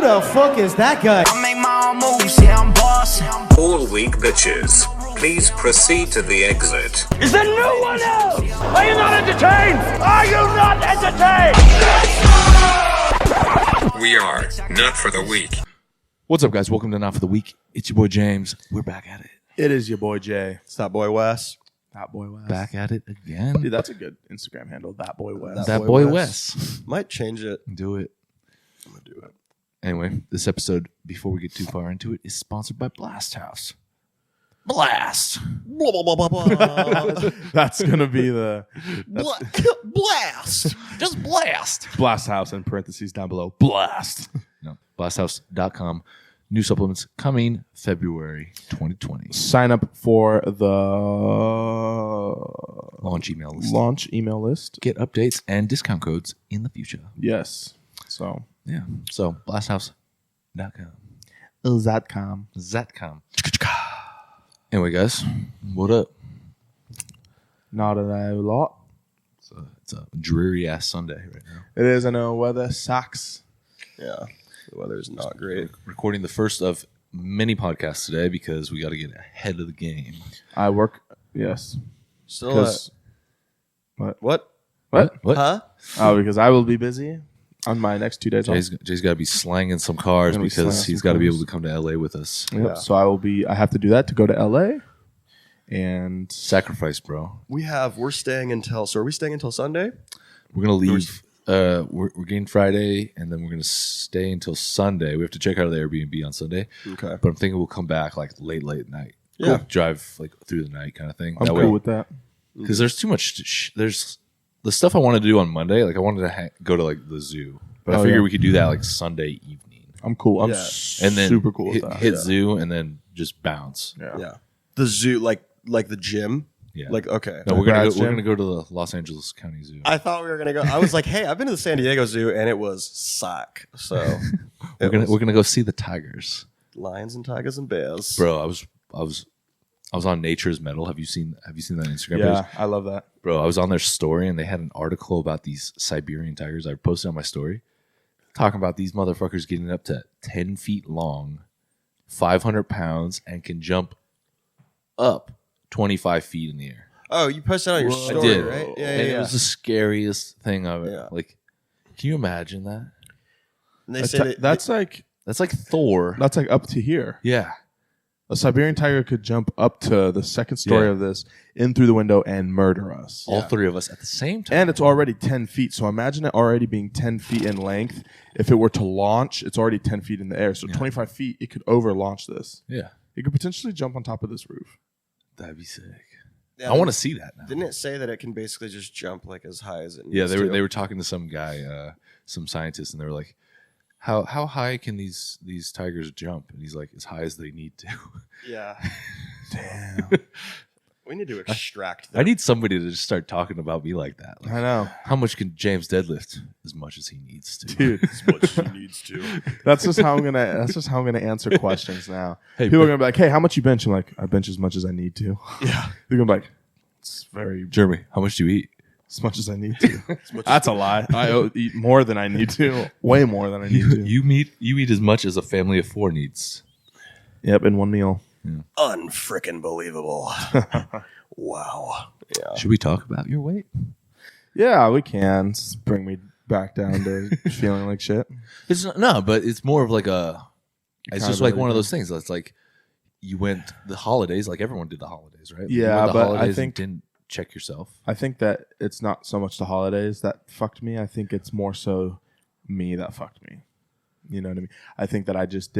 the fuck is that guy? I make my own moves, yeah, I'm bossing. All weak bitches, please proceed to the exit. Is there no one else? Are you not entertained? Are you not entertained? We are not for the weak. What's up, guys? Welcome to Not for the Week. It's your boy James. We're back at it. It is your boy Jay. It's that boy Wes. That boy Wes. Back at it again. Dude, that's a good Instagram handle. That boy Wes. That boy Wes. Might change it. Do it. I'm gonna do it. Anyway, this episode, before we get too far into it, is sponsored by Blast House. Blast. Blah, blah, blah, blah, blah. That's gonna be the Blast. Just blast. Blast House in parentheses down below. Blast. No, blasthouse.com. New supplements coming February 2020. Sign up for the Launch email list. Get updates and discount codes in the future. Yes. So Yeah. So blasthouse.com. Zatcom. Zatcom. Anyway, guys, what up? Not a lot. It's a dreary ass Sunday right now. It is. I know weather sucks. Yeah, the weather's not great. Recording the first of many podcasts today because we got to get ahead of the game. I work. Yes. Still, 'Cause- what? What? Huh? Oh, because I will be busy on my next 2 days off. Jay's got to be slanging some cars Gonna be because slanging he's some got to be cars. able to come to LA with us. Yep. Yeah. So I have to do that to go to LA. And Sacrifice, bro. We're staying until. So are we staying until Sunday? We're gonna leave. We're getting Friday, and then we're gonna stay until Sunday. We have to check out of the Airbnb on Sunday. Okay. But I'm thinking we'll come back like late night. Yeah. Drive like through the night kind of thing. I'm that cool way, with that. because there's too much. There's the stuff I wanted to do on Monday. Like I wanted to go to like the zoo, but I Oh, figured yeah. we could do that like Sunday evening, I'm cool. I'm Yeah. and then super cool with hit, that. hit zoo, and then just bounce. Yeah. Yeah. The zoo, like the gym. Yeah. Like okay. No, Brad's we're gym? gonna go to the Los Angeles County Zoo. I thought we were gonna go. I was like, hey, I've been to the San Diego Zoo and it was suck. So we're gonna go see the tigers, lions and tigers and bears. bro. I was on Nature's Metal. Have you seen that Instagram Yeah, page? I love that. Bro, I was on their story and they had an article about these Siberian tigers. I posted on my story talking about these motherfuckers getting up to 10 feet long, 500 pounds, and can jump up 25 feet in the air. Oh, you posted on your Whoa. story, I did. right? Yeah, And yeah. it was the scariest thing I've Yeah. like. Can you imagine that? And they said That's like That's like Thor. up to here. Yeah. A Siberian tiger could jump up to the second story Yeah. of this, in through the window, and murder us. All three of us at the same time. And it's already 10 feet. So imagine it already being 10 feet in length. If it were to launch, it's already 10 feet in the air. So 25 feet, it could over launch this. Yeah. It could potentially jump on top of this roof. That'd be sick. Yeah, I want to see that now. Didn't it say that it can basically just jump like as high as it needs Yeah, to? they were talking to some guy, some scientist, and they were like, "How high can these tigers jump?" And he's like, "As high as they need to." Yeah. Damn. We need to extract I that. need somebody to just start talking about me like that. Like, I know. how much can James deadlift? As much as he needs to. Dude, as much as he needs to. that's just how I'm gonna answer questions now. Hey, People but- are gonna be like, "Hey, how much you bench?" I'm like, "I bench as much as I need to." Yeah. They're gonna be like, "It's very Jeremy, how much do you eat? as much as I need to." That's a lie. I eat more than I need to. Way more than I need to. You eat as much as a family of four needs. Yep, in one meal. Unfrickin' believable. Wow. Yeah. Should we talk about your weight? Yeah, we can. Just bring me back down to feeling like shit. It's no, but it's more of like a. It's just like Accountability one of those things. It's like you went the holidays, like everyone did the holidays, right? You Yeah, went the but I holidays think- and didn't check yourself. I think that it's not so much the holidays that fucked me. I think it's more so me that fucked me. You know what I mean? I think that I just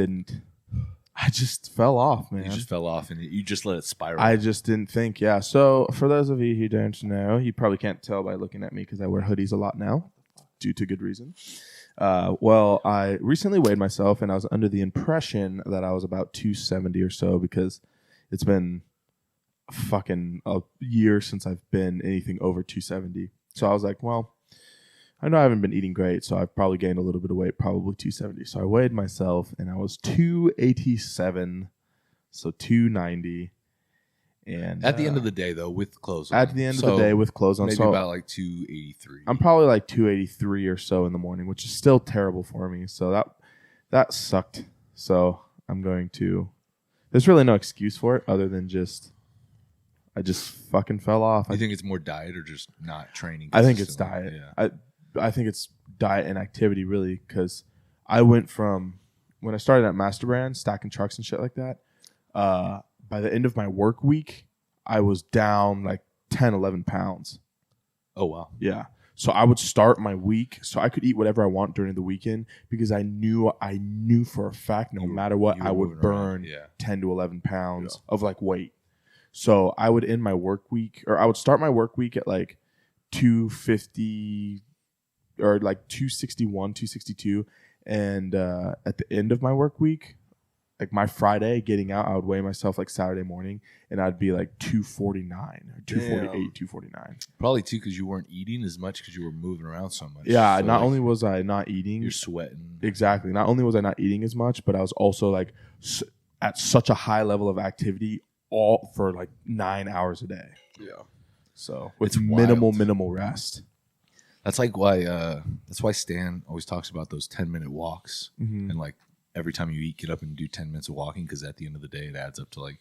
fell off, man. You just fell off and you just let it spiral. I just didn't think, yeah. So for those of you who don't know, you probably can't tell by looking at me because I wear hoodies a lot now due to good reason. Well, I recently weighed myself and I was under the impression that I was about 270 or so because it's been fucking a year since I've been anything over 270. So I was like, well, I know I haven't been eating great, so I've probably gained a little bit of weight, probably 270. So I weighed myself and I was 287, so 290. And at the end of the day, though, with clothes on. at the end of the day with clothes on, maybe so about like 283. I'm probably like 283 or so in the morning, which is still terrible for me. So that sucked. So I'm going to. There's really no excuse for it other than I just fucking fell off. You think it's more diet or just not training? I think it's consistently? diet. Yeah. I think it's diet and activity really, because I went from when I started at Master Brand stacking trucks and shit like that. By the end of my work week, I was down like 10, 11 pounds. Oh wow. Yeah. So I would start my week so I could eat whatever I want during the weekend because I knew for a fact no matter what I would burn 10 to 11 pounds of like weight. So I would end my work week, or I would start my work week at like 250 or like 261, 262. And at the end of my work week, like my Friday getting out, I would weigh myself like Saturday morning and I'd be like 249 or 248, 249. Probably too because you weren't eating as much because you were moving around so much. Yeah, so not only was I not eating. you're sweating. Exactly. Not only was I not eating as much, but I was also like at such a high level of activity all for like 9 hours a day. Yeah. So with It's minimal rest. That's like why Stan always talks about those 10-minute walks and like every time you eat, get up and do 10 minutes of walking because at the end of the day, it adds up to like,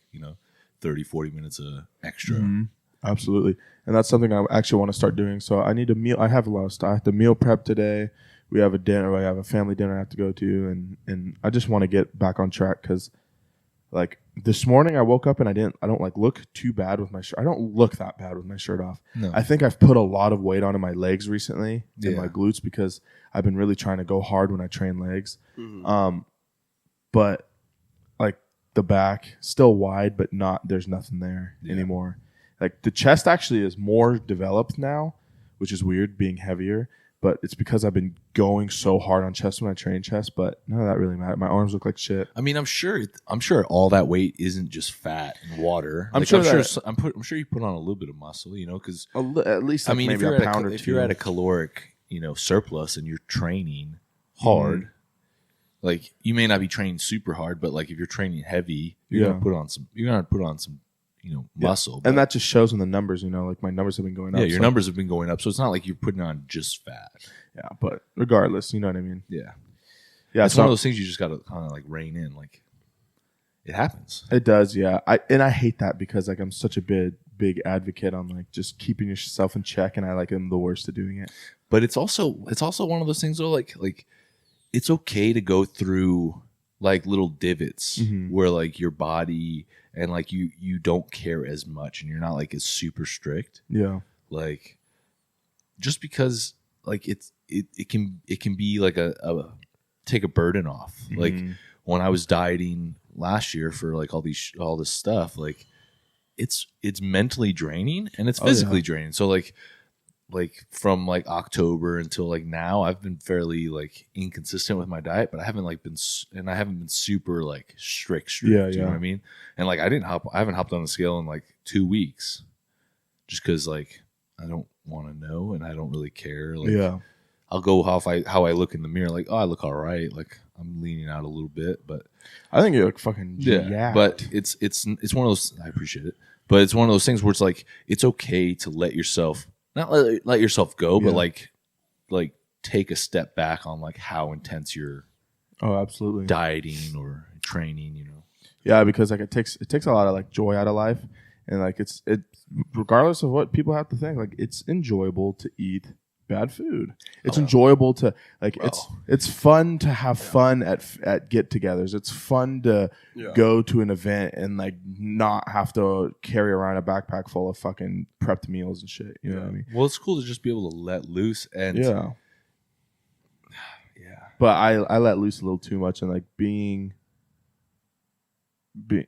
30, 40 minutes of extra. Absolutely. And that's something I actually want to start doing. So I need a meal. I have a lot of stuff. I have to meal prep today. We have a dinner. I have a family dinner I have to go to. And I just want to get back on track because like this morning I woke up and I don't like look too bad with my shirt. I don't look that bad with my shirt off. No. I think I've put a lot of weight onto my legs recently and my glutes because I've been really trying to go hard when I train legs. But like the back still wide, but there's nothing there anymore. Like the chest actually is more developed now, which is weird being heavier, but it's because I've been going so hard on chest when I train chest, but none of that really matters. My arms look like shit. I mean, I'm sure all that weight isn't just fat and water. I'm sure I'm sure you put on a little bit of muscle, because at least like maybe if you're a pound or two. if you're at a caloric, surplus and you're training hard, like you may not be training super hard, but like if you're training heavy, you're gonna put on some muscle. And that just shows in the numbers, like my numbers have been going up. Yeah, your numbers have been going up, so it's not like you're putting on just fat. Yeah, but regardless, you know what I mean? Yeah. Yeah, it's one of those things you just gotta kind of like rein in. Like it happens. It does, yeah. I hate that because like I'm such a big advocate on like just keeping yourself in check, and I like am the worst at doing it. But it's also one of those things though, like it's okay to go through like little divots where like your body and like you don't care as much and you're not like as super strict. Yeah. Like just because like it can be like a take a burden off. Like when I was dieting last year for like all this stuff, like it's mentally draining and it's physically draining. So like from like October until like now, I've been fairly like inconsistent with my diet, but I haven't been super like strict. Yeah, you know what I mean? And like I haven't hopped on the scale in like 2 weeks, just because like I don't want to know and I don't really care. Like, I'll go how I look in the mirror. Like, oh, I look all right. Like I'm leaning out a little bit, but I think you look fucking jacked. But it's one of those. I appreciate it, but it's one of those things where it's like it's okay to let yourself. Not let yourself go, but like take a step back on like how intense you're absolutely dieting or training, Yeah, because like it takes a lot of like joy out of life, and like it regardless of what people have to think, like it's enjoyable to eat bad food. It's enjoyable to like it's fun to have fun at get-togethers. It's fun to go to an event and like not have to carry around a backpack full of fucking prepped meals and shit. You know what I mean? Well, it's cool to just be able to let loose and yeah. But I let loose a little too much and like being it's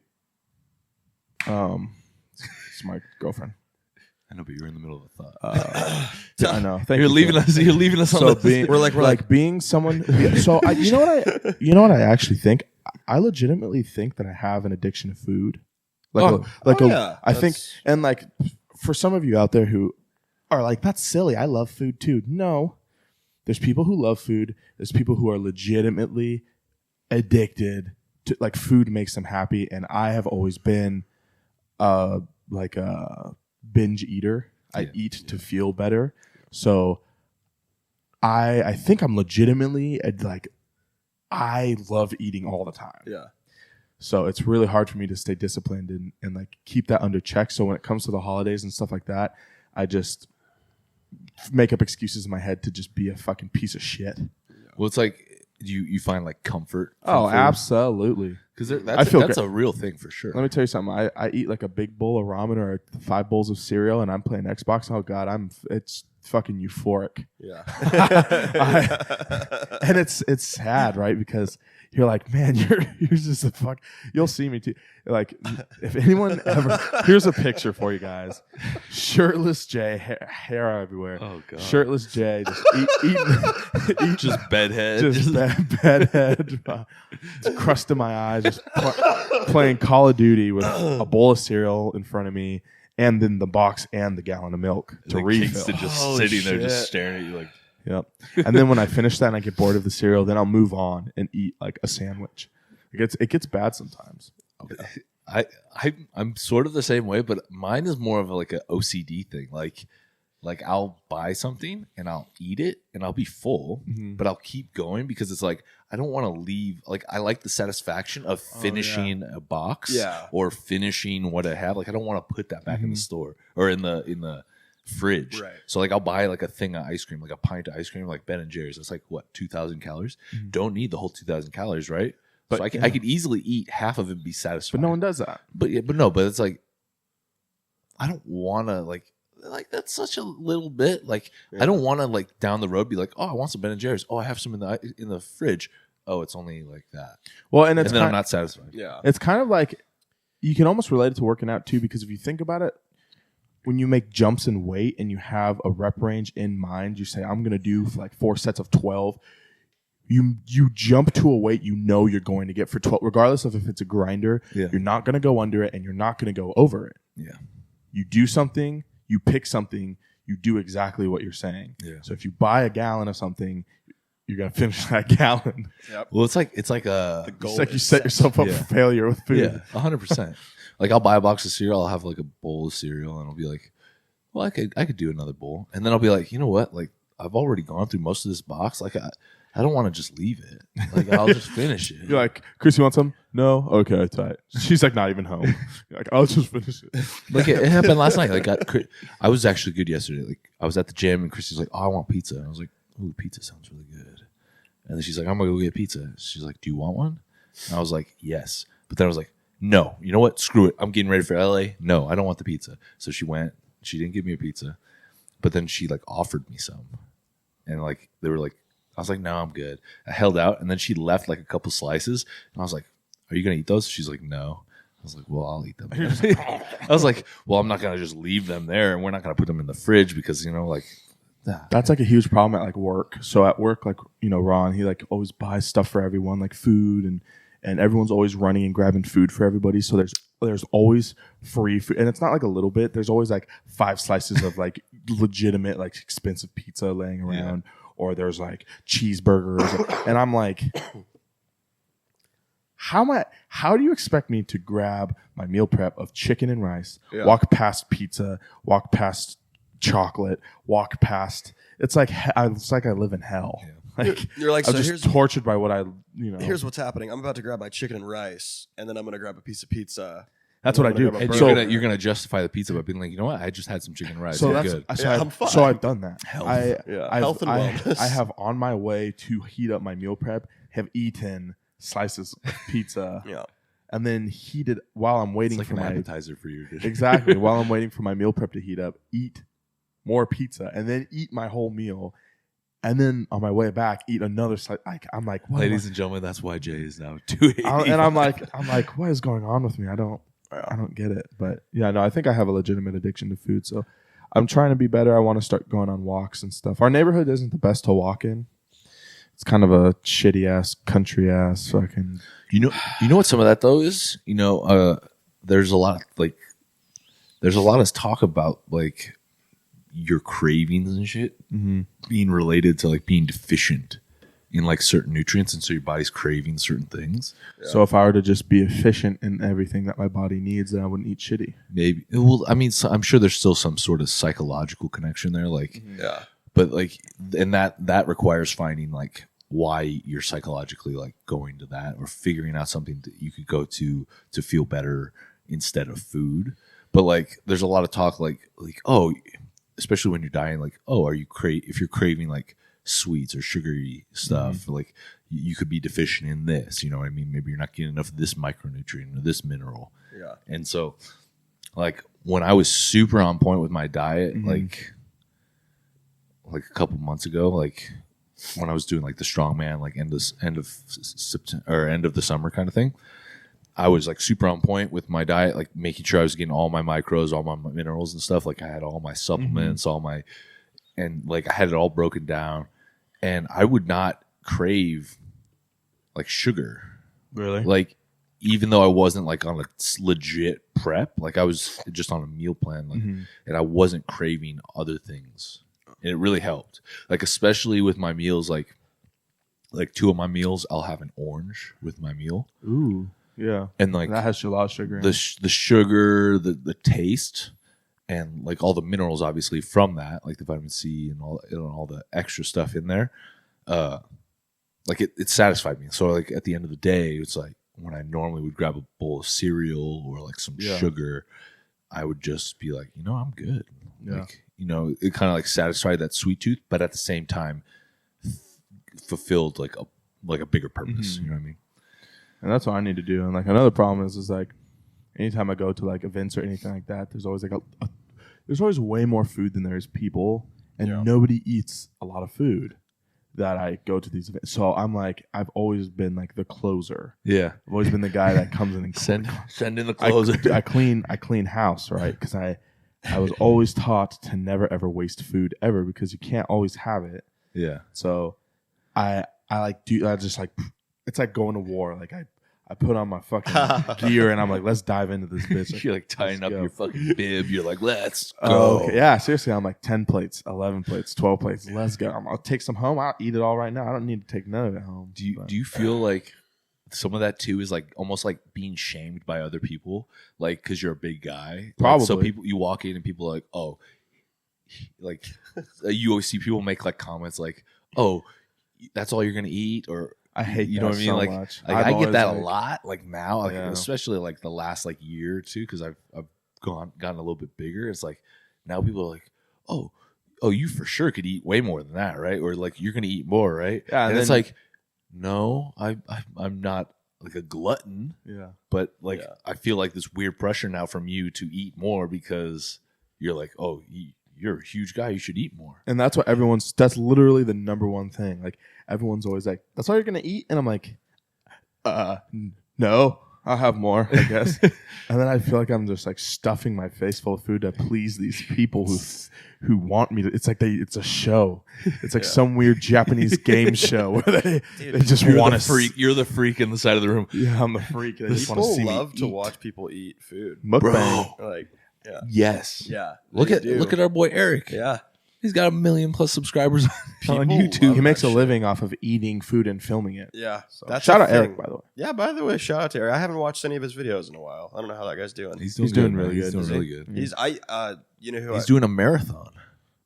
my girlfriend. I know, but you're in the middle of a thought. I know. You're leaving us on being, we're like being someone. So you know what I actually think. I legitimately think that I have an addiction to food. I think, and like for some of you out there who are like, that's silly. I love food too. No, there's people who love food. There's people who are legitimately addicted to like food makes them happy. And I have always been like a binge eater. I eat to feel better. So I think I'm legitimately like I love eating all the time. Yeah. So it's really hard for me to stay disciplined and like keep that under check. So when it comes to the holidays and stuff like that, I just make up excuses in my head to just be a fucking piece of shit. Well, it's like you find like comfort. Oh, absolutely. Because I feel that's great. a real thing for sure. Let me tell you something. I eat like a big bowl of ramen or 5 bowls of cereal, and I'm playing Xbox. Oh God, it's fucking euphoric. Yeah. And it's sad, right? Because you're like, man, you're just a fuck. You'll see me too. Like, if anyone ever, here's a picture for you guys: shirtless Jay, hair everywhere. Oh God, shirtless Jay, just eating, just bedhead, just bedhead, crust in my eyes, just playing Call of Duty with a bowl of cereal in front of me, and then the box and the gallon of milk to refill. Kingston just Holy sitting there, shit. just staring at you like. Yep. And then when I finish that and I get bored of the cereal, then I'll move on and eat like a sandwich. It gets bad sometimes. I'm sort of the same way, but mine is more of like an OCD thing. Like I'll buy something and I'll eat it and I'll be full, but I'll keep going because it's like I don't want to leave. Like I like the satisfaction of finishing a box or finishing what I have. Like I don't want to put that back in the store or in the fridge. Right. So like I'll buy like a thing of ice cream, like a pint of ice cream, like Ben and Jerry's. That's like what 2,000 calories. Don't need the whole 2,000 calories, right? But so I could easily eat half of it and be satisfied. But no one does that. But it's like I don't want to like that's such a little bit. Like I don't want to like down the road be like, oh, I want some Ben and Jerry's. Oh, I have some in the fridge. Oh, it's only like that. Well, and then I'm not satisfied. Yeah. It's kind of like you can almost relate it to working out too, because if you think about it, when you make jumps in weight and you have a rep range in mind, you say, I'm going to do like 4 sets of 12. You jump to a weight you're going to get for 12, regardless of if it's a grinder. Yeah. You're not going to go under it and you're not going to go over it. Yeah. You do something, you pick something, you do exactly what you're saying. Yeah. So if you buy a gallon of something, you're going to finish that gallon. Yep. Well, it's like It's like you set yourself up for failure with food. Yeah, 100%. Like I'll buy a box of cereal, I'll have like a bowl of cereal, and I'll be like, well, I could do another bowl, and then I'll be like, you know what? Like I've already gone through most of this box. Like I don't want to just leave it. Like I'll just finish it. You're like, Chris, you want some? No? Okay, tight. She's like not even home. You're like, I'll just finish it. Like it happened last night. Like I was actually good yesterday. Like I was at the gym and Christy's like, oh, I want pizza. And I was like, ooh, pizza sounds really good. And then she's like, I'm gonna go get pizza. She's like, do you want one? And I was like, yes. But then I was like, no. You know what? Screw it. I'm getting ready for LA. No, I don't want the pizza. So she went. She didn't give me a pizza. But then she like offered me some. And like they were like, I was like, no, I'm good. I held out, and then she left like a couple slices, and I was like, are you gonna eat those? She's like, no. I was like, well, I'll eat them. I was like, well, I'm not gonna just leave them there, and we're not gonna put them in the fridge because like. That's like a huge problem at like work. So at work, like, Ron, he like always buys stuff for everyone, like food, and everyone's always running and grabbing food for everybody. So there's always free food, and it's not like a little bit. There's always like 5 slices of like legitimate, like expensive pizza laying around, or there's like cheeseburgers, and I'm like, how do you expect me to grab my meal prep of chicken and rice, walk past pizza, walk past chocolate, walk past? It's like I live in hell. Like You're like, I'm so just tortured by what I Here's what's happening. I'm about to grab my chicken and rice, and then I'm gonna grab a piece of pizza. That's what I do. And So you're gonna justify the pizza by being like, you know what? I just had some chicken and rice. So They're that's good. I'm fine. So I've done that. Health. Health and wellness. I have on my way to heat up my meal prep, have eaten slices of pizza, and then heated while I'm waiting It's like for an my appetizer for you. exactly while I'm waiting for my meal prep to heat up, eat more pizza, and then eat my whole meal, and then on my way back eat another slice. I'm like, what ladies and gentlemen, that's why Jay is now 280. and I'm like, what is going on with me? I don't get it. But yeah, no, I think I have a legitimate addiction to food, so I'm trying to be better. I want to start going on walks and stuff. Our neighborhood isn't the best to walk in. It's kind of a shitty ass, country ass fucking. You know what some of that though is? There's a lot of talk about like your cravings and shit being related to like being deficient in like certain nutrients, and so your body's craving certain things. So if I were to just be efficient in everything that my body needs, then I wouldn't eat shitty. Maybe. Well, I mean, I'm sure there's still some sort of psychological connection there, like but like, and that requires finding like why you're psychologically like going to that or figuring out something that you could go to feel better instead of food. But like there's a lot of talk like oh, especially when you're dying, like, oh, if you're craving like sweets or sugary stuff, like you could be deficient in this, you know what I mean? Maybe you're not getting enough of this micronutrient or this mineral. Yeah. And so like when I was super on point with my diet, like a couple months ago, like when I was doing like the strongman, like end of September or end of the summer kind of thing, I was like super on point with my diet, like making sure I was getting all my macros, all my minerals and stuff. Like I had all my supplements, and like I had it all broken down, and I would not crave like sugar. Really? Like even though I wasn't like on a legit prep, like I was just on a meal plan, like, and I wasn't craving other things, and it really helped. Like especially with my meals, like 2 of my meals, I'll have an orange with my meal. Ooh. Yeah, and like that has a lot of sugar. The sugar, the taste, and like all the minerals, obviously from that, like the vitamin C and all the extra stuff in there. Like it satisfied me. So like at the end of the day, it's like when I normally would grab a bowl of cereal or like some sugar, I would just be like, I'm good. Yeah. Like it kind of like satisfied that sweet tooth, but at the same time, fulfilled like a bigger purpose. You know what I mean? And that's what I need to do. And like another problem is like anytime I go to like events or anything like that, there's always like there's always way more food than there is people, and nobody eats a lot of food that I go to these events. So I'm like, I've always been like the closer. Yeah, I've always been the guy that comes in and send in the closer. I clean house, right? Because I was always taught to never ever waste food ever because you can't always have it. Yeah. So I just like. It's like going to war. Like I put on my fucking gear and I'm like, let's dive into this bitch. Like, you're like tying up your fucking bib. You're like, let's go. Okay. Yeah, seriously. I'm like 10 plates, 11 plates, 12 plates. Let's go. I'll take some home. I'll eat it all right now. I don't need to take none of it home. Do you feel like some of that too is like almost like being shamed by other people, like because you're a big guy? Probably. Like, so you walk in and people are like, oh, like you always see people make like comments like, oh, that's all you're gonna eat, or I hate you know what I mean? so like, much. I get that like, a lot. Like now, like Yeah. especially like the last like year or two, because I've gotten a little bit bigger. It's like now people are like, oh, you for sure could eat way more than that, right? Or like you're gonna eat more, right? Yeah, and it's like, no, I'm not like a glutton. Yeah. But like I feel like this weird pressure now from you to eat more because you're like, oh, you're a huge guy, you should eat more. And that's what that's literally the number one thing. Like everyone's always like, that's all you're going to eat? And I'm like, no, I'll have more, I guess. And then I feel like I'm just like stuffing my face full of food to please these people who want me to. It's like it's a show. It's like some weird Japanese game show where they just want to freak. You're the freak in the side of the room. Yeah, I'm the freak. They just want to see People love me to eat. watch people eat food. Mukbang. Like, yeah. Yes. Yeah. Look they at do. our boy Eric. Yeah. He's got 1 million+ subscribers on People YouTube. love He makes a that shit. living off of eating food and filming it. Yeah. So, That's shout the out Eric, thing. by the way. Yeah, by the way, shout out to Eric. I haven't watched any of his videos in a while. I don't know how that guy's doing. He's doing doing really He's good. doing Is really he? good. He's you know who He's doing a marathon.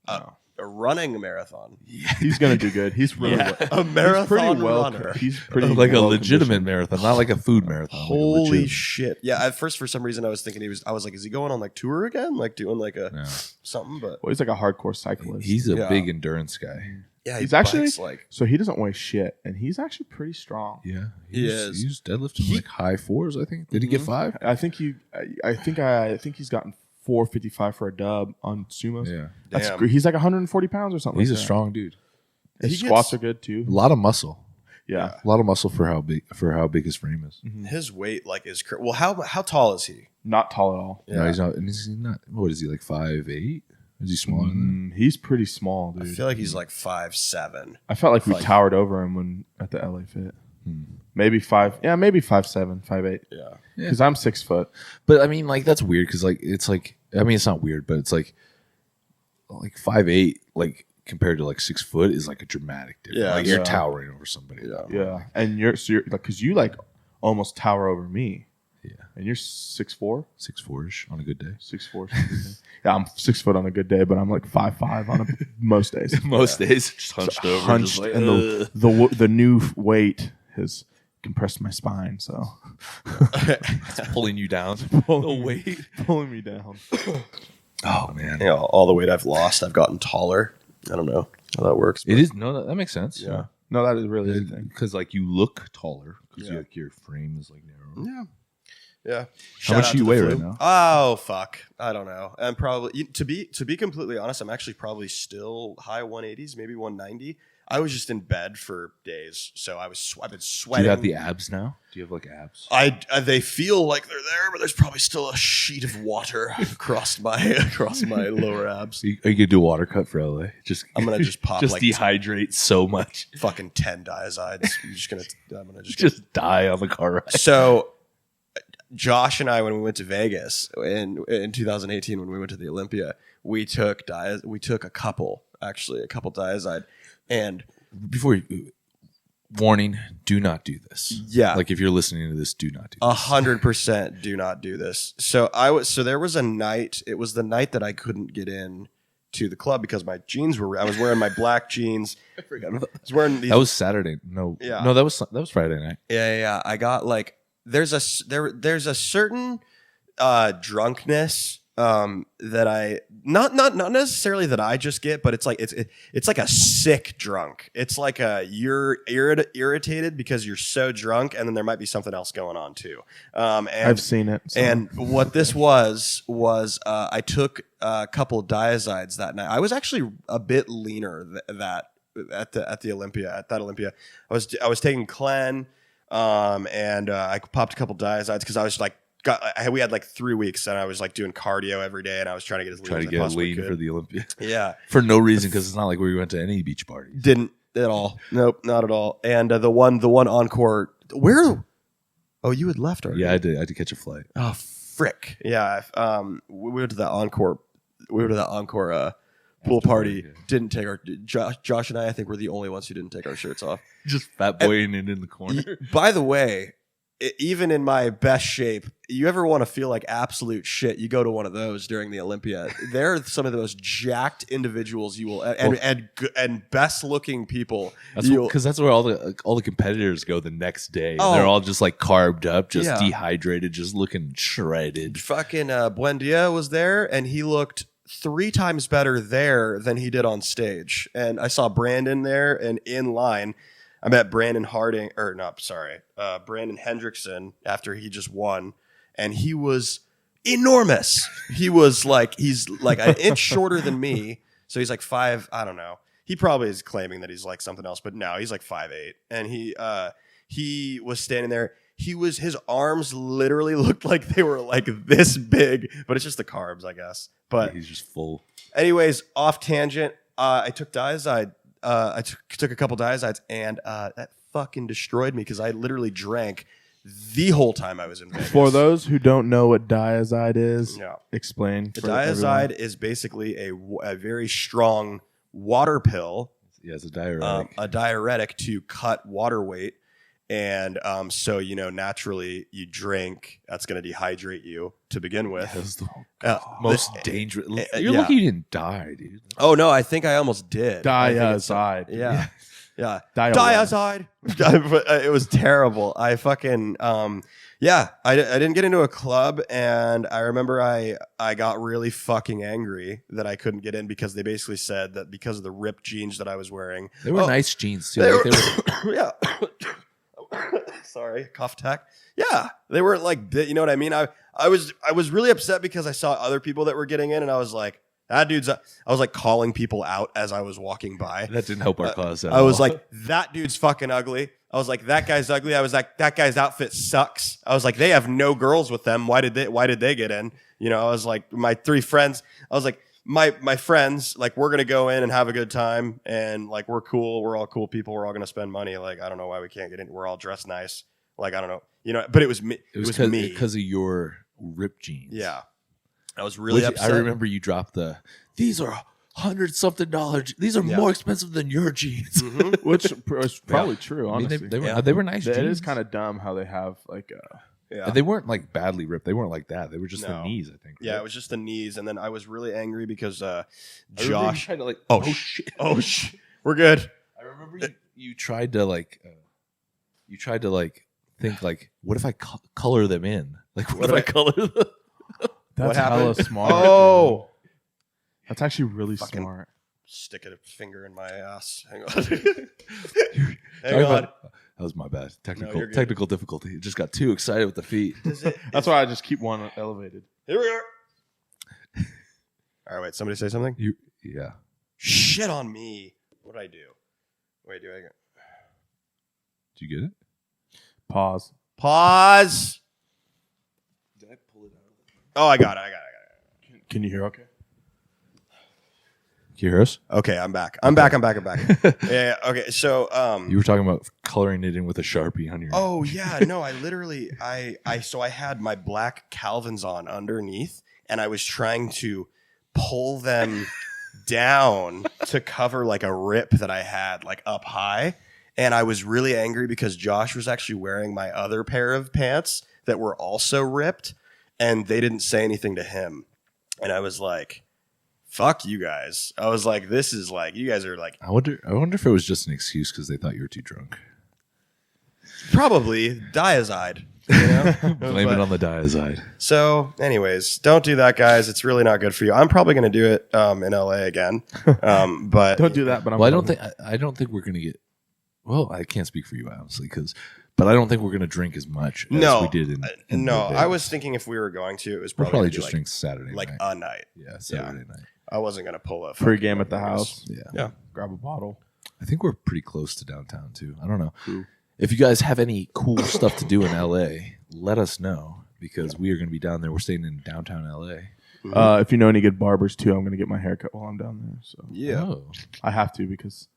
a running marathon. He's gonna do good. He's really A marathon he's pretty well. runner. He's pretty Like a well legitimate conditioned. marathon, not like a food marathon. like a Holy legitimate. shit! Yeah, at first for some reason I was thinking I was like, is he going on like tour again, like doing like a No. something? But Well, he's like a hardcore cyclist. He's a Yeah. big endurance guy. yeah, He's actually bikes, like so he doesn't weigh shit, and he's actually pretty strong. Yeah, He is. He's deadlifting like high 4s. I think. Did he get 5? I think he's gotten 455 for a dub on sumos. Yeah, That's Damn. great. He's like 140 pounds or something. he's a like that. strong dude. His He squats gets- are good too. A lot of muscle. Yeah. A lot of muscle for how big his frame is. his weight like is well. How tall is he? Not tall at all. No, he's not. And he's not. What is he like? 5'8"? Is he smaller than He's pretty small, I dude. feel like he's like 5'7". I felt like we like- towered over him when at the LA Fit. Maybe 5. Yeah, maybe 5'7", 5'8". Yeah, Because I'm 6 foot. that? But I mean, like that's weird because like it's like I mean it's not weird, but it's like 5'8", like compared to like 6 foot is like a dramatic difference. Yeah, like you're yeah. towering over somebody. yeah. Yeah, and you're like because you like almost tower over me. Yeah. And you're 6'4"? 6'4"-ish on a good day. 6'4". Yeah, I'm 6 foot on a good day, but I'm like 5'5" on most days. Most days, just hunched over. Hunched, just like, and the new weight has compressed my spine, so it's pulling you down. pulling me down. Oh man, You know, all the weight I've lost, I've gotten taller. I don't know how that works. it is no. That makes sense. Yeah. No, that is really the thing. Because like you look taller because Yeah. your frame is like narrow. Yeah. Yeah. How much do you weigh right now? Oh fuck, I don't know. I'm probably to be completely honest. I'm actually probably still high 180s, maybe 190. I was just in bed for days, so I've been Do sweating. you have the abs now? Do you have like abs? They feel like they're there, but there's probably still a sheet of water across my lower abs. Are you gonna do a water cut for LA? I'm gonna just pop just like dehydrate so much, fucking 10 diazides. I'm gonna just die on the car ride. So Josh and I, when we went to Vegas in 2018, when we went to the Olympia, we took a couple diazide, and Before you, warning: do not do this. Yeah. like if you're listening to this, do not do this. 100% do not do this. So there was a night. It was the night that I couldn't get in to the club because my jeans I was wearing my black jeans. I forgot. I was wearing these. That was Saturday. No, Yeah. no, that was Friday night. Yeah. I got like there's a certain drunkenness that I not necessarily that I just get, but it's like it's like a sick drunk. It's like you're irritated because you're so drunk, and then there might be something else going on too. And I've seen it. So. And what this was I took a couple diazides that night. I was actually a bit leaner at the Olympia. At that Olympia, I was taking Clen, and I popped a couple diazides because I was like. We had like 3 weeks, and I was like doing cardio every day, and I was trying to get as lean as I possibly could. for the Olympia. Yeah, for no reason, because it's not like we went to any beach parties. didn't at all. Nope, not at all. And the one encore. Where? Oh, you had left already. Yeah, I did. I had to catch a flight. Oh frick. Yeah. We went to the encore. We went to the encore pool party. yeah. Didn't take our Josh and I think were the only ones who didn't take our shirts off. Just fat boying it in the corner. By the way, even in my best shape, you ever want to feel like absolute shit, you go to one of those during the Olympia. They're some of the most jacked individuals you will, and best looking people. Because that's where all the competitors go the next day. And Oh. they're all just like carved up, just Yeah. dehydrated, just looking shredded. Fucking Buendia was there, and he looked 3 times better there than he did on stage. And I saw Brandon there, and in line, I met Brandon Hendrickson after he just won, and he was enormous. He's like an inch shorter than me, so he's like 5. I don't know. He probably is claiming that he's like something else, but no, he's like 5'8", and he was standing there. His arms literally looked like they were like this big, but it's just the carbs, I guess. But He's just full. anyways, off tangent. I took diazide. I took a couple diazides, and that fucking destroyed me because I literally drank the whole time I was in Vegas. For those who don't know what diazide is, Yeah. explain. The for diazide everyone. is basically a very strong water pill, Yeah, it's a diuretic. to cut water weight. And so, naturally you drink, that's going to dehydrate you to begin with. That's the Uh, most dangerous. You're yeah. lucky you didn't die, dude. Oh, no, I think I almost did. Diazide. Yeah. Yeah. Diazide. Diazide. It was terrible. I fucking, I didn't get into a club, and I remember I got really fucking angry that I couldn't get in because they basically said that because of the ripped jeans that I was wearing. They were nice jeans too. They Like, were, yeah. Sorry, cough attack. Yeah, they weren't like, you know what I mean? I was really upset because I saw other people that were getting in, and I was like, that dude's. I was like calling people out as I was walking by. that didn't help our cause. At I was all. like, that dude's fucking ugly. I was like, that guy's ugly. I was like, that guy's outfit sucks. I was like, they have no girls with them. Why did they get in? I was like, my 3 friends. I was like, my friends, like, we're gonna go in and have a good time, and like, we're cool. We're all cool people. We're all gonna spend money. Like, I don't know why we can't get in. We're all dressed nice. Like, I don't know. But it was me. It was me because of your ripped jeans. Yeah, I was really upset. I remember you dropped these are $100-something. These are more expensive than your jeans. Which is probably true. I mean, Honestly, they were nice. It jeans. is kind of dumb how they have like Yeah. And they weren't like badly ripped. They weren't like that. They were just the No. knees, I think. Yeah, right? it was just the knees, and then I was really angry because I remember you Josh. tried to like, Oh, shit! We're good. I remember you tried to like, think like, what if I color them in? Like, what if I color them? That's happened? hella smart. Oh, That's actually really Fucking- smart. stick a finger in my ass. Hang on. Sorry Hang on. about- That was my bad. you're good. Technical difficulty. Just got too excited with the feet. That's why I just keep one elevated. Here we are. All right, wait. Somebody say something. Yeah. Shit on me. What did I do? Wait, do I get Did you get it? Pause. pause? Did I pull it out? Oh, I got it. Can you hear okay? Can you hear us? Okay, I'm back. I'm back. Yeah. Okay. So, You were talking about coloring it in with a Sharpie on your. Oh yeah, no, I literally I had my black Calvins on underneath, and I was trying to pull them down to cover like a rip that I had like up high, and I was really angry because Josh was actually wearing my other pair of pants that were also ripped, and they didn't say anything to him, and I was like, fuck you guys. I was like, this is like, you guys are like, I wonder if it was just an excuse because they thought you were too drunk. probably diazide. You know? Blame it on the diazide. So, anyways, don't do that, guys. It's really not good for you. I'm probably going to do it in LA again. But Don't do that. But Well, I don't think we're gonna get. Well, I can't speak for you honestly, but I don't think we're gonna drink as much as No, we did in no. Vegas. I was thinking if we were going to, it was We'll probably, probably gonna be just like, drink Saturday like night. a night. Yeah, Saturday night. I wasn't going to pull a Pre-game at the house. Yeah. Yeah. Grab a bottle. I think we're pretty close to downtown too. I don't know. Cool. If you guys have any cool stuff to do in LA, let us know because we are going to be down there. We're staying in downtown LA. If you know any good barbers too, I'm gonna get my hair cut while I'm down there. So Yeah. Oh, I have to because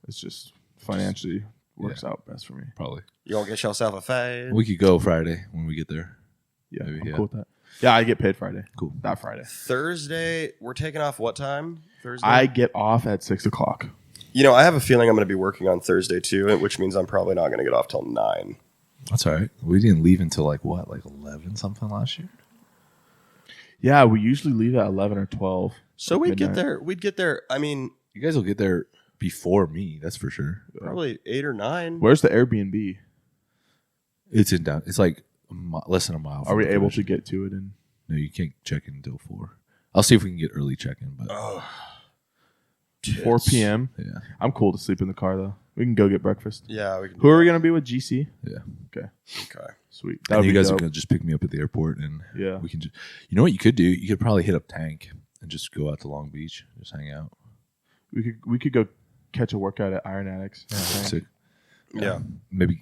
it's just financially works out best for me. probably. You going to get yourself a fade? We could go Friday when we get there. Yeah, Maybe, I'm yeah. cool with that. Yeah, I get paid Friday. Cool. That Friday. Thursday, we're taking off what time? Thursday? I get off at 6:00. You know, I have a feeling I'm going to be working on Thursday too, which means I'm probably not going to get off till 9. That's all right. We didn't leave until like 11 something last year. Yeah, we usually leave at 11 or 12. So we'd get midnight. there. We'd get there. I mean, You guys will get there before me. That's for sure. probably 8 or 9. Where's the Airbnb? It's in down. It's like less than a mile. Are from we the able convention. to get to it? And No, you can't check in until 4. I'll see if we can get early check-in, but 4 p.m. yeah, I'm cool to sleep in the car though. We can go get breakfast. Yeah, we can. Who are we gonna be with? GC. yeah. Okay, Okay. sweet. And you guys dope. are gonna just pick me up at the airport, and Yeah. we can just. You know what you could do? You could probably hit up Tank and just go out to Long Beach, just hang out. We could go catch a workout at Iron Addicts. Sick. Yeah. Maybe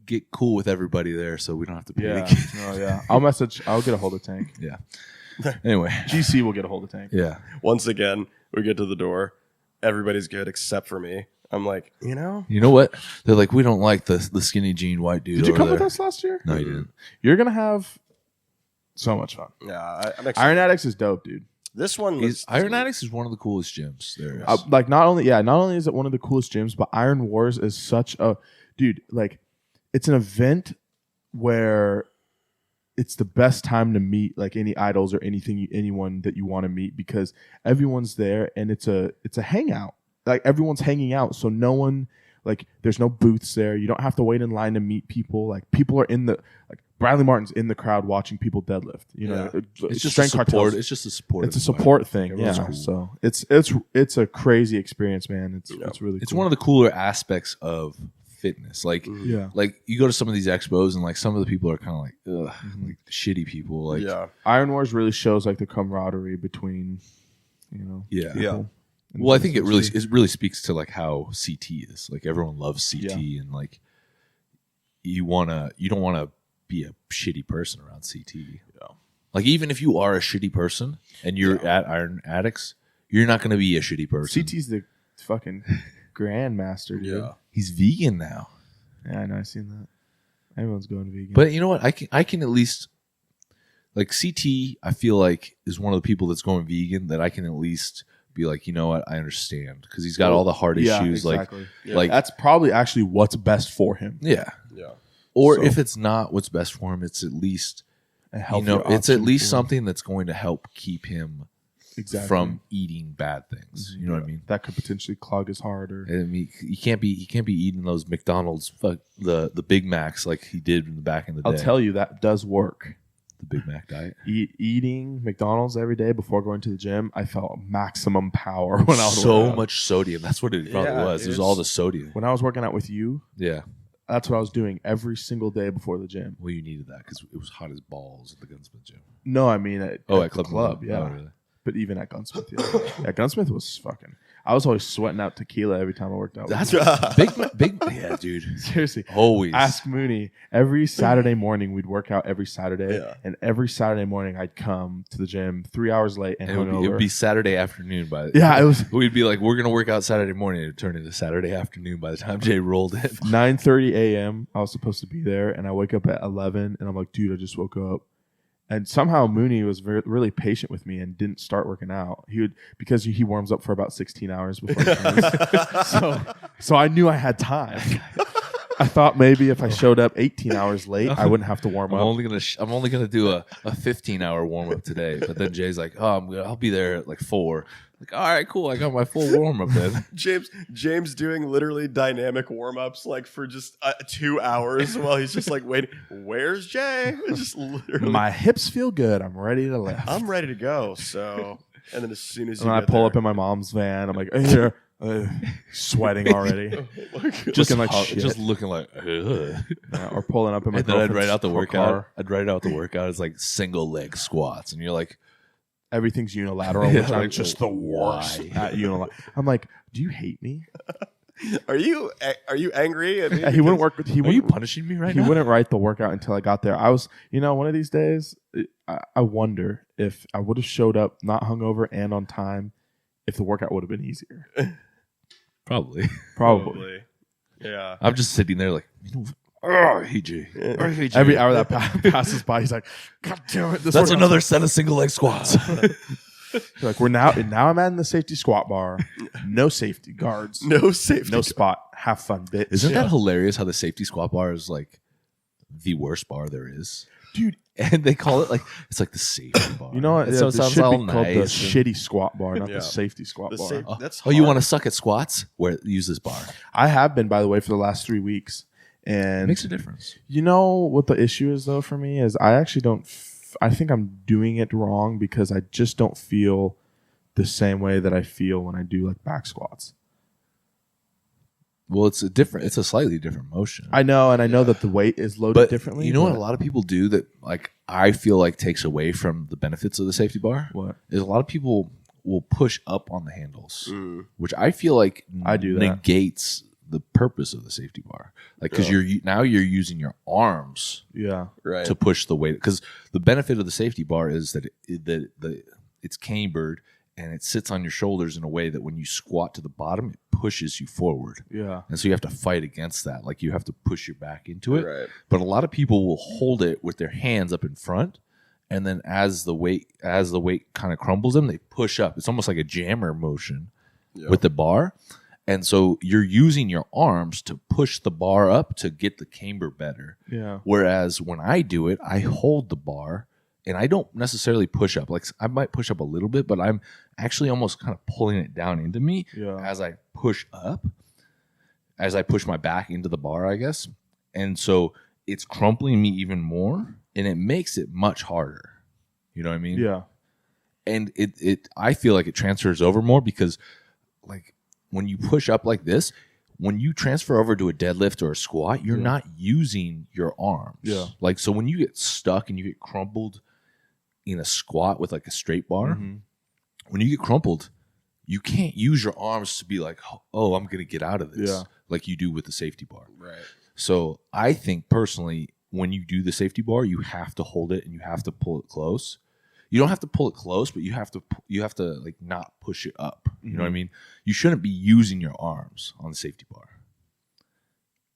get cool with everybody there, so we don't have to pay. Yeah. to get- Oh yeah. I'll get a hold of Tank. yeah. Anyway, GC will get a hold of Tank. yeah. Once again, we get to the door. Everybody's good except for me. I'm like, you know, You know what? They're like, we don't like the skinny jean white dude. Did you over come there. with us last year? No, you didn't. You're gonna have so much fun. yeah, I'm excited. Iron Addicts is dope, dude. This one was Iron Addicts is one of the coolest gyms there is. Like not only is it one of the coolest gyms, but Iron Wars is such a dude. Like it's an event where it's the best time to meet like any idols or anyone that you want to meet because everyone's there and it's a hangout. Like everyone's hanging out, so no one like there's no booths there. You don't have to wait in line to meet people. Like people are in the like Bradley Martin's in the crowd watching people deadlift. You know, it's just strength a support. cartels. It's just a support. It's a support thing, Everyone's yeah. cool. So it's a crazy experience, man. It's really It's cool. one of the cooler aspects of fitness. Like, Yeah. like you go to some of these expos and like some of the people are kind of like, ugh, Mm-hmm. like shitty people. Like, yeah. Iron Wars really shows like the camaraderie between, yeah. people. And Well, I think it really speaks to like how CT is. Like everyone loves CT, and like you don't wanna be a shitty person around CT. Yeah. Like even if you are a shitty person and you're at Iron Addicts, you're not gonna be a shitty person. CT's the fucking grandmaster, dude. Yeah. He's vegan now. Yeah, I know. I've seen that. Everyone's going vegan. But you know what? I can at least like CT. I feel like is one of the people that's going vegan that I can at least be like, you know what? I understand because he's got all the heart issues. exactly. Like that's probably actually what's best for him. yeah. Yeah. Or So, if it's not what's best for him, it's at least a you healthier know, it's at option least for him. something that's going to help keep him Exactly. from eating bad things. You know what I mean? That could potentially clog his heart. Or I mean, he can't be eating those McDonald's the Big Macs like he did in the back in the day. I'll tell you, that does work. The Big Mac diet. Eating McDonald's every day before going to the gym, I felt maximum power when I was So working out. much sodium. That's what it probably Yeah, was. It was it's- all the sodium. When I was working out with you, Yeah. that's what I was doing every single day before the gym. Well, you needed that because it was hot as balls at the Gunsmith gym. No, I mean at At the club, yeah. Oh, really? But even at Gunsmith, yeah. Gunsmith was fucking. I was always sweating out tequila every time I worked out. That's big. Yeah, dude. Seriously. Always. Ask Mooney. Every Saturday morning, we'd work out every Saturday, Yeah. and every Saturday morning, I'd come to the gym 3 hours late and And it hungover. would be Saturday afternoon by Yeah, it was- We'd be like, we're gonna work out Saturday morning. It would turn into Saturday afternoon by the time Jay rolled in. 9:30 a.m. I was supposed to be there, and I wake up at 11, and I'm like, dude, I just woke up. And somehow Mooney was really patient with me and didn't start working out. He would because he warms up for about 16 hours before he trains. so I knew I had time. I thought maybe if I showed up 18 hours late, I wouldn't have to warm I'm up. only gonna do a 15-hour warm up today. But then Jay's like, oh, I'll be there at like 4. Like, all right, cool. I got my full warm up then. James doing literally dynamic warm-ups like for just 2 hours while he's just like waiting. Where's Jay? Just literally. My hips feel good. I'm ready to lift. I'm ready to go. So, and then as soon as And you I get pull there, up in my mom's van. I'm like, hey, here. Sweating already. Just Looking like shit. just looking like. Ugh. Yeah, or pulling up in my And then I'd girlfriend's write out the workout. car. I'd write out the workout as like single leg squats, and you're like, Everything's unilateral, Yeah, which I'm like, just the worst why? at unilateral. I'm like, do you hate me? Are you angry at me? He wouldn't work with. He are you wouldn't. punishing me right He now? wouldn't write the workout until I got there. I was, one of these days, I wonder if I would have showed up not hungover and on time, if the workout would have been easier. Probably. Probably. Yeah. I'm just sitting there like, oh, I hate you. I hate you. Every hour that passes by, he's like, God damn it! This That's workout's- another set of single leg squats. Like now I'm at the safety squat bar. No safety guards. No safety. No spot. Have fun, bitch. Isn't that hilarious how the safety squat bar is like the worst bar there is? dude? And they call it like, it's like the safety bar. You know what? So Yeah, it it sounds should all be called the nice. shitty squat bar, not Yeah. the safety squat The bar. safe- Oh, That's oh, you hard. want to suck at squats? Use this bar. I have been, by the way, for the last 3 weeks. It And makes a difference. you know what the issue is, though, for me is I actually don't. I think I'm doing it wrong because I just don't feel the same way that I feel when I do like back squats. Well, it's a slightly different motion. I know, and I know that the weight is loaded But differently. you know what but- a lot of people do that like I feel like takes away from the benefits of the safety bar? What? Is a lot of people will push up on the handles, which I feel like I do that. negates the purpose of the safety bar. Like because you're using your arms Yeah. Right. to push the weight. Because the benefit of the safety bar is that it's cambered and it sits on your shoulders in a way that when you squat to the bottom, it pushes you forward. Yeah. And so you have to fight against that. Like you have to push your back into it. Right. But a lot of people will hold it with their hands up in front. And then as the weight kind of crumbles them, they push up. It's almost like a jammer motion with the bar. And so you're using your arms to push the bar up to get the camber better. Yeah. Whereas when I do it, I hold the bar and I don't necessarily push up. Like I might push up a little bit, but I'm actually almost kind of pulling it down into me as I push up, as I push my back into the bar, I guess. And so it's crumpling me even more and it makes it much harder. You know what I mean? Yeah. And I feel like it transfers over more because like when you push up like this, when you transfer over to a deadlift or a squat, you're not using your arms. Yeah. Like, so when you get stuck and you get crumpled in a squat with like a straight bar, when you get crumpled, you can't use your arms to be like, oh, I'm going to get out of this. Yeah. Like you do with the safety bar. Right. So I think personally, when you do the safety bar, you have to hold it and you have to pull it close. You don't have to pull it close, but you have to like not push it up. You know what I mean? You shouldn't be using your arms on the safety bar.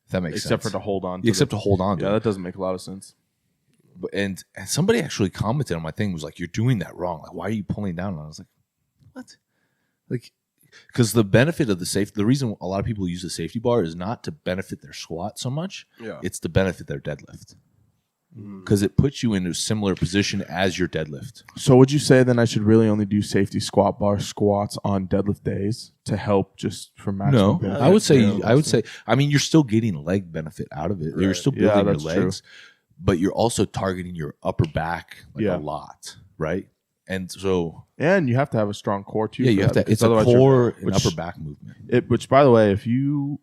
If that makes Except sense. for to hold on. Except to hold on to Yeah, it. that doesn't make a lot of sense. And somebody actually commented on my thing, was like, you're doing that wrong. Like, why are you pulling down? And I was like, what? Like, because the benefit of the reason a lot of people use the safety bar is not to benefit their squat so much. Yeah. It's to benefit their deadlift. Because it puts you in a similar position as your deadlift. So would you say then I should really only do safety squat bar squats on deadlift days to help just for maximum benefit? I would say. I mean, you're still getting leg benefit out of it. You're still building your legs, but you're also targeting your upper back a lot, right? And so, and you have to have a strong core too. Yeah, you have to. It's a core and upper back movement. Which, by the way, if you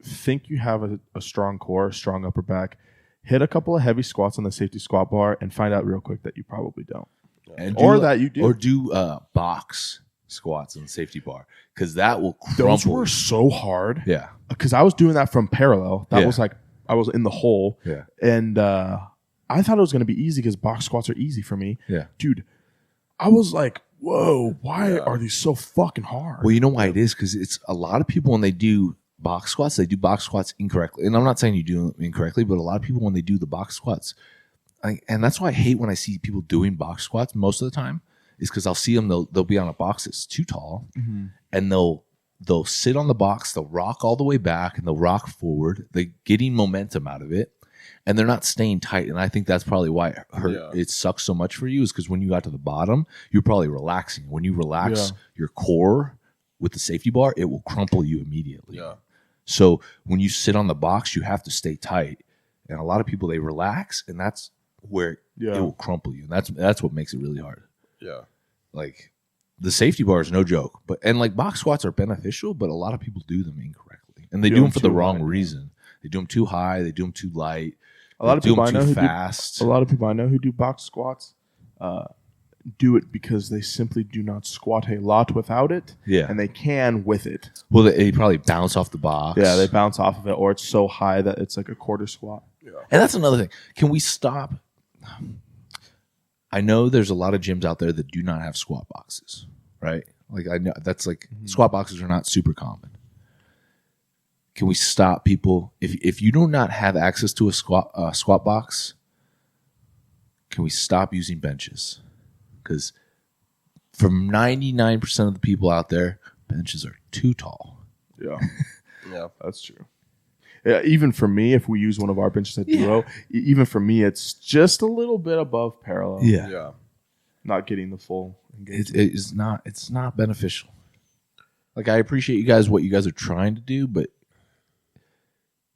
think you have a strong core, strong upper back, hit a couple of heavy squats on the safety squat bar and find out real quick that you probably don't. And that you do. Or do box squats on the safety bar because that will crumple. Those were so hard. Yeah. Because I was doing that from parallel. That was like, I was in the hole. Yeah. And I thought it was going to be easy because box squats are easy for me. Yeah. Dude, I was like, whoa, why are these so fucking hard? Well, you know why it is? Because it's a lot of people when they do box squats, they do box squats incorrectly. And I'm not saying you do them incorrectly, but a lot of people when they do the box squats, and that's why I hate when I see people doing box squats most of the time, is because I'll see them, they'll be on a box that's too tall, and they'll sit on the box, they'll rock all the way back, and they'll rock forward. They're getting momentum out of it, and they're not staying tight. And I think that's probably why it sucks so much for you, is because when you got to the bottom, you're probably relaxing. When you relax your core with the safety bar, it will crumple you immediately. Yeah. So when you sit on the box, you have to stay tight. And a lot of people, they relax, and that's where it will crumple you. And that's what makes it really hard. Yeah. Like the safety bar is no joke. And like box squats are beneficial, but a lot of people do them incorrectly. And they do them for the wrong reason. They do them too high, they do them too light. A lot of people I know who fast. A lot of people I know who do box squats do it because they simply do not squat a lot without it. Yeah. And they can with it. Well, they probably bounce off the box. Yeah, they bounce off of it, or it's so high that it's like a quarter squat. Yeah. And that's another thing. Can we stop? I know there's a lot of gyms out there that do not have squat boxes, right? Like I know that's like squat boxes are not super common. Can we stop people if you do not have access to a squat box? Can we stop using benches? Because for 99% of the people out there, benches are too tall. Yeah. Yeah. That's true. Yeah, even for me, if we use one of our benches at duo, even for me, it's just a little bit above parallel. Yeah. Yeah. Not getting the full engagement. It's not beneficial. Like I appreciate you guys, what you guys are trying to do, but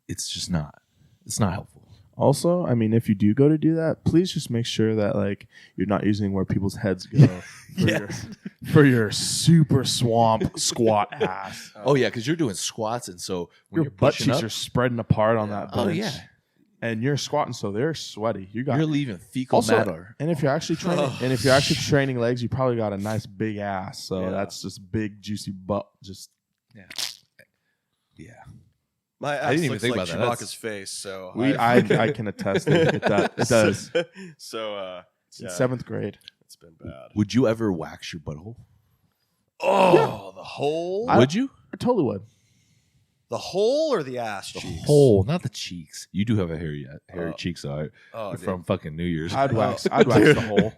it's not helpful. Also, I mean, if you do go to do that, please just make sure that like you're not using where people's heads go for your super swamp squat ass. Oh yeah, because you're doing squats, and so when Your you're butt pushing cheeks up, are spreading apart on that bench. oh yeah, and you're squatting, so they're sweaty. you're leaving fecal matter. And if you're actually training, legs, you probably got a nice big ass. So that's just big juicy butt. Just Yeah. My ass I didn't even looks think like about that. Chewbacca's face, so I can attest that it does. So Since 7th grade. it's been bad. Would you ever wax your butthole? Oh, the hole? Would you? I totally would. The hole or the ass cheeks? Hole, not the cheeks. You do have a hairy cheeks, though. Oh, From fucking New Year's. I'd wax the hole.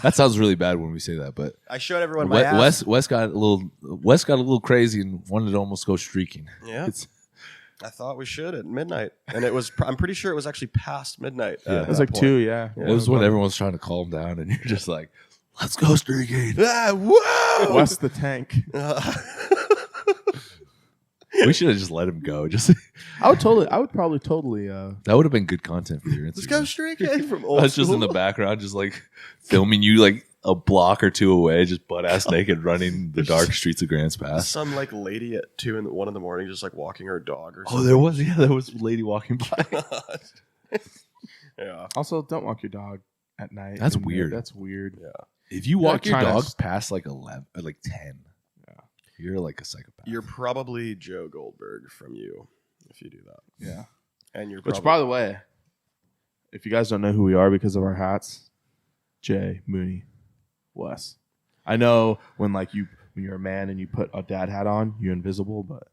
That sounds really bad when we say that, but I showed everyone my ass. Wes got a little crazy and wanted to almost go streaking. Yeah. I thought we should at midnight, and it was. I'm pretty sure it was actually past midnight. Yeah. It was like 2, yeah. It was when everyone's trying to calm down, and you're just like, "Let's go streaking." Whoa! West the tank. We should have just let him go. I would probably totally. That would have been good content for your Instagram. Let's go streaking from I old was just in the background, just like filming you like a block or two away, just butt ass naked, running the dark streets of Grants Pass. Some like lady at 2 and 1 in the morning, just like walking her dog or something. Oh, there was a lady walking by. Yeah. Also, don't walk your dog at night. That's weird. That's weird. Yeah. If you walk your trying to dog past like 11, like 10, you're like a psychopath. You're probably Joe Goldberg from You if you do that. Yeah. And you're Which, by the way, if you guys don't know who we are because of our hats, Jay, Mooney, Wes. I know when you're a man and you put a dad hat on, you're invisible, but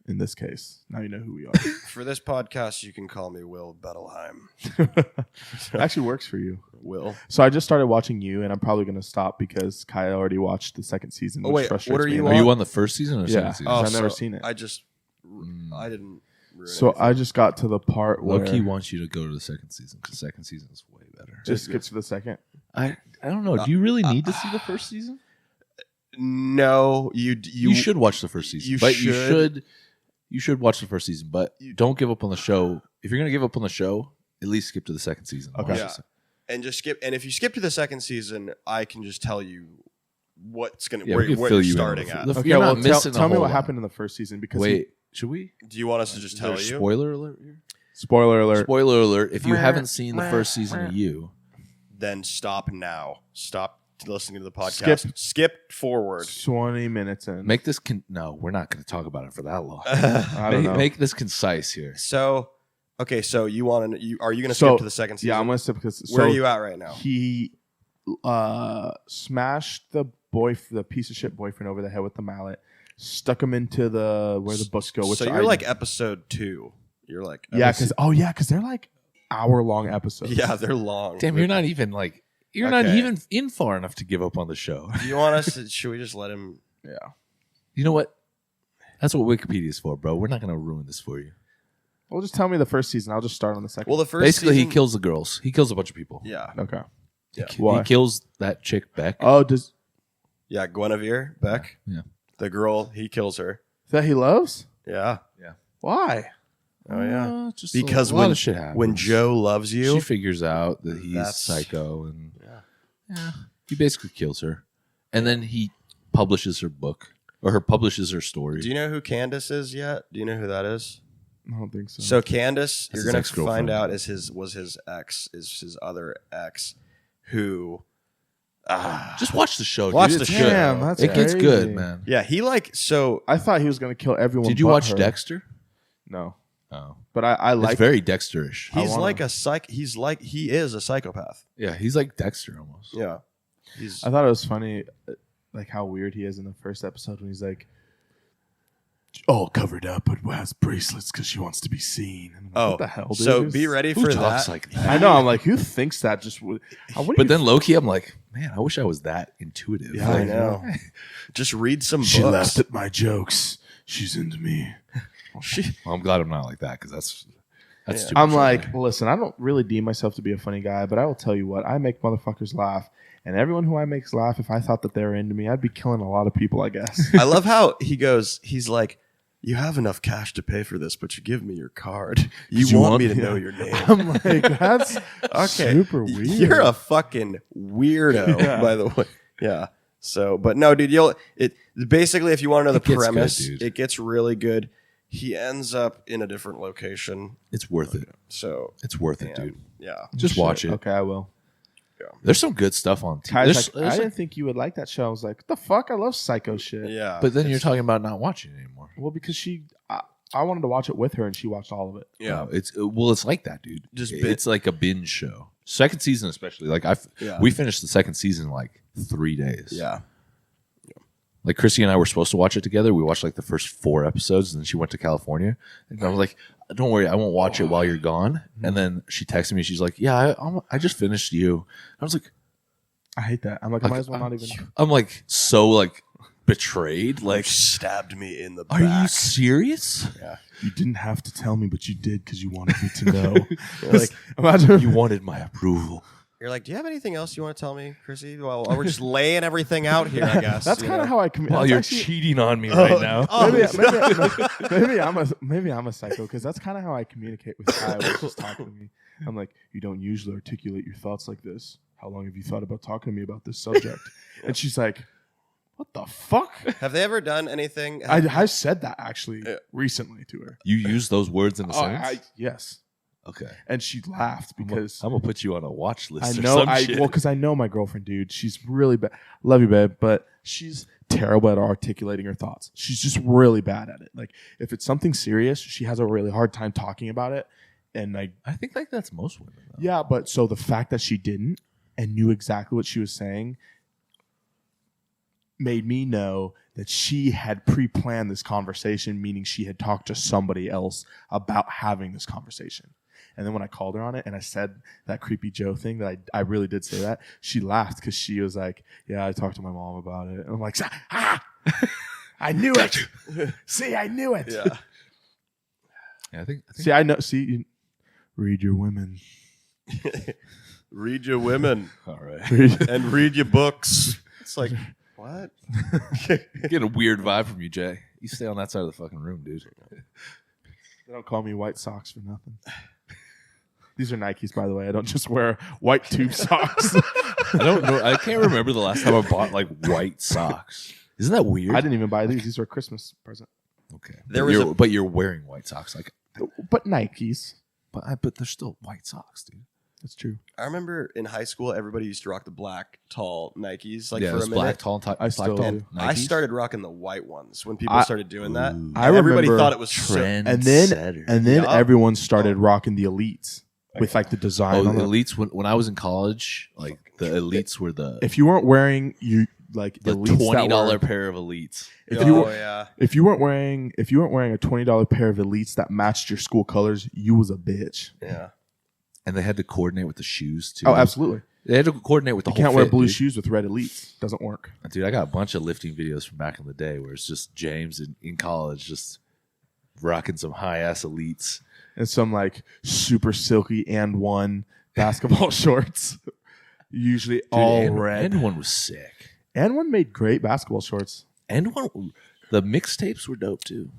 in this case, now you know who we are. For this podcast, you can call me Will Bettelheim. It actually works for you. Will. So I just started watching you, and I'm probably going to stop because Kai already watched the second season. Oh, which wait, frustrates what are me. you Are you on the first season or Yeah. second season? I've never seen it. I didn't ruin So anything. I just got to the part where Loki wants you to go to the second season because second season is way better. just skip to the second. I don't know. Do you really need to see the first season? No, You should watch the first season. you but should. you should watch the first season, but don't give up on the show. If you're gonna give up on the show, at least skip to the second season. Okay. Watch Yeah. the second. And just skip. And if you skip to the second season, I can just tell you what's gonna Yeah, where, we can where fill you're you in starting on at. the- Okay, You're well, not missing tell a me whole what lot. happened in the first season because Wait, should we? Do you want us to just Is tell there a you? spoiler alert here? spoiler alert. Spoiler alert! If you haven't seen the first season of You, Then stop now. Stop listening to the podcast. Skip forward. 20 minutes in. make this. No, we're not going to talk about it for that long. I don't know. Make this concise here. So, okay. So you want to? Are you going to So, skip to the second season? Yeah, I'm going to skip because Where are you at right now? He smashed the piece of shit boyfriend over the head with the mallet, stuck him into where the books go. Which So you're like episode 2. You're like because they're like hour-long episodes. yeah, they're long. Damn, you're not even like you're not Okay. even in far enough to give up on the show. Do you want us? Should we just let him? Yeah. You know what? That's what Wikipedia is for, bro. We're not going to ruin this for you. Well, just tell me the first season. I'll just start on the second. Well, the first Basically, season, he kills the girls. He kills a bunch of people. Yeah, okay. yeah, Why? He kills that chick Beck. Oh, does yeah. Guinevere Beck. Yeah. The girl, he kills her. that he loves? Yeah. Why? Oh yeah. Just Because a lot when of shit happens. when Joe loves you, she figures out that he's That's- psycho, and he basically kills her, and then he publishes her book or publishes her story. do you know who Candace is yet? Do you know who that is? I don't think so. So Candace, That's you're his gonna ex-girlfriend. find out is his other ex, who, Just watch the show. Watch dude. the It's show. good. Damn, that's It gets crazy. good, man. yeah, he like so. I thought he was going to kill everyone. Did you but watch her. Dexter? No, Oh, but I it's like. very Dexterish. I He's wanna- like a psych. He is a psychopath. Yeah, he's like Dexter almost. Yeah, he's I thought it was funny, like how weird he is in the first episode when he's like, all covered up but has bracelets because she wants to be seen. And I'm like, what the hell? Dude? So be ready Who for talks that. like that? I know. I'm like, who thinks that? Just what do But you then Loki, I'm like, man, I wish I was that intuitive. Yeah, I Like, know. Just read some She books. laughed at my jokes. She's into me. well, I'm glad I'm not like that because that's too I'm much like, for me. listen, I don't really deem myself to be a funny guy, but I will tell you what, I make motherfuckers laugh. And everyone who I make laugh, if I thought that they were into me, I'd be killing a lot of people, I guess. I love how he's like, you have enough cash to pay for this, but you give me your card. You want me to know your name. I'm like, that's Okay. super weird. You're a fucking weirdo, Yeah. by the way. Yeah. So, but no, dude, basically, if you want to know It the gets good, premise, dude. it gets really good. He ends up in a different location. It's worth it. So, It's worth it, yeah. dude. Yeah. Just watch it. Okay, I will. There's some good stuff on TV. Kai's like, I didn't think you would like that show. I was like, what the fuck? I love psycho shit. Yeah. but then you're talking about not watching it anymore. Well, because I wanted to watch it with her and she watched all of it. yeah. It's like that, dude. Just It's like a binge show. Second season, especially. Like Yeah. we finished the second season in like 3 days. Yeah. Like Chrissy and I were supposed to watch it together. We watched like the first 4 episodes, and then she went to California. And I was like, "Don't worry, I won't watch it while you're gone." And then she texted me. She's like, "Yeah, I just finished You." I was like, I hate that. I'm like, I might as well not even. I'm like so like betrayed. Like, Stabbed me in the are back. you serious? You didn't have to tell me, but you did because you wanted me to know. Like, imagine You wanted my approval. You're like, do you have anything else you want to tell me, Chrissy? Well, we're just laying everything out here, I guess. That's kind of how I communicate. While you're cheating on me right now. Maybe I'm a psycho because that's kind of how I communicate with Kai when she's talking to me. I'm like, you don't usually articulate your thoughts like this. How long have you thought about talking to me about this subject? And she's like, what the fuck? Have they ever done anything? I said that actually recently to her. You use those words in a sentence? Yes. Okay. And she laughed because I'm gonna put you on a watch list. I or know some shit. because I know my girlfriend, dude. She's really bad. Love you, babe, but she's terrible at articulating her thoughts. She's just really bad at it. Like if it's something serious, she has a really hard time talking about it. And like, I think like that's most women. Though. yeah, but so the fact that she didn't and knew exactly what she was saying made me know that she had pre-planned this conversation, meaning she had talked to somebody else about having this conversation. And then when I called her on it and I said that creepy Joe thing that I really did say that, she laughed because she was like, yeah, I talked to my mom about it. And I'm like, I knew it. See, I knew it. Yeah. Yeah, I think See, I know. See, read your women. Read your women all right. and read your books. It's like, what? Getting a weird vibe from you, Jay. You stay on that side of the fucking room, dude. They don't call me white socks for nothing. These are Nikes, by the way. I don't just wear white tube socks. I don't know. I can't remember the last time I bought like white socks. Isn't that weird? I didn't even buy these. These are a Christmas present. Okay, There was but you're wearing white socks, like, But Nikes. but they're still white socks, dude. That's true. I remember in high school, everybody used to rock the black, tall Nikes. Like Yeah, for a those minute. black tall top. I still black tall do. I Nikes. started rocking the white ones when people started doing that. Ooh. I Everybody remember thought it was trend. And then Setter. and then Yeah. everyone started rocking the elites with like the Oh, design. the on them. elites. When I was in college, like the elites were the If you weren't wearing elites that $20 were- pair of elites. if you were, yeah. if you weren't wearing a $20 pair of elites that matched your school colors, you was a bitch. Yeah. And they had to coordinate with the shoes too. Oh, absolutely. They had to coordinate with the You whole can't wear fit, blue dude. shoes with red elites. Doesn't work. Dude, I got a bunch of lifting videos from back in the day where it's just James in college just rocking some high ass elites. And some like super silky and one basketball shorts. Usually Dude, all and, red. And one was sick. And one made great basketball shorts. And one, the mixtapes were dope too.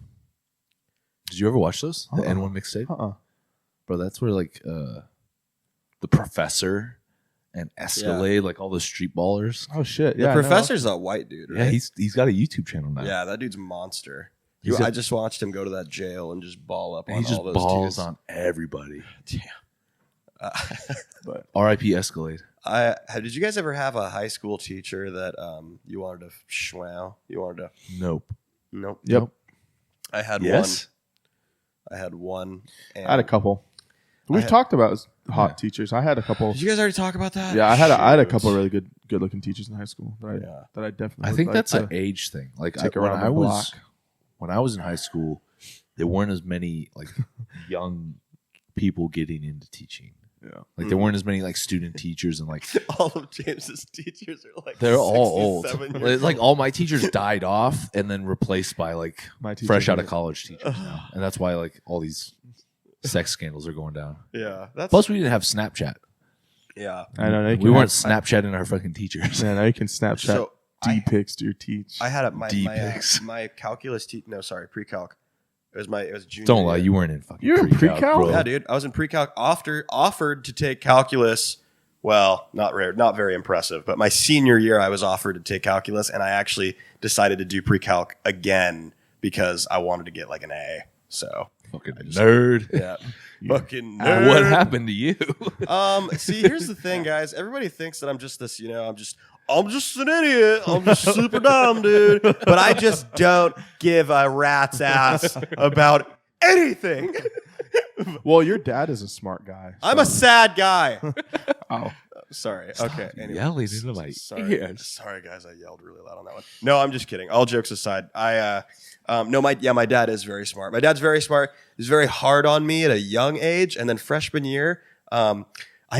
Did you ever watch those? The Uh-uh. N1 mixtape? Uh-uh. Bro, that's where like the Professor and Escalade, like all the street ballers. Oh shit! The Yeah, professor's a white dude, right? Yeah, he's got a YouTube channel now. Yeah, that dude's a monster. He's I a- just watched him go to that jail and just ball up And on he just all those balls dudes. on everybody. Damn. But R.I.P. Escalade. Did you guys ever have a high school teacher that you wanted to schwow? You wanted to? Nope. Nope. yep, I had Yes. one. I had one. And I had a couple. We've had- talked about hot teachers. I had a couple. Did you guys already talk about that? Yeah, I had a Shoot. couple of really good looking teachers in high school that Yeah. I definitely. I would think like that's to an age thing. Like take when around I the was block. when I was in high school, there weren't as many like young people getting into teaching. Yeah. Like there weren't as many like student teachers and like All of James's teachers are like they're all 67 old. years Like old. all my teachers died off and then replaced by like My teachers fresh out are- of college teachers now. And that's why like all these sex scandals are going down. Yeah, that's Plus we didn't have Snapchat. yeah. I know. We weren't Snapchatting our fucking teachers. Man, now you can Snapchat So D pics to your teach. I had my D-pics. my calculus no, sorry, pre-calc. It was junior. Don't lie, year. you weren't in fucking You were in pre-calc, pre-calc? bro. Yeah, dude. I was in pre-calc. Offered to take calculus. Well, not very impressive. But my senior year, I was offered to take calculus, and I actually decided to do pre-calc again because I wanted to get like an A. So Fucking nerd. yeah, fucking What nerd. happened to you? See, here's the thing, guys. Everybody thinks that I'm just this. I'm just an idiot. I'm just super dumb, dude. But I just don't give a rat's ass about anything. Well, your dad is a smart guy. I'm a sad guy. Oh, Sorry. Okay. Anyway. Yelling into my Sorry. ears. Sorry, guys. I yelled really loud on that one. No, I'm just kidding. All jokes aside, my dad is very smart. My dad's very smart. He's very hard on me at a young age, and then freshman year, I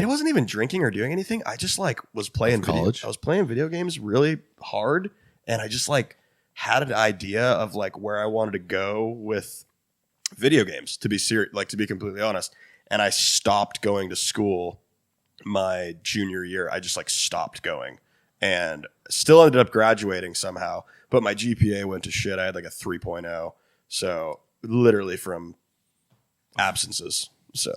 wasn't even drinking or doing anything. I just like was playing college? I was playing video games really hard, and I just like had an idea of like where I wanted to go with video games. To be serious, like to be completely honest, and I stopped going to school my junior year. I just like stopped going, and still ended up graduating somehow. But my GPA went to shit. I had like a 3.0, so literally from absences. So.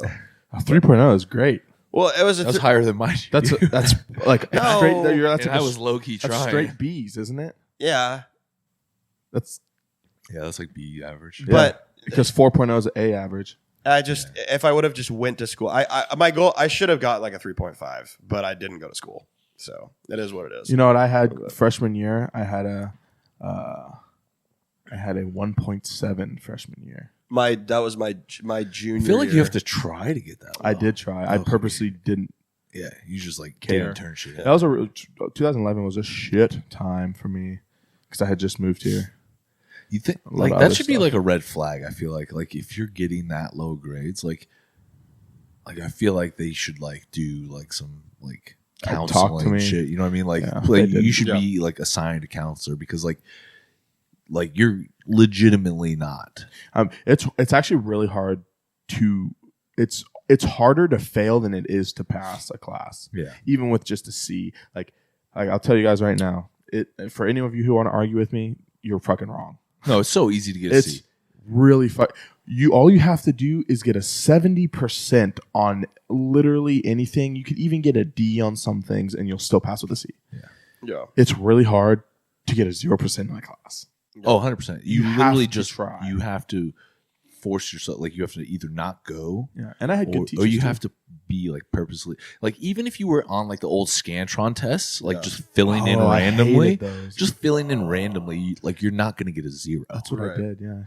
a 3.0 is great. Well, it was That was higher than mine. That's like No. straight. That's And like I was low key that's trying. straight B's, isn't it? yeah, That's Yeah, that's like B average. yeah, but because 4.0 is A average. I just if I would have just went to school, my goal I should have got like a 3.5, but I didn't go to school, so it is what it is. You know what I had freshman year? I had a 1.7 freshman year. That was my junior. I feel like you year. have to try to get that. I low. did try. I Okay. purposely didn't Yeah, you just like care. didn't turn shit. That was 2011 was a shit time for me because I had just moved here. You think lot like of that other should be stuff. like a red flag? I feel like if you're getting that low grades, like like I feel like they should like do like some like Talk to counseling me. shit. You know what I mean? Like, Yeah, like they did. you should be like assigned a counselor because like you're legitimately not. It's actually really hard to it's harder to fail than it is to pass a class. Yeah. Even with just a C. Like I'll tell you guys right now, for any of you who want to argue with me, you're fucking wrong. No, it's so easy to get a It's C. really all you have to do is get a 70% on literally anything. You could even get a D on some things and you'll still pass with a C. Yeah. It's really hard to get a 0% in a class. Oh, 100%. You You literally have to just try. you have to force yourself. Like you have to either not go, Yeah. And I had good teachers. or you too. have to be like purposely like even if you were on like the old Scantron tests, like just filling in Oh, I randomly, hated those. just filling in randomly, like you're not going to get a 0. That's what Right. I did, yeah.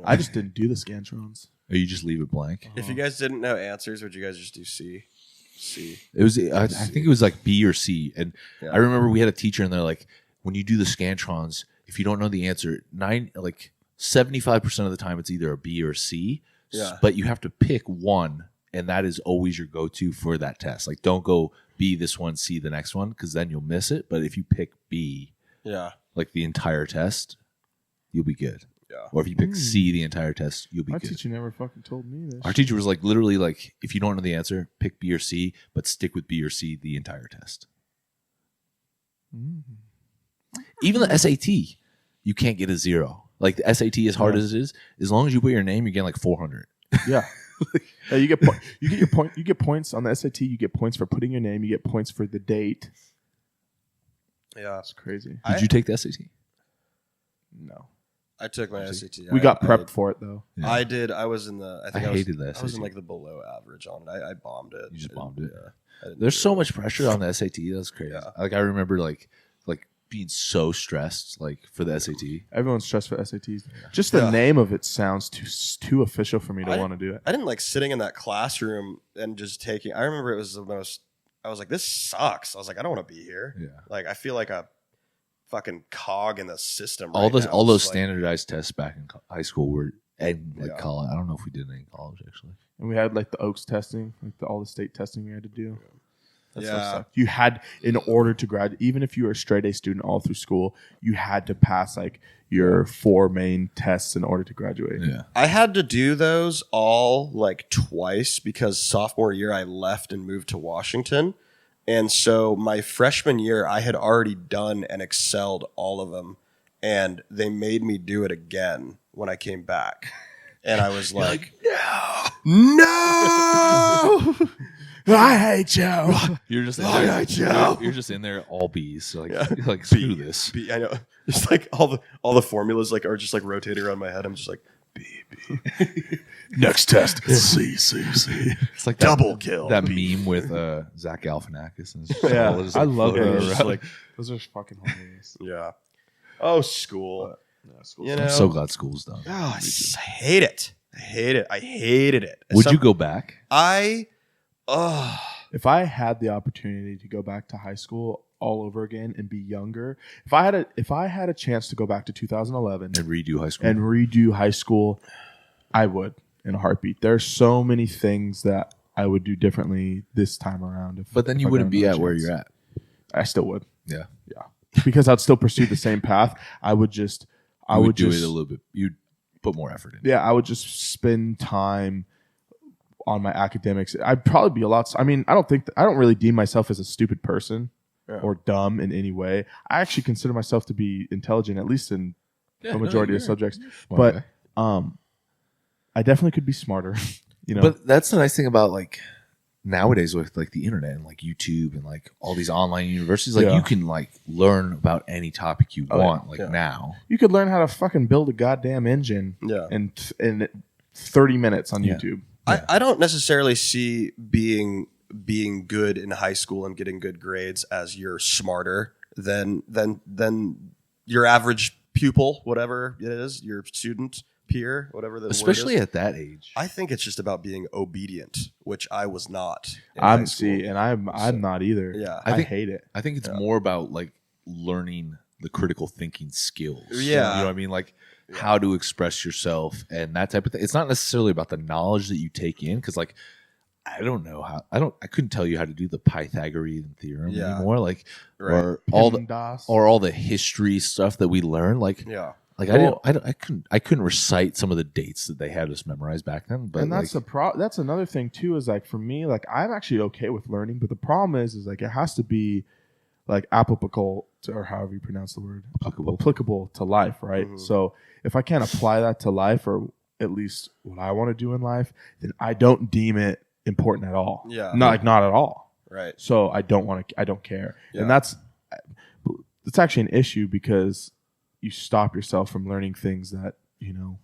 I just didn't do the Scantrons. Or you just leave it blank. If you guys didn't know answers, would you guys just do C? C. It was I think it was like B or C, and Yeah. I remember we had a teacher and they're like, when you do the Scantrons, if you don't know the answer, 75% of the time it's either a B or a C. Yeah. But you have to pick one, and that is always your go-to for that test. Like, don't go B this one, C the next one, because then you'll miss it. But if you pick B, Yeah. like the entire test, you'll be good. Yeah. Or if you pick C the entire test, you'll be My good. teacher never fucking told me this. Our teacher was like, literally, like, if you don't know the answer, pick B or C, but stick with B or C the entire test. Even the SAT, you can't get a 0. Like the SAT, as hard as it is, as long as you put your name, you get like 400. Yeah. Yeah, you get points on the SAT. You get points for putting your name. You get points for the date. Yeah. That's crazy. Did you take the SAT? No, I took my SAT. we got prepped for it though. Yeah. I did. I was in the. I think I I was, hated the I was in SAT. like the below average on it. I bombed it. You just bombed it? Yeah. I didn't There's do so it. much pressure on the SAT. That's crazy. Yeah. Like I remember like being so stressed like for the SAT. Everyone's stressed for SATs. Just the name of it sounds too official for me to I- want to do it. I didn't like sitting in that classroom and just taking. I remember it was the most. I was like, this sucks. I was like, I don't want to be here. Yeah. Like I feel like a fucking cog in the system. All right those now. all those It's like- standardized tests back in high school were and like Yeah. college. I don't know if we did any in college actually. And we had like the Oaks testing, like all the state testing we had to do. That stuff Yeah. sucked. You had, in order to graduate, even if you were a straight A student all through school, you had to pass like your 4 main tests in order to graduate. Yeah. I had to do those all like twice because sophomore year I left and moved to Washington. And so my freshman year, I had already done and excelled all of them. And they made me do it again when I came back. And I was like, no! I hate you. You're just you're just in there all B's. So like Yeah. like screw this. B, I know. Just like all the formulas like are just like rotating around my head. I'm just like, B. Next test. C. It's like Double kill. that meme with Zach Galifianakis. And it's just Yeah, all just, I like, love floating it. around. Like, those are fucking hilarious. Yeah. Oh, school. You know? I'm so glad school's done. Oh, I just hate it. I hated it. Would you go back? If I had the opportunity to go back to high school all over again and be younger, if I had a chance to go back to 2011 And redo high school? and redo high school, I would in a heartbeat. There's so many things that I would do differently this time around. But then if you I wouldn't got be another at where chance. you're at. I still would. Yeah. Yeah. Because I'd still pursue the same path. I would do You it would a little bit. You'd put more effort in. Yeah, I would just spend time on my academics. I'd probably be a lot. I mean, I don't really deem myself as a stupid person or dumb in any way. I actually consider myself to be intelligent, at least in a majority of subjects. But I definitely could be smarter. You know, But that's the nice thing about like nowadays with like the internet and like YouTube and like all these online universities, like Yeah. you can like learn about any topic you want now. you could learn how to fucking build a goddamn engine Yeah. in 30 minutes on Yeah. YouTube. I don't necessarily see being good in high school and getting good grades as you're smarter than your average pupil, whatever it is, your student peer, whatever the Especially word is. at that age. I think it's just about being obedient, which I was not. In I'm high school. I'm not either. Yeah. I think- hate it. I think it's more about like learning the critical thinking skills. Yeah. You know what I mean? Like how to express yourself and that type of thing. It's not necessarily about the knowledge that you take in because like I don't know how. I couldn't tell you how to do the Pythagorean theorem Yeah. anymore. Like, Right. or all PEMDAS. all the history stuff that we learned. Like, Yeah. like Well- I couldn't recite some of the dates that they had us memorize back then. But And that's that's another thing too, is like for me, like I'm actually okay with learning, but the problem is like it has to be like applicable to, or however you pronounce the word, applicable to life, right? Mhm. So if I can't apply that to life, or at least what I want to do in life, then I don't deem it important at all. Yeah. not at all. Right. So I don't care, Yeah. and it's actually an issue because you stop yourself from learning things that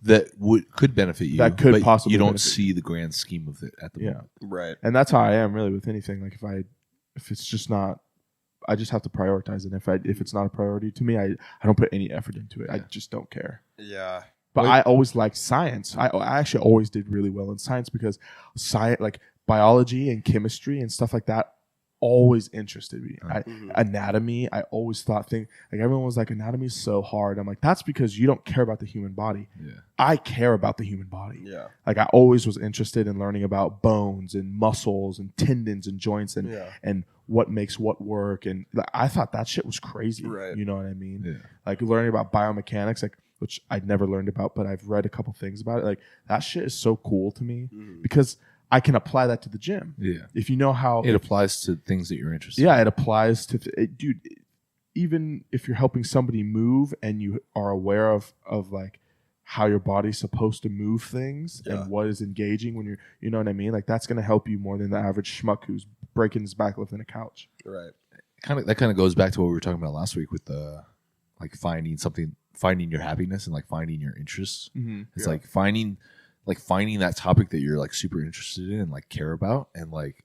that could benefit you. That could but possibly you don't benefit see the grand scheme of it at the moment. Right. And that's how I am really with anything. Like if it's just not, I just have to prioritize it. If it's not a priority to me, I don't put any effort into it. I just don't care. Yeah. But I always liked science. I actually always did really well in science because science, like biology and chemistry and stuff like that, always interested me. Anatomy, I always thought like everyone was like, anatomy is so hard. I'm like, that's because you don't care about the human body. Yeah. I care about the human body. Yeah. Like I always was interested in learning about bones and muscles and tendons and joints and what makes what work. And I thought that shit was crazy. Right. You know what I mean? Yeah. Like learning about biomechanics, like which I'd never learned about, but I've read a couple things about it. Like that shit is so cool to me because I can apply that to the gym. Yeah. If you know how It applies to things that you're interested in. yeah, it applies to dude. Even if you're helping somebody move and you are aware of like how your body's supposed to move things and what is engaging when you know what I mean? Like that's going to help you more than the average schmuck who's breaking his back lifting a couch. Right. That kind of goes back to what we were talking about last week with like finding your happiness and like finding your interests. It's like finding that topic that you're like super interested in and like care about and like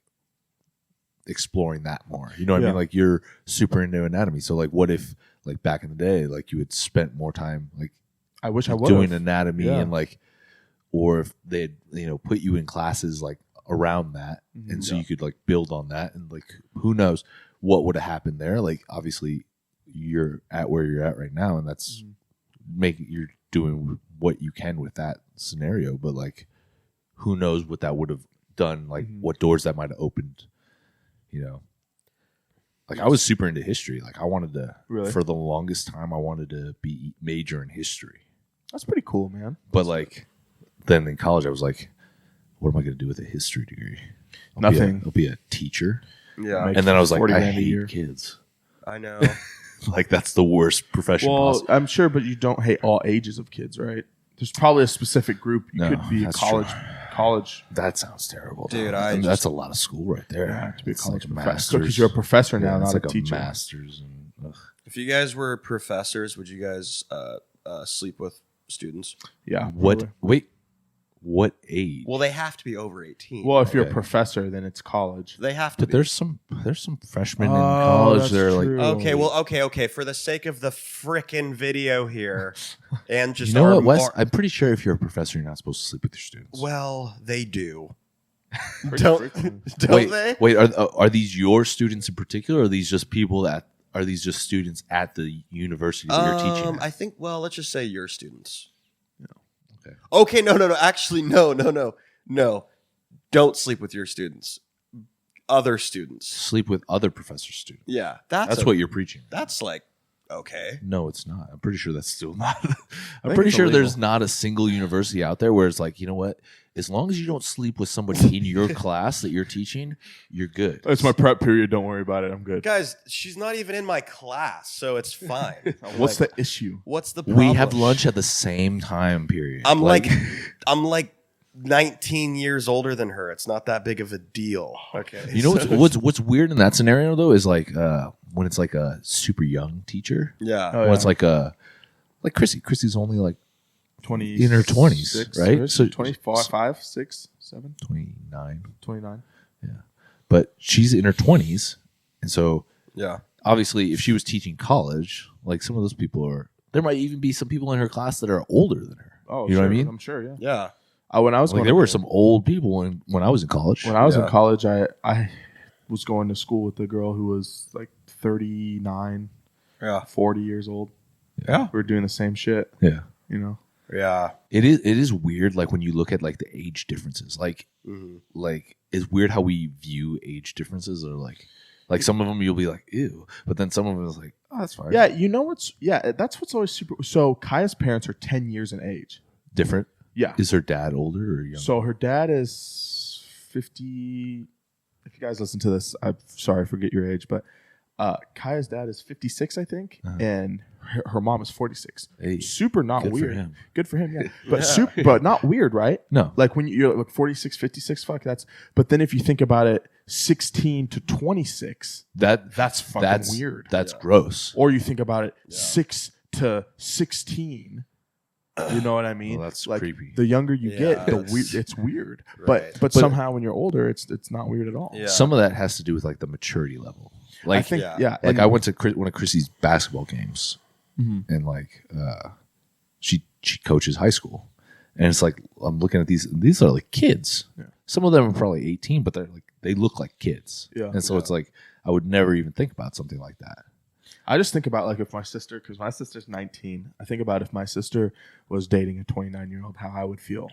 exploring that more. You know what I mean? Like you're super into anatomy. So like what if like back in the day, like you had spent more time like I wish I was doing anatomy and like, or if they had, put you in classes like around that. And so you could like build on that and like, who knows what would have happened there. Like obviously you're at where you're at right now and that's you're doing what you can with that scenario, but like who knows what that would have done, like what doors that might have opened, like I was super into history. Like I wanted to for the longest time I wanted to be major in history. That's pretty cool, man. But like then in college I was like, what am I going to do with a history degree? Nothing. I'll be a teacher. Yeah. Make And then I was like, 40 I grand a year. hate kids. I know. Like that's the worst profession Well, possible. I'm sure, but you don't hate all ages of kids, right? There's probably a specific group. You No, could be a that's college. That sounds terrible, Dude, that's a lot of school right there. Yeah, to be a It's college like professor masters. because you're a professor now, Yeah, not it's like a teacher. master's. And, If you guys were professors, would you guys sleep with students? Yeah. what? probably. Wait, what age? Well, they have to be over 18. Well, if you're a Okay. professor, then it's college. they have to But be. there's some freshmen in Oh, college. that's They're true. like, Okay. For the sake of the frickin' video here, and just you know our what, Wes? mar- I'm pretty sure if you're a professor, you're not supposed to sleep with your students. well, they do. Pretty Don't freaking- don't they? Wait, are these your students in particular? Or are these just people that are these just students at the university that you're teaching? At? I think. Well, let's just say your students. Okay. Okay. No. Actually, no. Don't sleep with your students. Other students. Sleep with other professor students. Yeah, That's what you're preaching. That's like okay. No, it's not. I'm pretty sure that's still not. I'm think pretty it's sure illegal. there's not a single university out there where it's like, you know what? As long as you don't sleep with somebody in your class that you're teaching, you're good. It's my prep period. Don't worry about it. I'm good. Guys, she's not even in my class, so it's fine. What's the issue? What's the problem? We have lunch at the same time period. I'm like 19 years older than her. It's not that big of a deal. Okay. you know what's weird in that scenario though is like when it's like a super young teacher. Yeah. Oh, When it's like Chrissy. Chrissy's only like 20 in her 20s, right? So 25, 6, 7, 29. 29. But she's in her 20s, and so Yeah. obviously if she was teaching college, like some of those people there might even be some people in her class that are older than her. Oh, you know what I sure. mean? I'm sure. Yeah. Yeah. When I was Like going there to- were some old people when I was in college. When I was in Yeah. college, I was going to school with a girl who was like 39, Yeah. 40 years old. Yeah. We were doing the same shit, Yeah. you know. Yeah. It is weird, like when you look at like the age differences. Like it's weird how we view age differences, or like some of them you'll be like, ew, but then some of them is like, oh, that's fine. Yeah, that's what's always super. So Kaya's parents are 10 years in age. Different. Yeah. Is her dad older or younger? So her dad is 50. If you guys listen to this, I'm sorry, I forget your age, but Kaya's dad is 56, I think, and her mom is 46. Hey, super not good for weird. him. Good for him, yeah. But but not weird, right? No. Like when you're like 46, 56, fuck, that's. But then if you think about it, 16 to 26, that's fucking weird. That's gross. Or you think about it, 6 to 16. You know what I mean? Well, that's like, creepy. The younger you get, it's weird. But somehow when you're older, it's not weird at all. Yeah. Some of that has to do with like the maturity level. Like, I think, like and I went to one of Chrissy's basketball games, and like she coaches high school, and it's like I'm looking at these are like kids. Yeah. Some of them are probably 18, but they look like kids. Yeah. And so it's like I would never even think about something like that. I just think about like if my sister, because my sister's 19, I think about if my sister was dating a 29-year-old, how I would feel.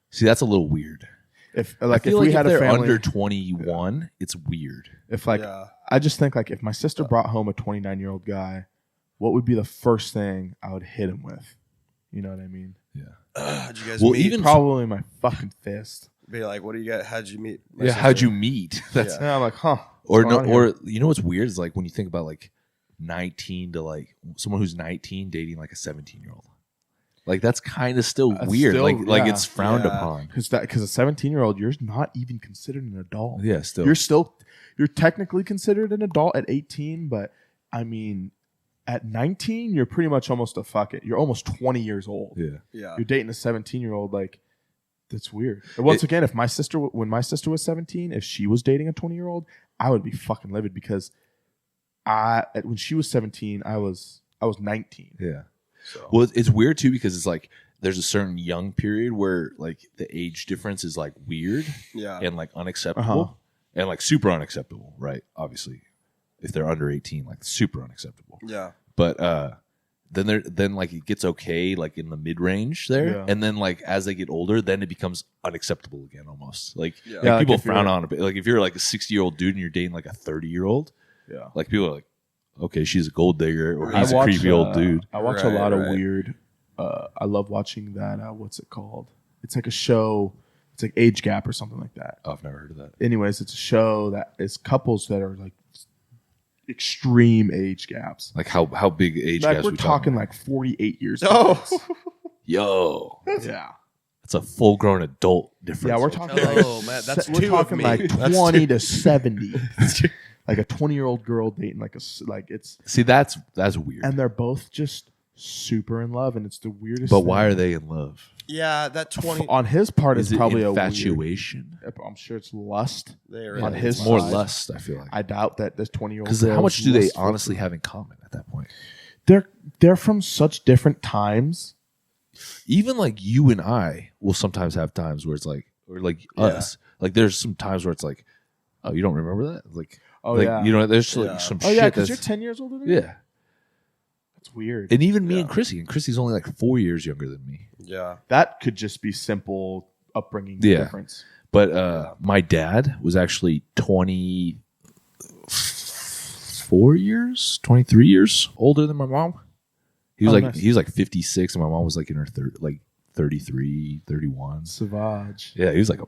See, that's a little weird. If we had a family under 21, it's weird. If like I just think like if my sister brought home a 29-year-old guy, what would be the first thing I would hit him with? You know what I mean? Yeah. How'd you guys meet? Even probably my fucking fist. Be like, what do you got? How'd you meet? Yeah, how'd you meet? That's I'm like, huh? Or no, or you know what's weird is like when you think about like 19 to like someone who's 19 dating like a 17-year-old. Like that's kind of still weird. Like it's frowned upon. Because a 17-year-old, you're not even considered an adult. Yeah, you're technically considered an adult at 18, but I mean, at 19, you're pretty much almost you're almost 20 years old. Yeah. You're dating a 17-year-old, like that's weird. And once again, when my sister was 17, if she was dating a 20-year-old, I would be fucking livid because when she was 17, I was 19. Yeah. So. Well, it's weird too because it's like there's a certain young period where like the age difference is like weird, and like unacceptable, and like super unacceptable, right? Obviously, if they're under 18, like super unacceptable. Yeah. But then like it gets okay, like in the mid range there, and then like as they get older, then it becomes unacceptable again, almost. Like people frown on it. Like if you're like a 60-year-old dude and you're dating like a 30-year-old, like people are like, okay, she's a gold digger, or he's a creepy old dude. I watch a lot of weird. I love watching that. What's it called? It's like a show. It's like Age Gap or something like that. Oh, I've never heard of that. Anyways, it's a show that is couples that are like extreme age gaps. Like how big age gaps? We're talking like 48 years. Oh, yo, yeah. It's a full-grown adult difference. Yeah, we're talking. Man, that's we're talking like 20 to 70. Like a 20-year-old girl dating it's. See, that's weird. And they're both just super in love, and it's the weirdest. But thing. why are they in love? Yeah, that 20 on his part is it probably infatuation. I'm sure it's lust. On his it's more side. lust. I feel like I doubt that this 20-year-old. Because how much do they honestly have in common at that point? They're from such different times. Even like you and I will sometimes have times where it's like, or like us, like there's some times where it's like, oh, you don't remember that? Like, you know, there's like some shit. Oh yeah, because you're 10 years older than me. Yeah. That's weird. And even me and Chrissy's only like 4 years younger than me. Yeah. That could just be simple upbringing difference. But my dad was actually 24 years, 23 years older than my mom. He was he was like 56 and my mom was like in her 33, 31. Savage. Yeah, he was like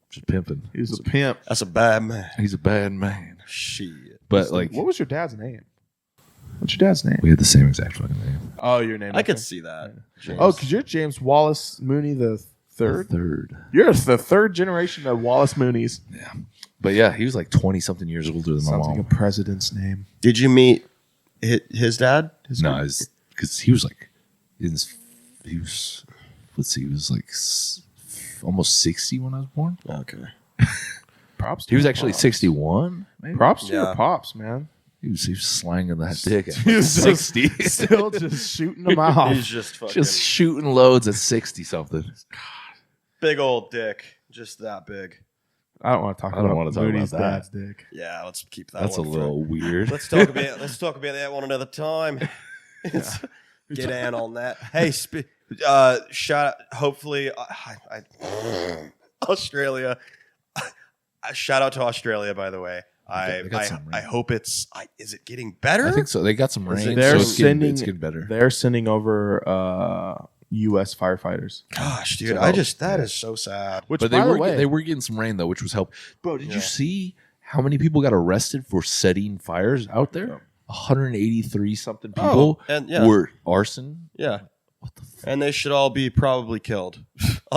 just pimping. He was a pimp. That's a bad man. He's a bad man. Shit. But like, what was your dad's name? What's your dad's name? We had the same exact fucking name. Oh, your name. I could see that. James. Oh, because you're James Wallace Mooney the third. You're the third generation of Wallace Moonies. Yeah, but yeah, he was like 20-something years older than my mom. Sounds like a president's name. Did you meet his dad? No, because he was like, he was like almost 60 when I was born. Okay. Props. He was actually 61. Maybe? Props to your pops, man. He was slanging that dick at He was 60. Still just shooting them out. He's just fucking shooting loads at 60-something. big old dick, just that big. I don't want to talk about Moody's dad's dick. Yeah, let's keep that. That's a little weird. Let's talk about that one another time. Get in on that. Hey, shout out. Hopefully, Australia. Shout out to Australia, by the way. They got some I rain. hope it's. Is it getting better? I think so. They got some rain. They're so it's getting better. They're sending over U.S. firefighters. Gosh, dude, So, that is so sad. Which, But by the way, they were getting some rain though, which was help. Bro, did you see how many people got arrested for setting fires out there? 183 something people and yeah. were arson. Yeah, What the fuck? and they should all be probably killed.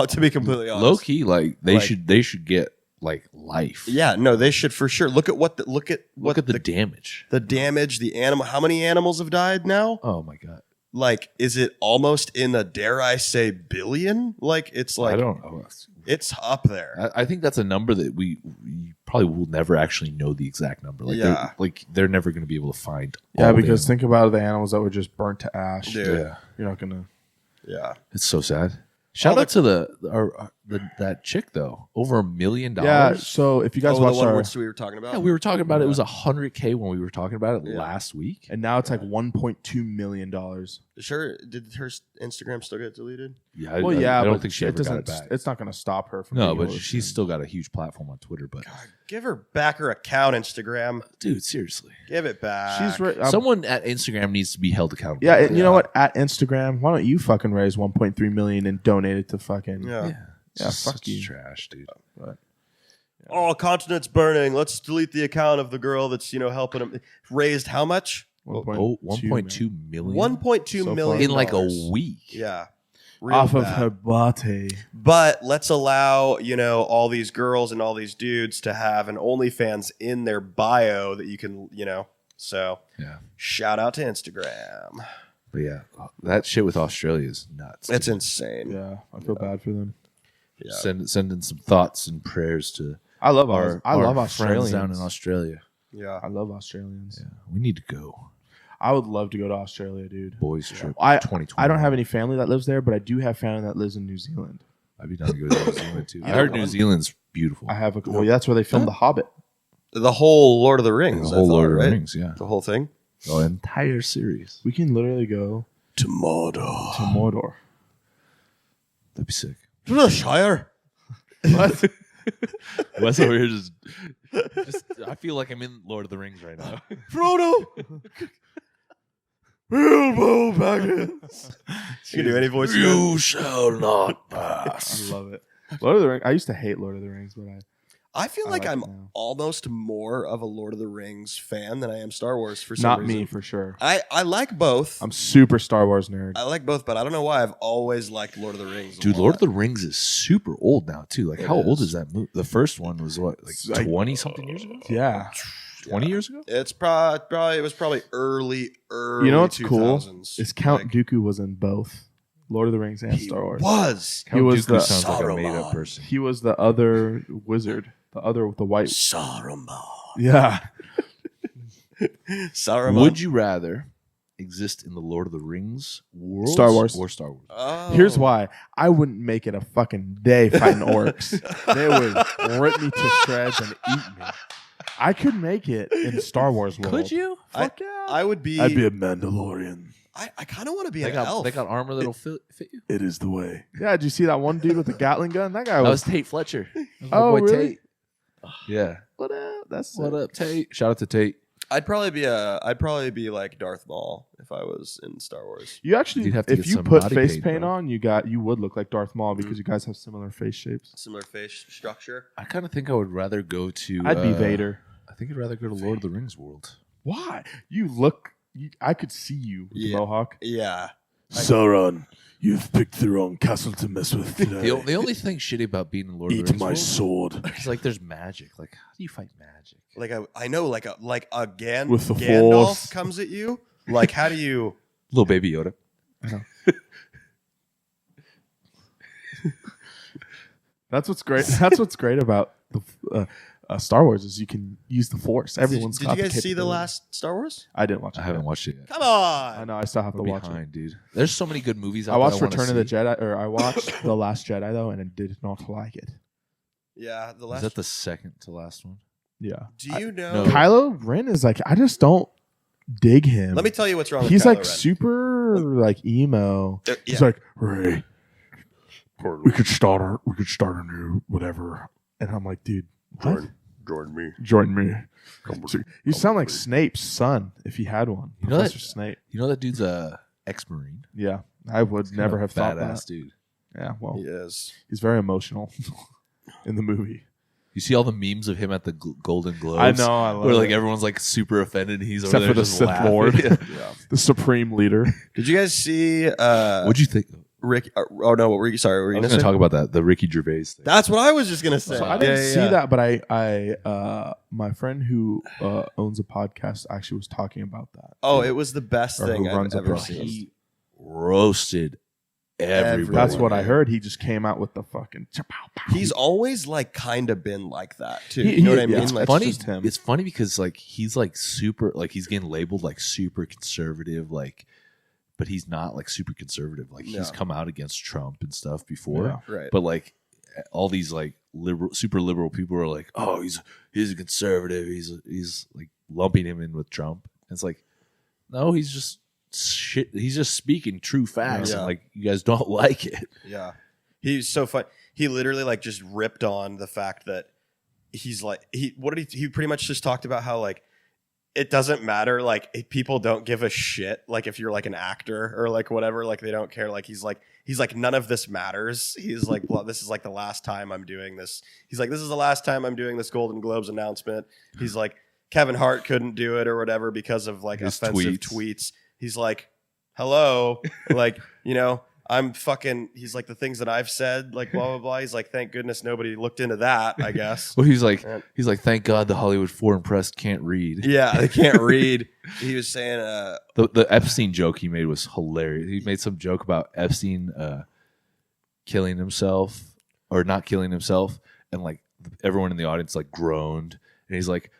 To be completely honest, Low key, like they Like- should get like life. Yeah, no, they should for sure. Look at Look at the damage. the damage, the animal. How many animals have died now? Oh my god. Like, is it almost in a, dare I say, billion? Like, it's like I don't know. it's up there. I think that's a number that we probably will never actually know the exact number. Like they're never going to be able to find. yeah, all the because animals. think about the animals that were just burnt to ash. Dude. Yeah, You're not gonna. Yeah, it's so sad. Shout out to that chick though, over $1 million. Yeah. So if you guys the watched one our, which we were talking about. Yeah, we were talking about it was $100K when we were talking about it Yeah. last week. and now it's like $1.2 million. Sure, did her Instagram still get deleted? Yeah, Well, yeah, I don't but think she it ever got it doesn't. back. It's not going to stop her from. No, being but able to she's send. still got a huge platform on Twitter. But Give her back her account, Instagram. dude, seriously, Give it back. She's someone at Instagram needs to be held accountable. Yeah, and you know what? At Instagram, why don't you fucking raise 1.3 million and donate it to fucking? Yeah. It's Yeah, just fuck such you. trash, dude. Oh, continent's burning. Let's delete the account of the girl that's helping him. Raised how much? 1.2 million 1.2 So million in like a dollars. week. Yeah. Real off of bad. her body. But let's allow, all these girls and all these dudes to have an OnlyFans in their bio that you can, So Yeah. shout out to Instagram. But yeah, that shit with Australia is nuts. It's dude. insane. Yeah, I feel bad for them. Yeah. Sending some thoughts and prayers to I love our I love friends Australians. down in Australia. Yeah. I love Australians. Yeah, we need to go. I would love to go to Australia, dude. Boys trip. I 2020. I don't have any family that lives there, but I do have family that lives in New Zealand. I'd be down to go to New Zealand too. I heard New Zealand's beautiful. I have a well, that's where they filmed The Hobbit. The whole Lord of the Rings. The whole I thought, Lord of the right? Rings, yeah. The whole thing. The entire series. We can literally go To Mordor. to Mordor. That'd be sick. To the Shire. What? Wes over here just I feel like I'm in Lord of the Rings right now. Frodo. Bilbo Baggins. You can do any voice. You shall not I pass. love it. Lord of the Rings. I used to hate Lord of the Rings, but I feel like like I'm it now. almost more of a Lord of the Rings fan than I am Star Wars for some not reason. me for sure. I like both. I'm super Star Wars nerd. I like both, but I don't know why I've always liked Lord of the Rings. a Dude, lot. Lord of the Rings is super old now too. Like, It how old is. is that movie? The first one was what, It's like like- 20 something years ago? Yeah. 20 years ago? It's probably it was probably early. You know what's cool? 2000s. Is Count Like, Dooku was in both Lord of the Rings and Star Wars. was He was Dooku the sounds like a Saruman. made up person. He was the other wizard. The other with the white. Saruman. Yeah. Saruman. Would you rather exist in the Lord of the Rings world Star Wars. or Star Wars? Oh. Here's why. I wouldn't make it a fucking day fighting orcs. They would rip me to shreds and eat me. I could make it in Star Wars world. Could you? Fuck yeah. I would be. I'd be a Mandalorian. I kind of want to be They an got, elf. they got armor that'll fit you? It is the way. Yeah, did you see that one dude with the Gatling gun? That guy That was. was Tate Fletcher. That was my Oh, boy really? Tate. Yeah. What up? That's What up, Tate? Shout out to Tate. I'd probably be like Darth Maul if I was in Star Wars. You actually, You'd have to if get you some put body face paint, paint bro. on, you would look like Darth Maul because you guys have similar face shapes. Similar face structure. I kind of think I would rather go to. I'd be Vader. I think I'd rather go to Lord of the Rings world. Why? You look. I could see you with the Yeah. mohawk. Yeah. Sauron, you've picked the wrong castle to mess with today. The only thing shitty about being in Lord of the Rings world sword. is like there's magic. Like, how do you fight magic? Like I know like a With the Gandalf Force. comes at you. Like how do you? Little baby Yoda. That's what's great. That's what's great about the Star Wars is you can use the Force. Everyone's Did got you guys the see the capability. last Star Wars? I didn't watch it. I haven't yet. watched it yet. Come on. I know. I still have to We're watch it. behind, dude. There's so many good movies out I watched there. I Return of wanna the see. Jedi, or I watched The Last Jedi though, and I did not like it. Yeah, the Is last. that the second to last one? Yeah. Do you know? no. Kylo Ren is like I just don't dig him. Let me tell you what's wrong. He's with Kylo like Ren. super like emo. He's like, Ray, we could start a new whatever. And I'm like, dude, join me. So you sound like Snape's son if he had one. You know Professor that- Snape. You know that dude's a ex-Marine. Yeah, I would never have thought Badass that. dude. Yeah, well, He is. he's very emotional in the movie. You see all the memes of him at the Golden Globes? I know, I love where like it. everyone's like super offended. He's Except over there for the just Sith laughing. Lord. Yeah. The supreme leader. Did you guys see What'd you think? Rick? Oh no, what were you? Sorry, what were I you was gonna going to say? talk about that, the Ricky Gervais thing. That's what I was just gonna say. So I didn't see that, but I my friend who owns a podcast actually was talking about that. Oh, it was the best Or thing who I've runs a ever podcast. seen. He roasted everybody. That's what I heard. He just came out with the fucking. He's always like kind of been like that too. He- You know what I yeah, mean? it's Like, funny. just him. It's funny because like he's like super, like he's getting labeled like super conservative, like, but he's not like super conservative. Like he's No. come out against Trump and stuff before, Yeah. right. but like all these like liberal, super liberal people are like, oh, he's a conservative. He's like lumping him in with Trump. And it's like, no, he's just shit. He's just speaking true facts, Yeah. and like you guys don't like it. Yeah. He's so fun. He literally like just ripped on the fact that he's like he pretty much just talked about how like it doesn't matter, like if people don't give a shit, like if you're like an actor or like whatever, like they don't care. Like he's like none of this matters. He's like, well, this is like the last time I'm doing this. He's like, this is the last time I'm doing this Golden Globes announcement. He's like, Kevin Hart couldn't do it or whatever because of like His offensive tweets. He's like, hello, like, you know, I'm fucking, he's like, the things that I've said, like blah blah blah. He's like, thank goodness nobody looked into that, I guess. Well, he's like, Yeah. thank God the Hollywood foreign press can't read. Yeah, they can't read. He was saying The Epstein joke he made was hilarious. He made some joke about Epstein killing himself or not killing himself, and like everyone in the audience like groaned, and he's like,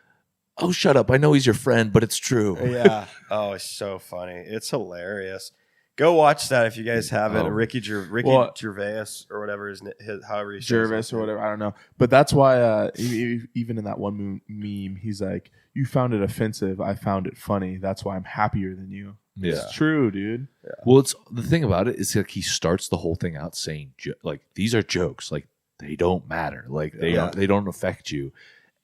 "Oh, shut up! I know he's your friend, but it's true." yeah. Oh, it's so funny. It's hilarious. Go watch that if you guys haven't. Oh. Ricky Well, Gervais or whatever his however he says Jervis it. or whatever. I don't know. But that's why even in that one meme, he's like, you found it offensive. I found it funny. That's why I'm happier than you. Yeah. It's true, dude. Well, it's the thing about it is like he starts the whole thing out saying like these are jokes, like they don't matter, like they don't affect you,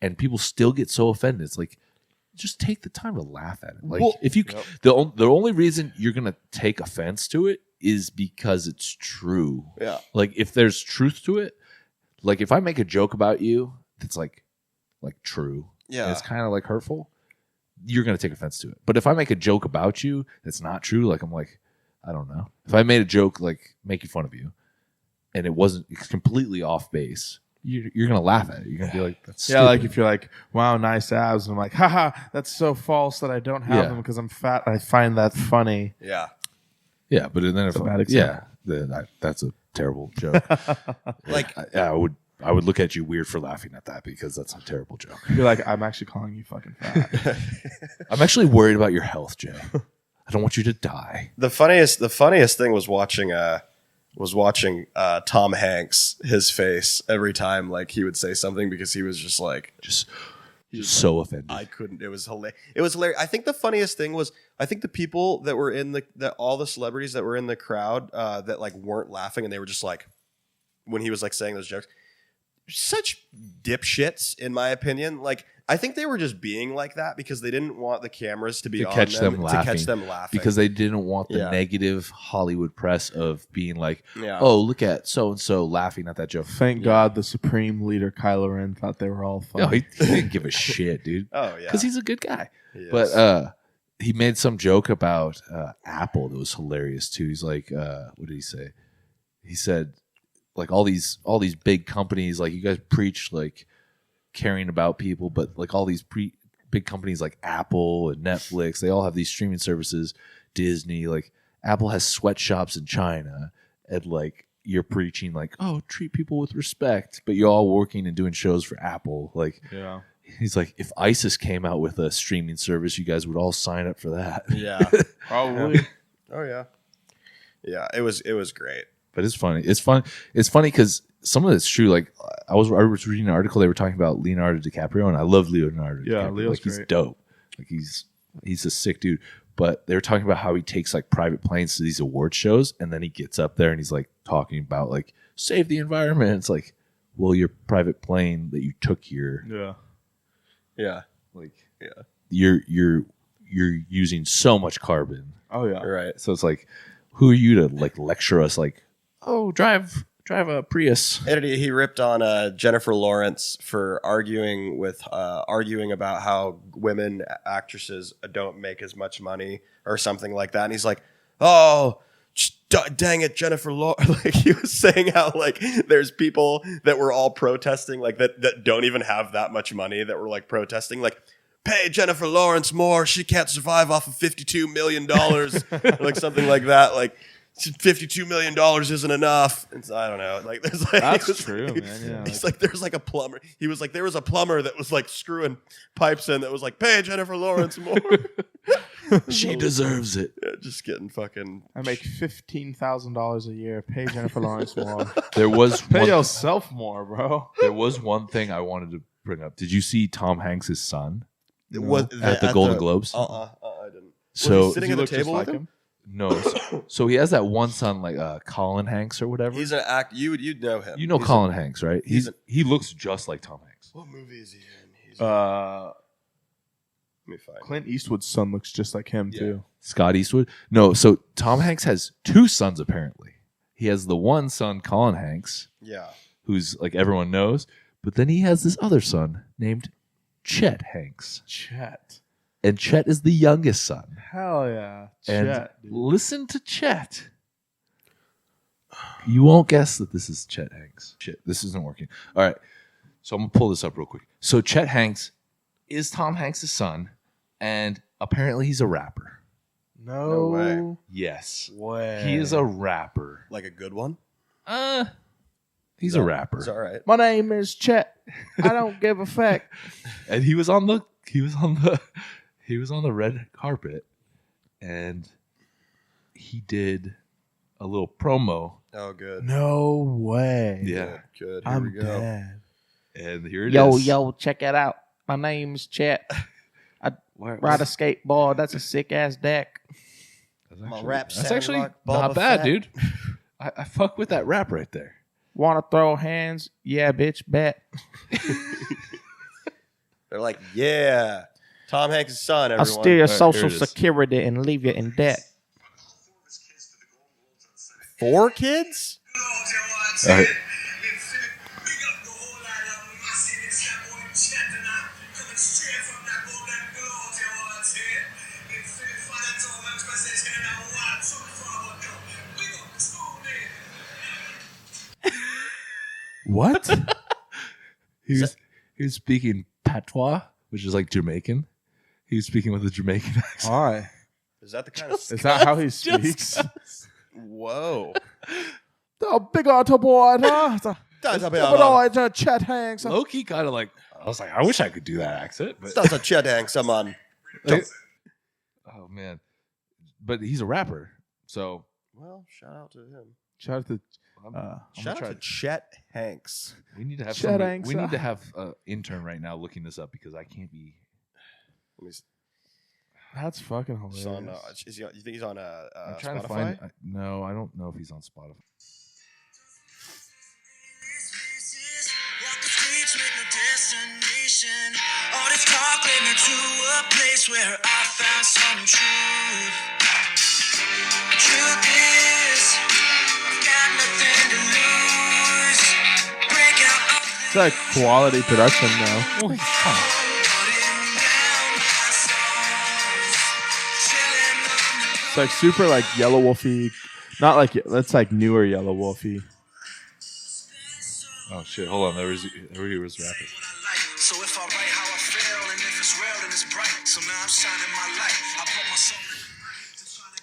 and people still get so offended. It's like, just take the time to laugh at it. Like Well, if you the only reason you're gonna take offense to it is because it's true. Yeah. Like if there's truth to it, like if I make a joke about you that's like true, Yeah. and it's kind of like hurtful, you're gonna take offense to it. But if I make a joke about you that's not true, like I'm like, I don't know. If I made a joke like making fun of you, and it's completely off base, you're gonna laugh at it. You're gonna be like, that's Yeah, stupid. like if you're like, wow, nice abs. And I'm like, haha, that's so false that I don't have Yeah. them because I'm fat. I find that funny. Yeah. Yeah, but then if a bad example. then that's a terrible joke. Like I would look at you weird for laughing at that because that's a terrible joke. You're like, I'm actually calling you fucking fat. I'm actually worried about your health, Jay. I don't want you to die. the funniest thing was watching Tom Hanks, his face every time like he would say something because he was just like Just so offended. I couldn't. It was hilarious. It was hilarious. I think the funniest thing was I think the people that were in all the celebrities that were in the crowd that like weren't laughing and they were just like when he was like saying those jokes, such dipshits in my opinion. Like I think they were just being like that because they didn't want the cameras to be To on catch them to laughing. catch them laughing because they didn't want the Yeah. negative Hollywood press of being like, Yeah. oh, look at so and so laughing at that joke. Thank God the supreme leader, Kylo Ren, thought they were all No, funny. he didn't give a shit, dude. Oh yeah, Because he's a good guy. He is. But he made some joke about Apple that was hilarious too. He's like, what did he say? He said, like all these big companies, like you guys preach like caring about people, but like all these big companies like Apple and Netflix, they all have these streaming services. Disney, like Apple has sweatshops in China, and like you're preaching like, oh, treat people with respect, but you're all working and doing shows for Apple. Like, Yeah. he's like, if ISIS came out with a streaming service, you guys would all sign up for that. yeah. Probably. Oh yeah, yeah. It was great. But it's funny. It's fun. It's funny because some of it's true. Like I was reading an article. They were talking about Leonardo DiCaprio, and I love Leonardo. Yeah, DiCaprio. Leo's like he's great. dope. Like he's a sick dude. But they were talking about how he takes like private planes to these award shows, and then he gets up there and he's like talking about like save the environment. It's like, well, your private plane that you took here, Yeah. like Yeah. you're using so much carbon. Oh yeah. Right. So it's like, who are you to like lecture us? Like, oh, drive a Prius. And he ripped on Jennifer Lawrence for arguing about how women actresses don't make as much money or something like that. And he's like, "Oh, dang it, Jennifer Lawrence!" Like he was saying how like there's people that were all protesting like that don't even have that much money that were like protesting like, "Pay Jennifer Lawrence more. She can't survive off of $52 million," like something like that. Like. $52 million isn't enough. And so, I don't know. Like there's like That's true, man. Yeah, he's like there's like a plumber. He was like there was a plumber that was like screwing pipes in that was like pay Jennifer Lawrence more. She deserves it. Yeah, just getting fucking. I make $15,000 a year. Pay Jennifer Lawrence more. There was Pay yourself more, bro. there was one thing I wanted to bring up. Did you see Tom Hanks' son Was at the Golden Globes? I didn't. So was he sitting at the look just table like with him? No, so he has that one son, like Colin Hanks or whatever. He's an act. You'd know him. You know He's Colin Hanks, right? He looks just like Tom Hanks. What movie is he in? He's Uh, let me find. Clint Eastwood's son looks just like him too. Scott Eastwood. No, so Tom Hanks has two sons apparently. He has the one son, Colin Hanks, Yeah. who's like everyone knows, but then he has this other son named Chet Hanks, Chet. and Chet is the youngest son. Hell yeah. And Chet. Dude. listen to Chet. You won't guess that this is Chet Hanks. Shit, this isn't working. All right. So I'm going to pull this up real quick. So Chet Hanks is Tom Hanks' son, and apparently he's a rapper. No way. Yes. way. He is a rapper. Like a good one. He's a rapper. It's all right. My name is Chet. I don't give a fuck. And he was on the red carpet, and he did a little promo. Oh, good. No way. Yeah. Good. Here I'm we go. dead. And here it is. Yo, check it out. My name's Chet. I ride a skateboard. That's a sick ass deck. That's actually not bad, dude. I fuck with that rap right there. Want to throw hands? Yeah, bitch, bet. They're like, yeah, Tom Hanks' son. I'll Everyone. steal your All right, social here it is. security and leave you in debt. 4 kids? All right. What? He was speaking patois, which is like Jamaican. He was speaking with a Jamaican accent. Why? Is that the kind of? Is that how he speaks? Whoa. The big auto boy, huh? The Chet Hanks. Low-key kind of like, I was like, I wish I could do that accent. But That's a Chet Hanks. Someone. like, oh, man. But he's a rapper. So Well, shout out to him. Shout out to Shout out to Chet Hanks. we need to have Chet somebody, Hanks, we need to have an intern right now looking this up because I can't be. Let me s- that's fucking hilarious. He's on, is he, you think he's on I'm trying Spotify? to find. No, I don't know if he's on Spotify. All this talk led me to a place where I found some truth. Truth is, I've got nothing to lose. Break out of It's like quality production now. putting down my songs. Chilling on the It's like super like Yellow Wolfy. Not like that's like newer Yellow Wolfy. Oh shit! Hold on. There he was rapping. So if I write how I feel and if it's real then it's bright. So now I'm shining my light. I put my soul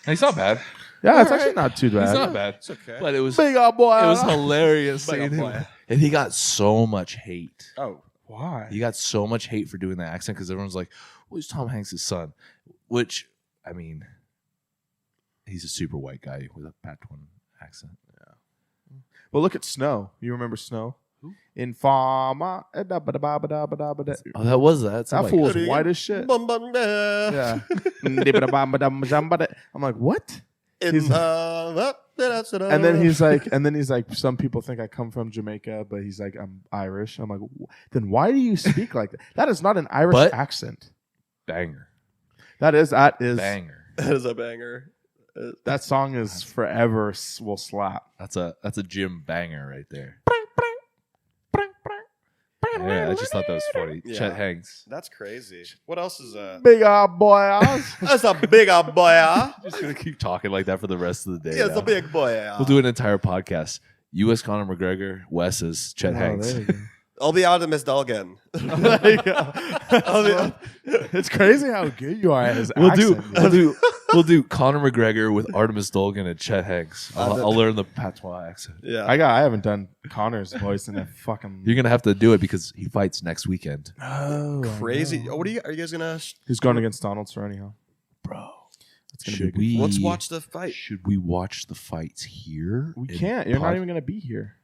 in He's not bad. Yeah, it's actually not too bad. He's not bad. It's okay. But it was Big old boy. it was hilarious Big seeing old him. boy. And he got so much hate. Oh, Why? He got so much hate for doing the accent because everyone's like, well, he's Tom Hanks' son. Which, I mean, he's a super white guy with a Patois accent. Well, look at Snow. You remember Snow? Informer. Oh, that was that. That fool was white as shit. Yeah. Yeah. I'm like, what? And then he's like, some people think I come from Jamaica, but he's like, I'm Irish. I'm like, then why do you speak like that? That is not an Irish accent. Banger. That is Banger. That is a banger. That song is forever will slap. That's a gym banger right there. Yeah, I just thought that was funny. Yeah. Chet Hanks. That's crazy. What else is Big old boy. That's a big old boy. Just gonna keep talking like that for the rest of the day. Yeah, it's now. a big boy. We'll do an entire podcast. U.S. Conor McGregor, Wes is Chet Hanks. I'll be Artemis Dolgan. It's crazy how good you are at his We'll accent. do Conor McGregor with Artemis Dolgan and Chet Hanks. I'll learn the patois accent. Yeah. I haven't done Connor's voice in a fucking. You're gonna have to do it because he fights next weekend. Oh, Crazy. What are you guys gonna? He's going against Donald Cerrone, huh? Bro. It's gonna Should be we Let's watch the fight. Should we watch the fights here? We in can't. You're not pod- even gonna be here.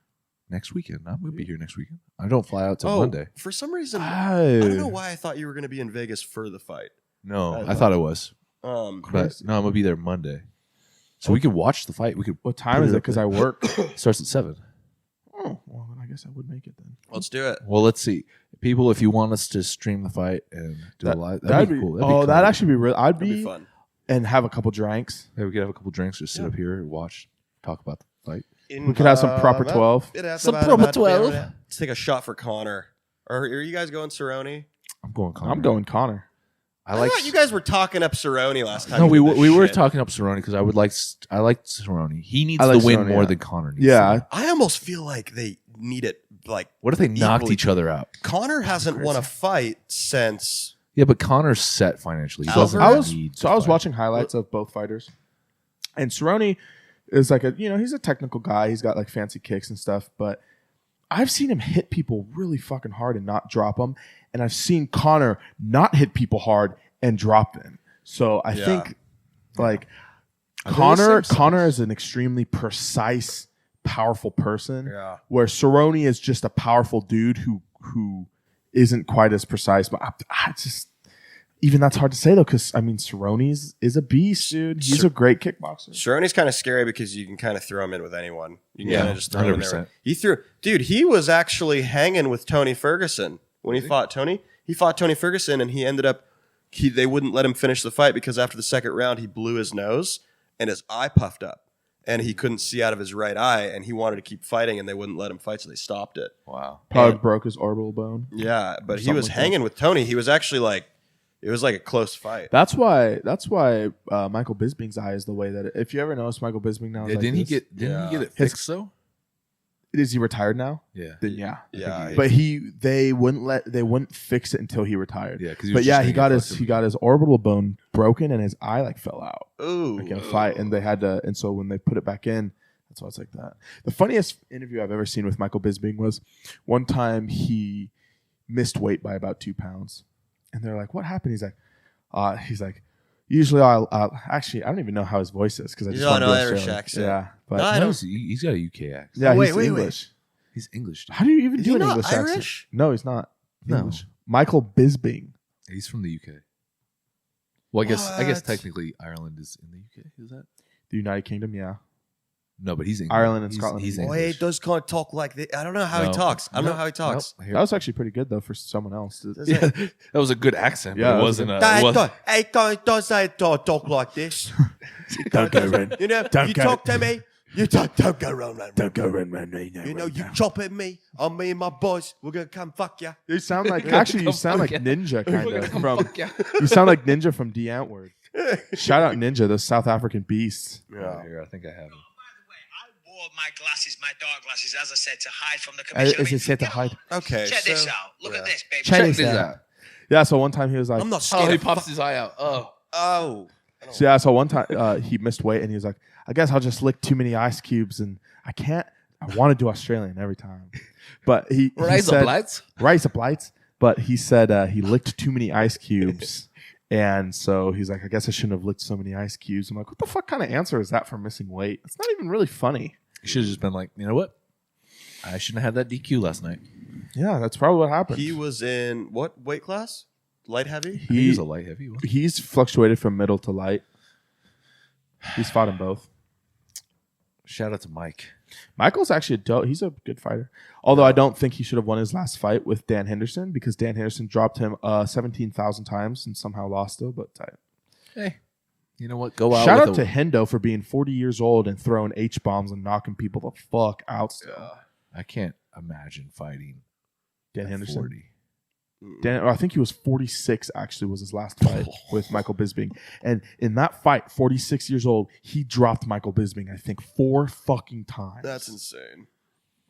next weekend. I'm gonna be here next weekend. I don't fly out till Monday. For some reason, Oh. I don't know why I thought you were gonna be in Vegas for the fight. No, I thought it was. But no, I'm gonna be there Monday. So we could watch the fight. We could. What time is it? Because I work. Starts at 7. Oh, well, then I guess I would make it then. Let's do it. Well, let's see, people. If you want us to stream the fight and do a live, that'd be cool. That'd be cool. that'd actually be real. I'd That'd be be fun. and have a couple drinks. Yeah, we could have a couple drinks, just sit up here and watch, talk about the fight. We could have some proper 12. Some proper 12. Let's take a shot for Connor. Are you guys going Cerrone? I'm going. Conor. I'm going Connor. I like. thought you guys were talking up Cerrone last time. No, you we did this were shit. talking up Cerrone because I like Cerrone. He needs I like to win Cerrone, more yeah. than Conor needs. Yeah, to. I almost feel like they need it. Like What if they knocked Equally. each other out? Connor hasn't won a fight since. Yeah, but Connor's set financially. He doesn't I was need to I was fight. watching highlights of both fighters, and Cerrone is like he's a technical guy. He's got like fancy kicks and stuff, but I've seen him hit people really fucking hard and not drop them, and I've seen Conor not hit people hard and drop them. So I think like Conor is an extremely precise, powerful person. Yeah. Where Cerrone is just a powerful dude who isn't quite as precise. But I just even that's hard to say though, because I mean Cerrone is a beast, dude. He's a great kickboxer. Cerrone's kind of scary because you can kind of throw him in with anyone. You can Yeah, kind of just throw him in there. 100%. He was actually hanging with Tony Ferguson when he fought Tony. He fought Tony Ferguson and he ended up. They wouldn't let him finish the fight because after the second round he blew his nose and his eye puffed up and he couldn't see out of his right eye and he wanted to keep fighting and they wouldn't let him fight, so they stopped it. Wow. Probably broke his orbital bone. Yeah, but he something was like hanging with Tony. He was actually like, it was like a close fight. That's why Michael Bisping's eye is the way that if you ever notice Michael Bisping now, is Yeah, like didn't he this. get it fixed though? Is he retired now? Yeah. Then yeah. Yeah, But they wouldn't fix it until he retired. Yeah, 'cause he was but just yeah, gonna he got get his fucked he up. got his orbital bone broken and his eye like fell out Ooh, like in a fight, and they had to. And so when they put it back in, that's why it's like that. The funniest interview I've ever seen with Michael Bisping was one time he missed weight by about 2 pounds, and they're like, "What happened?" He's like, usually I'll actually I don't even know how his voice is because I You just don't want to know be Irish Australian. accent. Yeah, but No, I No, don't. he's got a UK accent. yeah, Oh, he's wait. English. He's English. Dude. How do you even Is do he an not English accent? Irish? No, he's not. No. English. Michael Bisping. He's from the UK. Well, I guess What? technically Ireland is in the UK. Is that? The United Kingdom, yeah. No, but he's English. Ireland and He's- Scotland. He's Oh, Boy, he English. does kind of talk like this. I don't know how he No. talks. I don't know how he Nope. talks. Nope. Here- That was actually pretty good though for someone else. Yeah, that was a good accent. Yeah, but it it was wasn't. a- Don't say talk like this. Don't go around. You know, Don't you go- talk to me. You don't go around that. Don't go around me. You know, you chop at me. I'm me and my boys. We're gonna come fuck ya. You sound like actually you sound like Ninja kind of from. Yeah. You sound like Ninja from D Antwoord. Shout out Ninja, those South African beasts. Yeah. Here, I think I have him. By the way, I wore my glasses, my dark glasses, as I said, to hide from the commission. As I said, to hide. Okay. Check this so- out. Look at this, baby. Check this this out. out. Yeah, so one time he was like, I'm not Oh, scared. he of pops his eye out. Oh. Oh. so yeah, so one time he missed weight and he was like, I guess I'll just lick too many ice cubes and I want to do Australian every time. But he said, Rise of Blights. But he said he licked too many ice cubes. And so he's like, I guess I shouldn't have licked so many ice cubes. I'm like, what the fuck kind of answer is that for missing weight? It's not even really funny. You should have just been like, you know what? I shouldn't have had that DQ last night. Yeah, that's probably what happened. He was in what weight class? Light heavy? He was a light heavy. He's fluctuated from middle to light. He's fought in both. Shout out to Mike. Michael's actually he's a good fighter. Although I don't think he should have won his last fight with Dan Henderson because Dan Henderson dropped him 17,000 times and somehow lost still. But Hey, you know what? Go out. shout with out to Hendo for being 40 years old and throwing H-bombs and knocking people the fuck out still. I can't imagine fighting Dan at Henderson. 40. I think he was 46 actually was his last fight with Michael Bisping. And in that fight, 46 years old, he dropped Michael Bisping, I think, 4 fucking times. That's insane.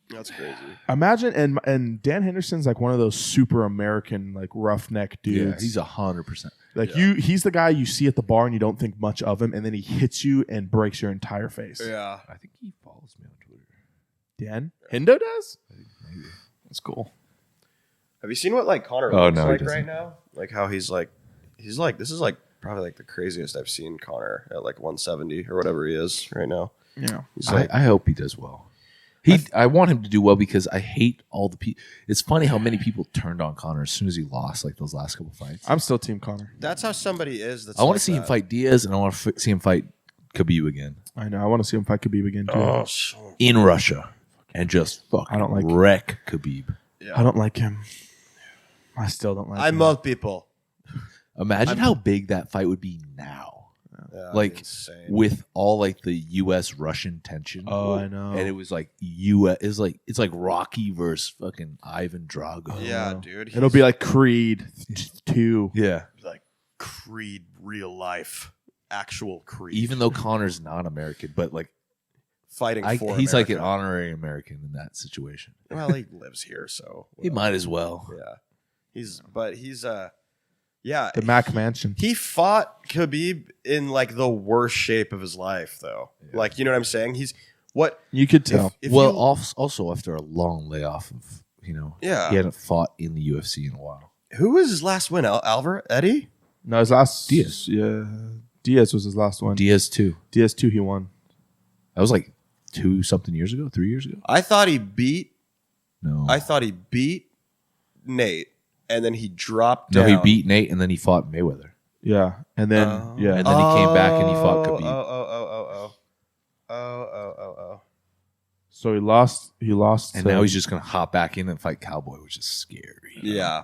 That's crazy. Imagine, and Dan Henderson's like one of those super American, like roughneck dudes. Yeah, he's 100%. Like he's the guy you see at the bar and you don't think much of him, and then he hits you and breaks your entire face. Yeah. I think he follows me on Twitter. Dan? Hendo does? Maybe. That's cool. Have you seen what like Connor Oh, looks no, he like doesn't. right now? Like how he's like this is like probably like the craziest I've seen Connor at like 170 or whatever he is right now. Yeah. He's like I hope he does well. I want him to do well because I hate all the people. It's funny how many people turned on Connor as soon as he lost like those last couple fights. I'm still Team Connor. that's how somebody is. That's I want like to see him that. fight Diaz, and I want to see him fight Khabib again I know. I want to see him fight Khabib again, too. Oh, so, in Russia and just fucking I don't like- wreck Khabib. I don't like him. I still don't like I him. love people. Imagine how big that fight would be now. Yeah, Like insane. with all like the U.S. Russian tension. Oh, I know. And it was like U.S. It's like Rocky versus fucking Ivan Drago. Yeah, dude. It'll be like Creed 2. Yeah. like Creed real life. Actual Creed. Even though Connor's not American, but like fighting for he's like an America. honorary American in that situation. Well, he lives here, so He might as well. Yeah. He's yeah. The Mac Mansion. He fought Khabib in like the worst shape of his life, though. Like, you know what I'm saying? He's what You could tell. if Well, you- also after a long layoff of, Yeah. he hadn't fought in the UFC in a while. who was his last win? Alvar Eddie? No, his last... Diaz. Yeah. Diaz was his last one. Diaz too. Diaz 2, he won. That was like 2-something years ago, 3 years ago. I thought he beat Nate, and then he dropped No, down. he beat Nate and then he fought Mayweather. Yeah. And then, yeah. And then he came back and he fought Khabib. Oh. So he lost. And now he's just gonna hop back in and fight Cowboy, which is scary. Yeah.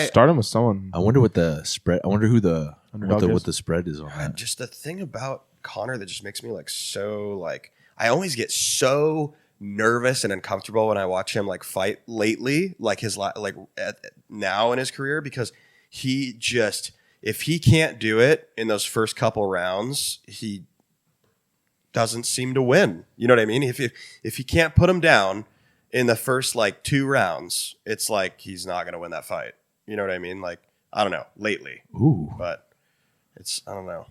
Start him with someone. I wonder what the spread. I wonder who the Underdog is? what the spread is on that. Just the thing about Connor that just makes me like so like I always get so nervous and uncomfortable when I watch him like fight lately, like his now in his career, because he just if he can't do it in those first couple rounds, he doesn't seem to win. You know what I mean? If he can't put him down in the first like 2 rounds, it's like he's not going to win that fight. You know what I mean? Like I don't know lately. Ooh, But I don't know.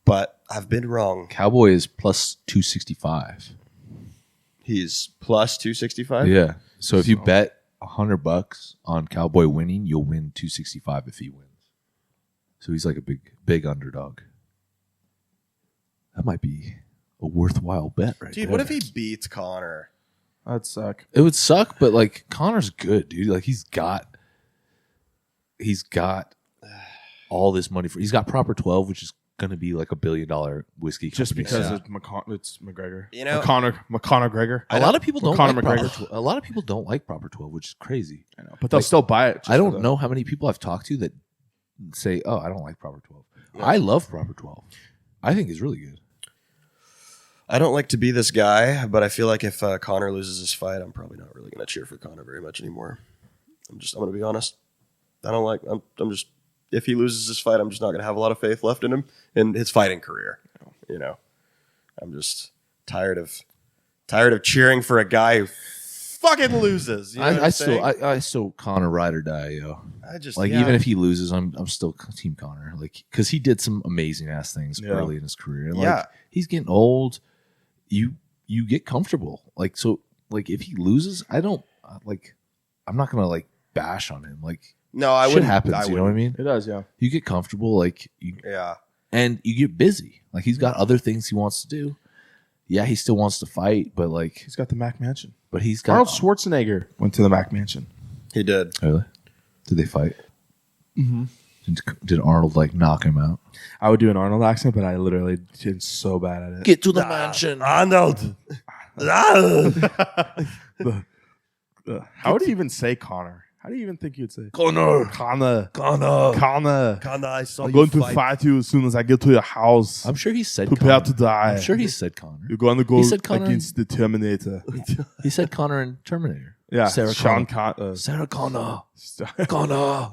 But I've been wrong. Cowboy is plus 265. He's plus 265. Yeah. So if you bet $100 on Cowboy winning, you'll win 265 if he wins. So he's like a big underdog. That might be a worthwhile bet, right? Dude, there. what if he beats Connor? That'd suck. It would suck, but like Connor's good, dude. Like he's got all this money he's got Proper 12, which is going to be like $1 billion whiskey Just company. because Yeah. it's McGregor. You know- McGregor. A lot of people don't Conor like Proper McGregor. 12. A lot of people don't like Proper 12, which is crazy. I know, but they'll still buy it. I don't know how many people I've talked to that say, "Oh, I don't like Proper 12." I love Proper 12. I think it's really good. I don't like to be this guy, but I feel like if Connor loses his fight, I'm probably not really going to cheer for Connor very much anymore. I'm going to be honest. I'm just, if he loses his fight, I'm just not going to have a lot of faith left in him in his fighting career. You know, I'm just tired of cheering for a guy who fucking loses. You know what I'm saying? I still Connor ride or die, yo. I just Like yeah. even if he loses, I'm still Team Connor. Like because he did some amazing ass things early in his career. And Yeah. like he's getting old. You get comfortable. Like so. Like if he loses, I don't like. I'm not gonna like bash on him. Like no, I shit wouldn't. happens. I You know what I wouldn't. mean? It does, yeah. You get comfortable. Like you Yeah. and you get busy. Like he's got other things he wants to do. yeah, he still wants to fight, but like, He's got the Mac Mansion. but he's got Arnold Schwarzenegger went to the Mac Mansion. He did. Really? Did they fight? Mm-hmm. Did Arnold like knock him out? I would do an Arnold accent, but I literally did so bad at it. Get to the mansion. Arnold. How would you even say Connor? How do you even think you'd say Connor. Connor? Connor. Connor. Connor, I saw I'm you going to fight. fight you as soon as I get to your house. I'm sure he said Prepare Connor. to die. I'm sure he said Connor. You're going to go He said Connor against the Terminator. He said Connor in Terminator. Yeah, Sarah Sean Connor. Sarah Connor. Connor.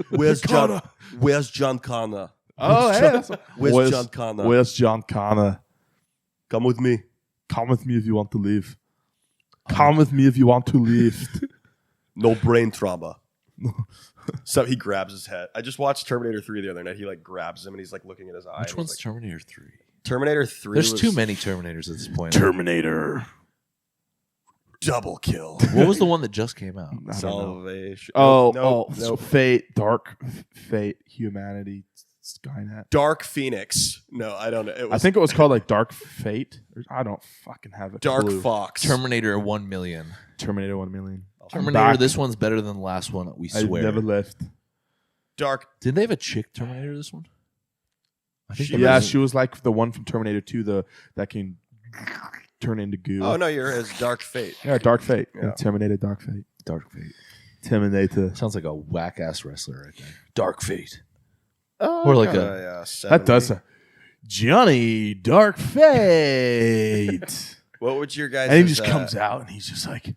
Where's John? Where's John Connor? Oh, hey, that's Where's John Connor? Where's John Connor? Come with me. Come with me if you want to leave. Come with me if you want to leave. No brain trauma. So he grabs his head. I just watched Terminator 3 the other night. He like grabs him and he's like looking at his eye. Which and one's he's like, Terminator 3? Terminator 3? There's was too many Terminators at this point. Terminator. double kill. What was the one that just came out? I don't know. Salvation. Oh, no. Fate, Dark Fate, Humanity, Skynet. Dark Phoenix. No, I don't know. It was I think it was called like Dark Fate. I don't fucking have a Dark clue. Fox. Terminator 1 million. Terminator 1 million. Terminator, this one's better than the last one, we I swear. never left. Dark. Didn't they have a chick Terminator this one? I think She was like the one from Terminator 2, that can turn into goo. Oh no, you're his Dark Fate. Yeah, Dark Fate. Yeah. Terminator Dark Fate. Dark Fate. Terminator. Sounds like a whack ass wrestler right there. Dark Fate. Oh, Or like yeah, That does. Johnny Dark Fate. What would your guys? And he just comes out and he's just like,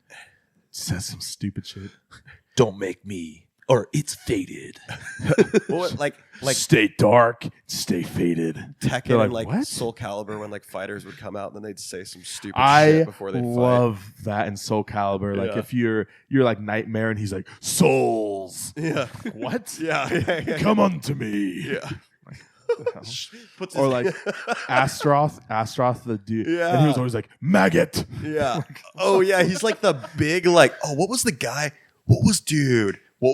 says some stupid shit. Don't make me, or it's fated. What, like stay dark, stay faded. Tekken They're like, and like what? Soul Calibur when like fighters would come out and then they'd say some stupid I shit before they fight. love that in Soul Calibur. Like Yeah. if you're like Nightmare and he's like, souls. Yeah. What? Yeah. Come unto me. Yeah. Puts Or his- like Astroth the dude. Yeah. And he was always like, maggot. Yeah. Oh yeah, he's like the big like. Oh, what was the guy? What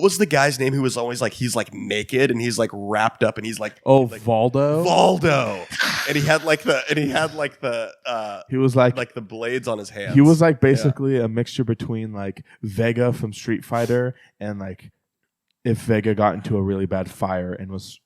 was the guy's name who was always like he's like naked and he's like wrapped up and he's like Valdo. Valdo, and he had like the He was like the blades on his hands. he was like basically a mixture between like Vega from Street Fighter and like if Vega got into a really bad fire and was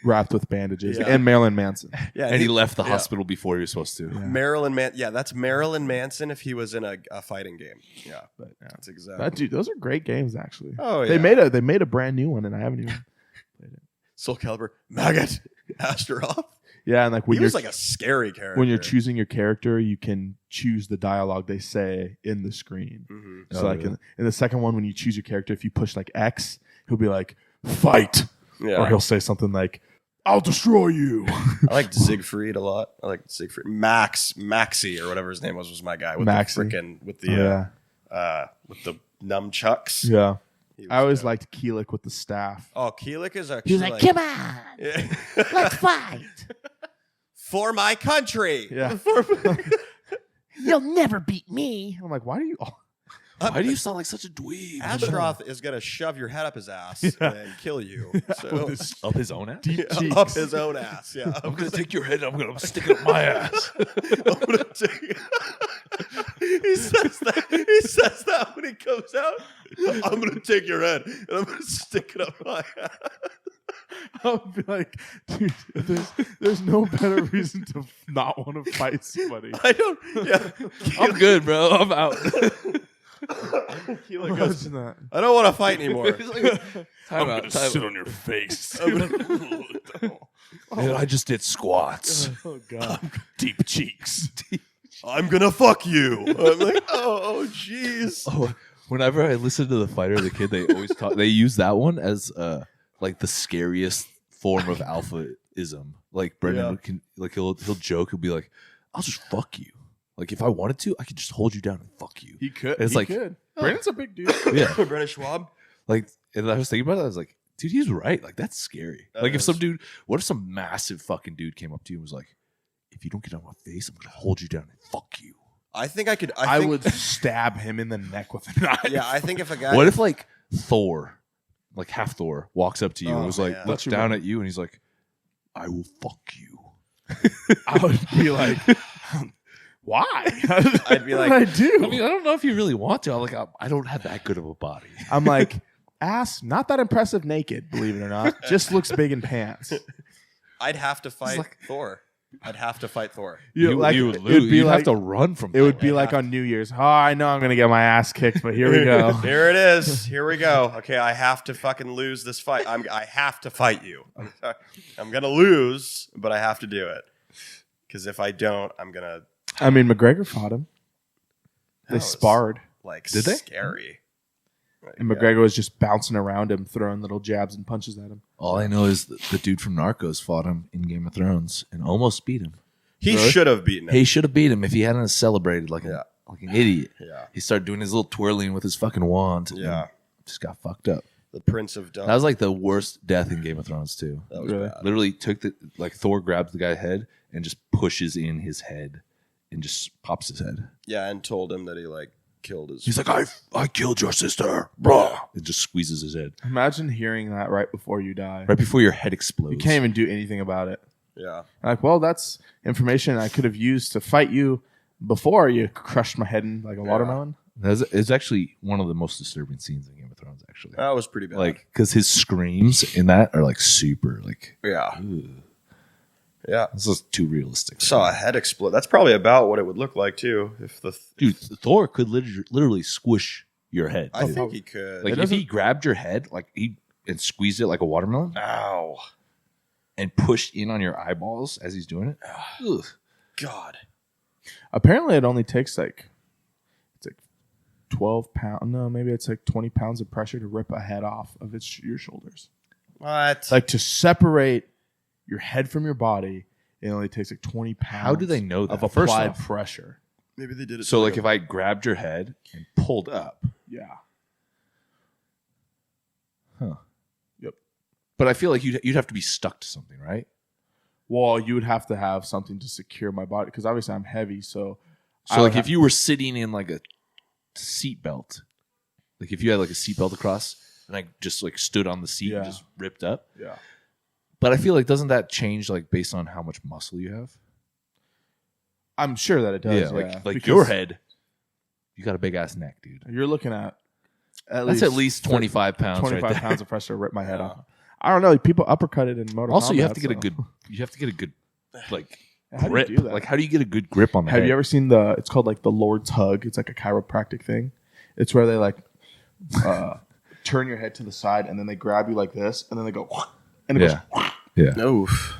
wrapped with bandages, Yeah. and Marilyn Manson. yeah, And he left the hospital before he was supposed to. Marilyn Man. Yeah, that's Marilyn Manson if he was in a fighting game. Yeah, But yeah. that's exactly. That dude, those are great games actually. Oh, They yeah. made a brand new one and I haven't even played it. Soul Calibur, Maggot, Astaroth. Yeah, and like when He you're was like a scary character. when you're choosing your character, you can choose the dialogue they say in the screen. Mhm. So like in the second one, when you choose your character, if you push like X, he'll be like, fight. Yeah. Or he'll say something like, I'll destroy you. I liked Siegfried a lot. I liked Siegfried. Maxi or whatever his name was my guy with Maxi. the freaking with the nunchucks. Yeah. He was I always dope. liked Keelik with the staff. Oh, Keelik is actually He was like, come on, Yeah. let's fight. For my country. Yeah. You'll never beat me. I'm like, why do you all Why do you sound like such a dweeb? Astaroth is gonna shove your head up his ass and kill you. So Up his own ass? cheeks? up his own ass. Yeah. I'm going to take your head and I'm going to stick it up my ass. I'm gonna take- he says that when he comes out. I'm gonna take your head and I'm gonna stick it up my ass. I'll be like, dude, there's no better reason to not want to fight somebody. I don't. Yeah. I'm good, bro. I'm out. Keelik goes, Imagine that. I don't want to fight anymore. Time out. Time out. on your face. Man, I just did squats. Oh god. Deep cheeks. I'm gonna fuck you. I'm like, oh, jeez. Oh, whenever I listen to the Fighter the Kid, they always talk. They use that one as like the scariest form of alphaism. Like Brendan can, like he'll joke. He'll be like, "I'll just fuck you. Like if I wanted to, I could just hold you down and fuck you." He could. It's he like- could. Brandon's a big dude. Yeah, Brennan Schwab. like, and I was thinking about it. I was like, dude, he's right. Like that's scary. That Like if is. some dude, what if some massive fucking dude came up to you and was like, "If you don't get out of my face, I'm gonna hold you down and fuck you." I think I could. I think, would stab him in the neck with a knife. Yeah, I think if a guy. What if like Thor, like half Thor, walks up to you and Oh, was like, yeah. looks down at you and he's like, "I will fuck you." I would be like, Why? I'd be like, I do. I mean, I don't know if you really want to. I'm like, I don't have that good of a body. I'm like, ass, not that impressive naked, believe it or not. Just looks big in pants. I'd have to fight Thor. I'd have to fight Thor. You would it'd lose. be You'd like, have to run from. it would Thor. be like on New Year's. Oh, I know I'm going to get my ass kicked, but here we go. Here it is. Here we go. Okay, I have to fucking lose this fight. I have to fight you. I'm going to lose, but I have to do it. Because if I don't, I'm going to... I mean, McGregor fought him. They was- sparred. Like, Did they? scary. Like, And McGregor was just bouncing around him, throwing little jabs and punches at him. All I know is the dude from Narcos fought him in Game of Thrones and almost beat him. He should have beaten him. He should have beat him if he hadn't celebrated like an idiot. Yeah. He started doing his little twirling with his fucking wand. Yeah. And just got fucked up. The Prince of Dumb. That was like the worst death in Game of Thrones too. That was Really? bad. Literally took Thor grabs the guy's head and just pushes in his head and just pops his head. Yeah, and told him that he like killed his... He's like, I killed your sister, bro. It just squeezes his head Imagine hearing that right before you die. right before your head explodes. You can't even do anything about it. Yeah. Like, well, that's information I could have used to fight you before you crushed my head in like a watermelon. It's actually one of the most disturbing scenes in Game of Thrones. Actually, That was pretty bad. like because his screams in that are like super like. yeah. Ugh. Yeah. This is too realistic. Saw a head explode. That's probably about what it would look like too. If the Dude, Thor could literally squish your head. I think he could. Like if he grabbed your head, like and squeezed it like a watermelon, Ow. and pushed in on your eyeballs as he's doing it. Ugh. God. Apparently, it only takes like 12 pounds. No, maybe it's like 20 pounds of pressure to rip a head off of your shoulders. What? Like to separate your head from your body, it only takes like 20 pounds. How do they know that? of First applied off- pressure? Maybe they did it. So like if I grabbed your head and pulled up, Yeah. huh? Yep. But I feel like you'd have to be stuck to something, right? Well, you would have to have something to secure my body because obviously I'm heavy. So, So like if you were sitting in like a seat belt, like if you had like a seat belt across and I just like stood on the seat and Yeah. just ripped up. yeah, But I feel like doesn't that change like based on how much muscle you have? I'm sure that it does. Yeah, like because your head, you got a big ass neck, dude. You're looking at That's at least 25 pounds. 25 right there. pounds of pressure to rip my head off. I don't know. People uppercutted in Mortal Also, you Kombat, have to get a so- good. You have to get a good like How do you grip. do that? Like how do you get a good grip on the Have head? you ever seen it's called like the Lord's Hug? It's like a chiropractic thing. It's where they like turn your head to the side and then they grab you like this and then they go and it Yeah. Yeah. Oof.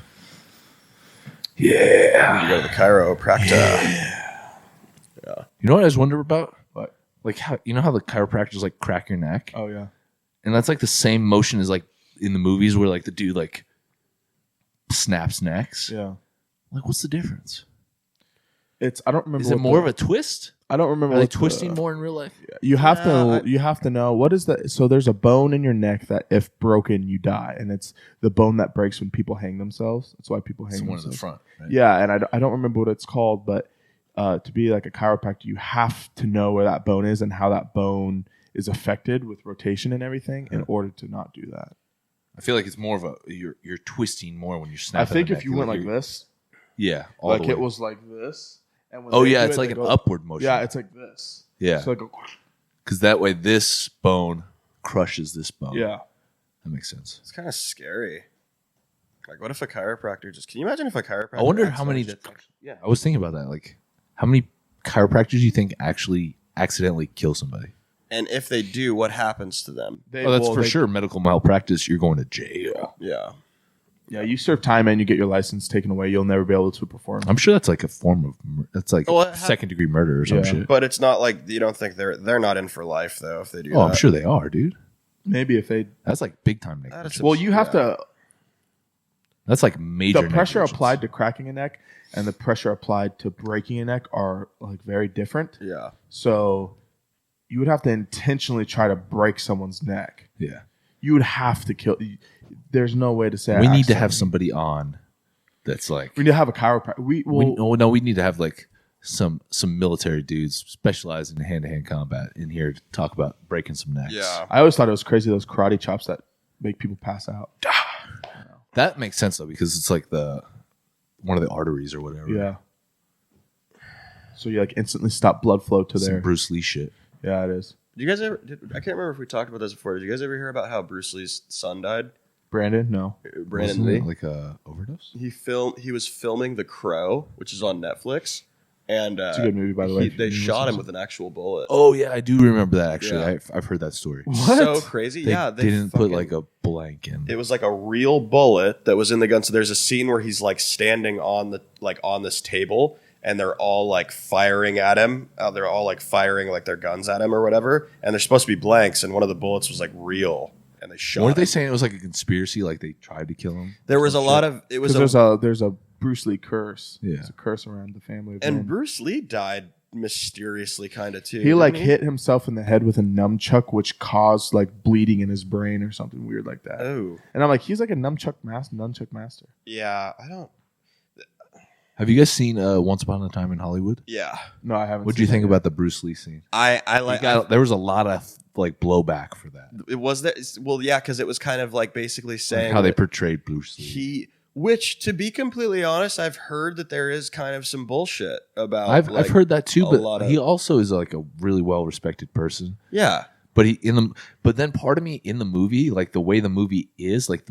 Yeah. You go to the chiropractor. You know what I was wondering about? What? Like how you know how the chiropractors like crack your neck, Oh yeah. and that's like the same motion as like in the movies where like the dude like snaps necks. Yeah. Like what's the difference? I don't remember. Is it what more the- of a twist? I don't remember. Are they what the- twisting more in real life? You have Yeah, to. You have to know what is that. So there's a bone in your neck that, if broken, you die, and it's the bone that breaks when people hang themselves. That's why people hang It's the one in themselves. the front. Right? Yeah, and I don't remember what it's called, but to be like a chiropractor, you have to know where that bone is and how that bone is affected with rotation and everything in order to not do that. I feel like it's more of a you're twisting more when you're I snapping. think the if neck. you went like you're- this, yeah, all like the it way. was like this. And when Oh they yeah, do it's it, like they an go- upward motion. Yeah, it's like this. Yeah. So I go, because that way this bone crushes this bone. yeah. that makes sense. It's kind of scary. Like, what if a chiropractor just... Can you imagine if a chiropractor... I wonder how many. Yeah, I was thinking about that. Like, how many chiropractors do you think actually accidentally kill somebody? And if they do, what happens to them? They, Oh, that's well, for they- sure. Medical malpractice. You're going to jail. Yeah. Yeah, you serve time and you get your license taken away. You'll never be able to perform. I'm sure that's like a form of. That's like Well, it ha- second degree murder or some Yeah. shit. But it's not like... You don't think they're not in for life, though, if they do Oh, that. I'm sure they are, dude. Maybe if they. That's like big time That negligence. is Well, you have to. That's like major. The pressure negligence. applied to cracking a neck and the pressure applied to breaking a neck are like very different. Yeah. So you would have to intentionally try to break someone's neck. Yeah, You would have to kill. There's no way to say. we I need to have accidentally- somebody on. That's like We need to have a chiropractor. we need to have like some military dudes specialized in hand to hand combat in here to talk about breaking some necks. Yeah. I always thought it was crazy those karate chops that make people pass out. that makes sense though because it's like one of the arteries or whatever. Yeah. So you like instantly stop blood flow to Some there. Bruce Lee shit. Yeah, it is. Did you guys ever? I can't remember if we talked about this before. Did you guys ever hear about how Bruce Lee's son died? Brandon, no. Brandon Wasn't Lee. it like a overdose? He was filming The Crow, which is on Netflix, and It's a good movie, by the way. they shot him with an actual bullet. Oh yeah, I do remember that actually. Yeah. I've heard that story. So crazy. They yeah, they didn't put fucking- like a blank in. It was like a real bullet that was in the gun. So there's a scene where he's like standing on this table, and they're all like firing at him. They're all like firing like their guns at him or whatever, and they're supposed to be blanks. And one of the bullets was like real, and they shot. Weren't they him. saying it was like a conspiracy? Like they tried to kill him? There was a lot of it was Because there's a Bruce Lee curse. Yeah. There's a curse around the family. Of and men. Bruce Lee died mysteriously, kind of too. He like didn't hit himself in the head with a nunchuck, which caused like bleeding in his brain or something weird like that. Oh And I'm like, he's like a nunchuck master. yeah, I don't. Have you guys seen Once Upon a Time in Hollywood? Yeah, No, I haven't. What do you seen think it. about the Bruce Lee scene? I He like. there was a lot of like blowback for that. It was that. Well, yeah, because it was kind of like basically Like saying how they that portrayed Bruce Lee. which to be completely honest, I've heard that there is kind of some bullshit about. I've heard that too, a but lot of- he also is like a really well respected person. Yeah, But but then part of me in the movie, like the way the movie is like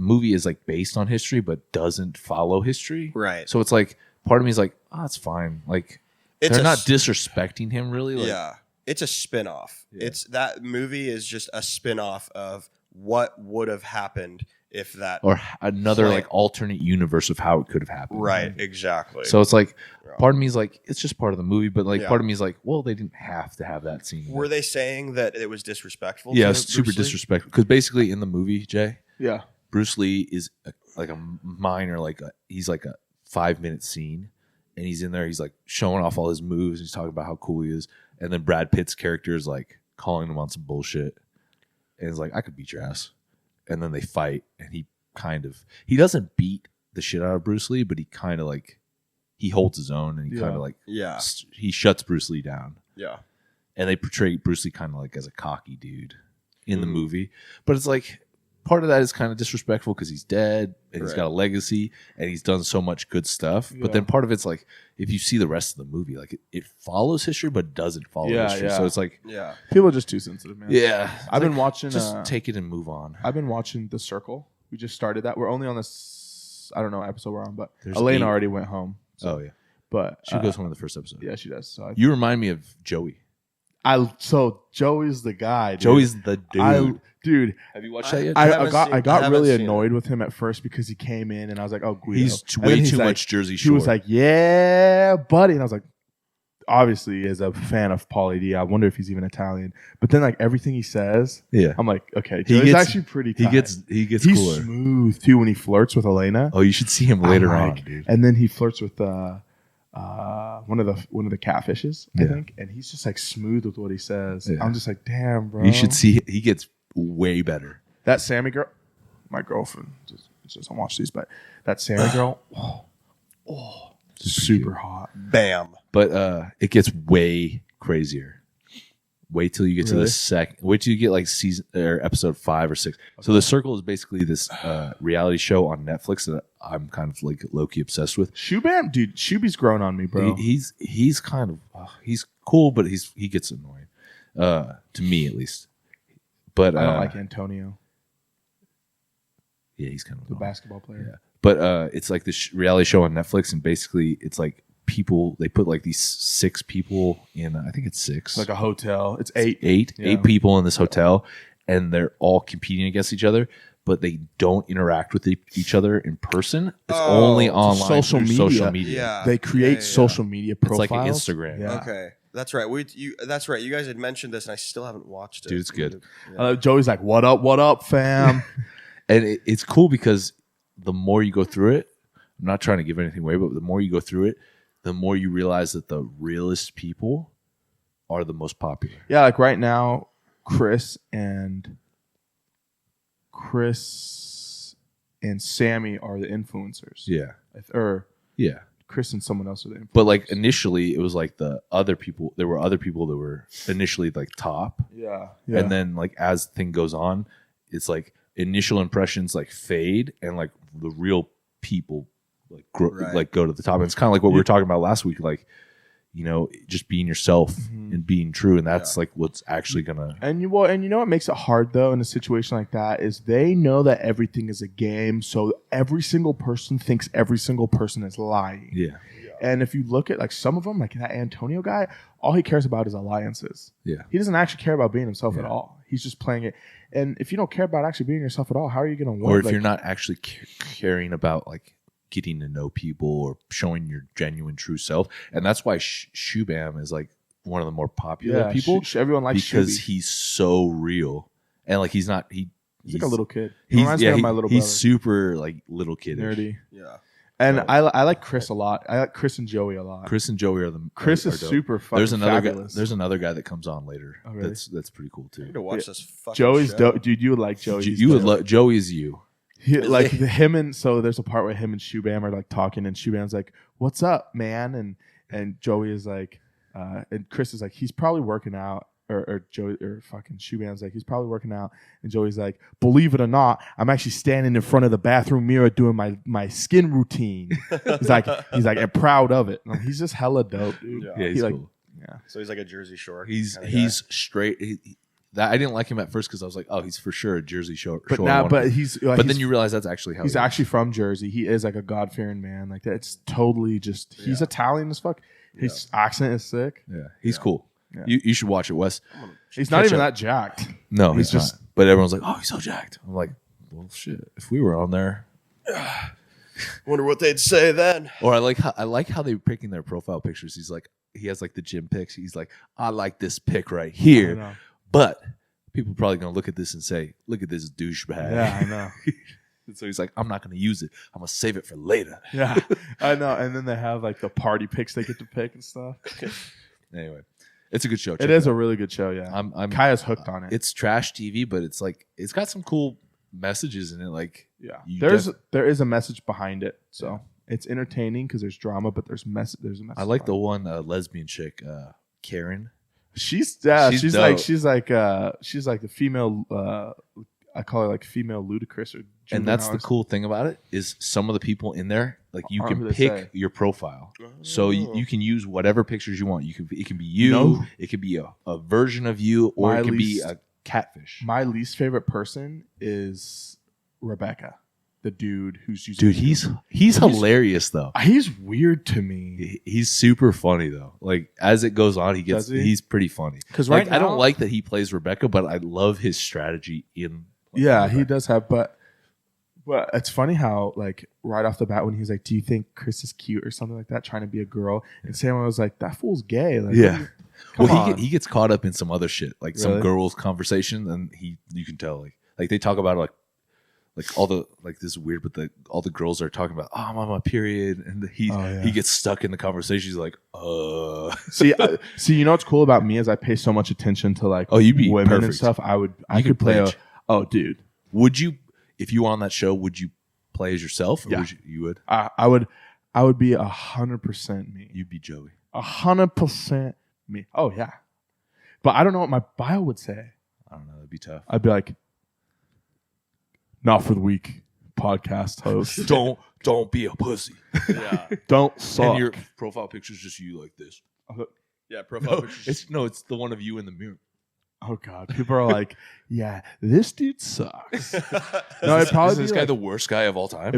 based on history, but doesn't follow history. Right. So it's like part of me is like, oh, it's fine. Like It's they're a not s- disrespecting him really. Like, yeah. It's a spin-off. Yeah. It's that movie is just a spin-off of what would have happened if that. or another Plan- like alternate universe of how it could have happened. Right. Exactly. So it's like part of me is like, it's just part of the movie, but like Yeah. part of me is like, well, they didn't have to have that scene. were they saying that it was disrespectful? Yeah, to it's super Bruce Lee? disrespectful because basically in the movie, Jay, Yeah. Bruce Lee is like a minor, he's like a 5-minute scene, and he's in there. He's like showing off all his moves. And he's talking about how cool he is, and then Brad Pitt's character is like calling him on some bullshit, and he's like, "I could beat your ass," and then they fight, and he doesn't beat the shit out of Bruce Lee, but he kind of like he holds his own, and he Yeah. kind of like Yeah. he shuts Bruce Lee down, Yeah. and they portray Bruce Lee kind of like as a cocky dude in the Mhm. movie, but it's like. Part of that is kind of disrespectful because he's dead and he's Right. got a legacy and he's done so much good stuff. Yeah. But then part of it's like if you see the rest of the movie, like it follows history but doesn't follow Yeah, history. yeah. So it's like, Yeah. People are just too sensitive, man. yeah, I've been watching. just take it and move on. I've been watching The Circle. We just started that. We're only on this. I don't know what episode we're on, but There's Elena 8. already went home. Oh yeah, But she goes home in the first episode. Yeah, she does. So You remind me of Joey. so Joey's the guy. Dude. Joey's the dude. Dude. Have you watched that yet? I haven't got seen- I I got haven't really seen annoyed with him at first because he came in and I was like, oh, Guido. He's And then way he's too like- much Jersey He Shore. was like, yeah, buddy, and I was like, obviously, as a fan of Pauly D, I wonder if he's even Italian. But then like everything he says, yeah, I'm like, okay, He he's gets- actually pretty. he tight. gets he's cooler. smooth too when he flirts with Elena. Oh, you should see him I'm later like- on, dude. And then he flirts with one of the catfishes, I Yeah. think, and he's just like smooth with what he says. Yeah. I'm just like, damn, bro. You should see. He gets way better. that Sammy girl. My girlfriend just doesn't watch these, but that Sammy girl, super hot. Bam. But it gets way crazier. Wait till you get to Really? the second. Wait till you get like season or episode 5 or 6. So The Circle is basically this reality show on Netflix that I'm kind of like low key obsessed with. Shoebam, dude, Shoeby's grown on me, bro. He's kind of he's cool, but he gets annoying to me at least. But I don't like Antonio, yeah, he's kind of the annoying. basketball player. Yeah. But it's like this reality show on Netflix, and basically it's like people. They put like these 6 people in. I think it's 6. It's like a hotel. It's 8. eight Yeah. people in this hotel, and they're all competing against each other, but they don't interact with each other in person. It's Oh, only it's online social through media. social media. Yeah. They create Yeah. social media It's profiles. like Instagram. Yeah. Okay. That's right. That's right. You guys had mentioned this, and I still haven't watched it. Dude, it's good. Joey's like, what up, fam? And it's cool because the more you go through it, I'm not trying to give anything away, but the more you go through it, the more you realize that the realest people are the most popular. Yeah, like right now, Chris and Sammy are the influencers. Yeah. Or Yeah. Chris and someone else are the influencers. But like initially, it was like the other people. There were other people that were initially like top, yeah. and then like as thing goes on, it's like initial impressions like fade, and like the real people like Right. like go to the top. And it's kind of like what we were talking about last week. Like just being yourself and being true, and that's like what's actually gonna. And you know what makes it hard though in a situation like that is they know that everything is a game, so every single person thinks every single person is lying. Yeah. And if you look at like some of them, like that Antonio guy, all he cares about is alliances. Yeah. He doesn't actually care about being himself at all. He's just playing it. And if you don't care about actually being yourself at all, how are you going to win? Or if you're not actually caring about like getting to know people or showing your genuine true self, and that's why Shubham is like one of the more popular people. Everyone likes because Shuby. he's so real, and like he's like a little kid. He reminds me of my little brother. He's super like little kid, nerdy. Yeah. And I like Chris a lot. I like Chris and Joey a lot. Chris and Joey are the Chris are is dope. super fucking There's another fabulous. guy. There's another guy that comes on later. Oh, really? That's pretty cool I need too. to watch this fucking Joey's show. dope, dude. You would like Joey. You would love Joey's you. Like him and so there's a part where him and Shubham are like talking, and Shubham's like, "What's up, man?" And Joey is like, and Chris is like, "He's probably working out." Or Joey or fucking Shubham's like, he's probably working out, and Joey's like, believe it or not, I'm actually standing in front of the bathroom mirror doing my skin routine. He's like, and proud of it. And he's just hella dope, dude. Yeah, he's cool. Yeah. So he's like a Jersey Shore. He's kinda guy. straight. I didn't like him at first because I was like, oh, he's for sure a Jersey Shore. But now, but he's like, but then you realize that's actually how he's he is. actually from Jersey. He is like a God fearing man. Like that's totally just he's Italian as fuck. His accent is sick. Yeah, he's cool. Yeah. You should watch it, Wes. He's not even up. that jacked. No, He's he's just- not. But everyone's like, oh, he's so jacked. I'm like, well, shit. If we were on there, Wonder what they'd say then. or I like how they were picking their profile pictures. He has like the gym pics. He's like, I like this pic right I here. know. But people are probably gonna look at this and say, look at this douchebag. Yeah, I know. And so he's like, I'm not gonna use it. I'm gonna save it for later. Yeah, I know. And then they have like the party pics they get to pick and stuff. Anyway, it's a good show. It is a really good show. Yeah, I'm Kaya's hooked on it. It's trash TV, but it's like it's got some cool messages in it. Like there is a message behind it, so it's entertaining because there's drama, but there's a message. I like the one lesbian chick, Karen. She's dope. she's like the female. I call her like female ludicrous or. And that's the juvenile. cool thing about it is some of the people in there, like you Aren't can who they say. pick your profile, so you can use whatever pictures you want. It can be you, No. it could be a version of you, or My it could be least- a catfish. My least favorite person is Rebecca, the dude who's using. Dude, he's hilarious though. he's weird to me. He's super funny though. Like as it goes on, Does he? he's pretty funny. 'Cause like, right I don't now- like that he plays Rebecca, but I love his strategy in. Like, Yeah, Rebecca. he does have, but it's funny how like right off the bat when he's like, "Do you think Chris is cute?" or something like that, trying to be a girl, and Samuel was like, "That fool's gay." Like, Yeah. come Well, on. he gets caught up in some other shit, like some Really? girls' conversation, and you can tell like they talk about like all the like this is weird, but all the girls are talking about, oh, I'm on my period, and he gets stuck in the conversation. He's like, See, you know what's cool about me is I pay so much attention to like you'd be women and perfect. stuff. I You could could play play dude. Would you, if you were on that show, would you play as yourself? Or Yeah. would you would. I would be 100% me. You'd be Joey. 100% me. Oh yeah, but I don't know what my bio would say. I don't know. That'd be tough. I'd be like, not for the weak podcast host. Don't be a pussy. Yeah. Don't suck. And your profile picture's just you like this. Yeah. Profile pictures. It's the one of you in the mirror. Oh god, people are like, yeah, this dude sucks. No, Is it'd probably this be guy like, the worst guy of all time?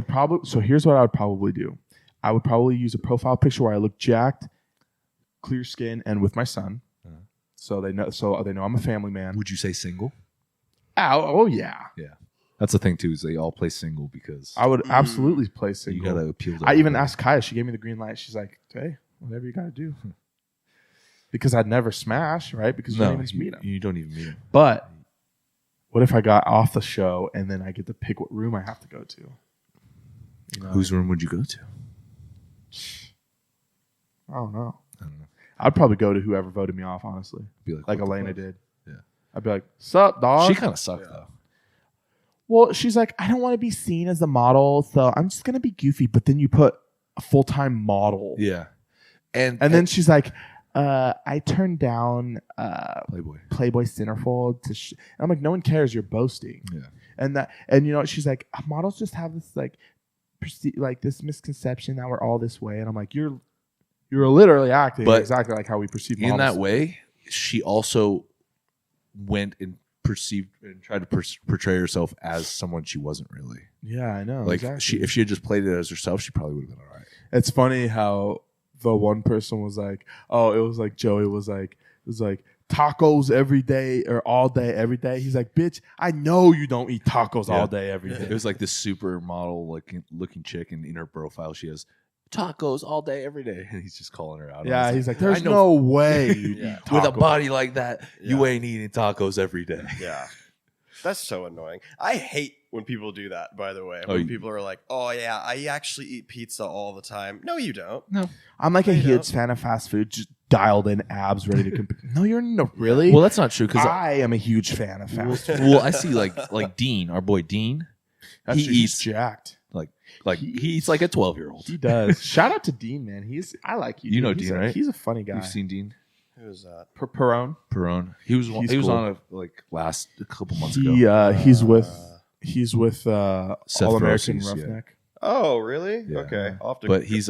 So here's what I would probably do. I would probably use a profile picture where I look jacked, clear skin, and with my son. So they know I'm a family man. Would you say single? Oh yeah, Yeah. That's the thing too, is they all play single because I would absolutely play you single. gotta appeal to I even everybody. asked Kaya. She gave me the green light. She's like, "Hey, whatever you gotta do," because I'd never smash, right? Because you No, don't even meet him. you don't even meet him. But what if I got off the show and then I get to pick what room I have to go to? You know, Whose room would you go to? I don't know. I don't know. I'd probably go to whoever voted me off, honestly, Be like what the Elena fuck? did. Yeah. I'd be like, "Sup, dog?" She kind of sucked though. Well, she's like, "I don't want to be seen as a model, so I'm just gonna be goofy." But then you put a full-time model, Yeah. And and then she's like, "I turned down Playboy. Centerfold to." And I'm like, "No one cares. You're boasting." Yeah. And you know, she's like, "Models just have this like this misconception that we're all this way," and I'm like, "You're You're literally acting But exactly like how we perceive in models. that way, she also went and perceived and tried to portray herself as someone she wasn't really. Yeah, I know. Like exactly. if she had just played it as herself, she probably would have been all right. It's funny how the one person was like, "Oh, it was like Joey was like, it was like tacos every day or all day every day." He's like, "Bitch, I know you don't eat tacos all day every day." It was like this supermodel looking chick, and in her profile she has tacos all day every day, and he's just calling her out. Yeah, I was he's like, I "There's know no way you eat tacos with a body like that, you Yeah. ain't eating tacos every day." Yeah. That's so annoying. I hate when people do that, by the way. Oh, When you- people are like, "Oh yeah, I actually eat pizza all the time." No, you don't. No. I'm like a You know? huge fan of fast food, just dialed in abs, ready to compete. No, you're no really. Well, that's not true because I am a huge fan of fast food. well, I see like Dean, our boy Dean, That's he true. He's eats jacked. like he eats like a 12-year-old. He does. Shout out to Dean, man. I like you. You dude. know He's Dean, a- right? He's a funny guy. You've seen Dean Who is that? Perone. Perone. He was He's he was cool. on a couple months ago. He's with Seth All American Rossi's, yeah. Roughneck. Oh, really? Yeah. Okay. I'll have to But he's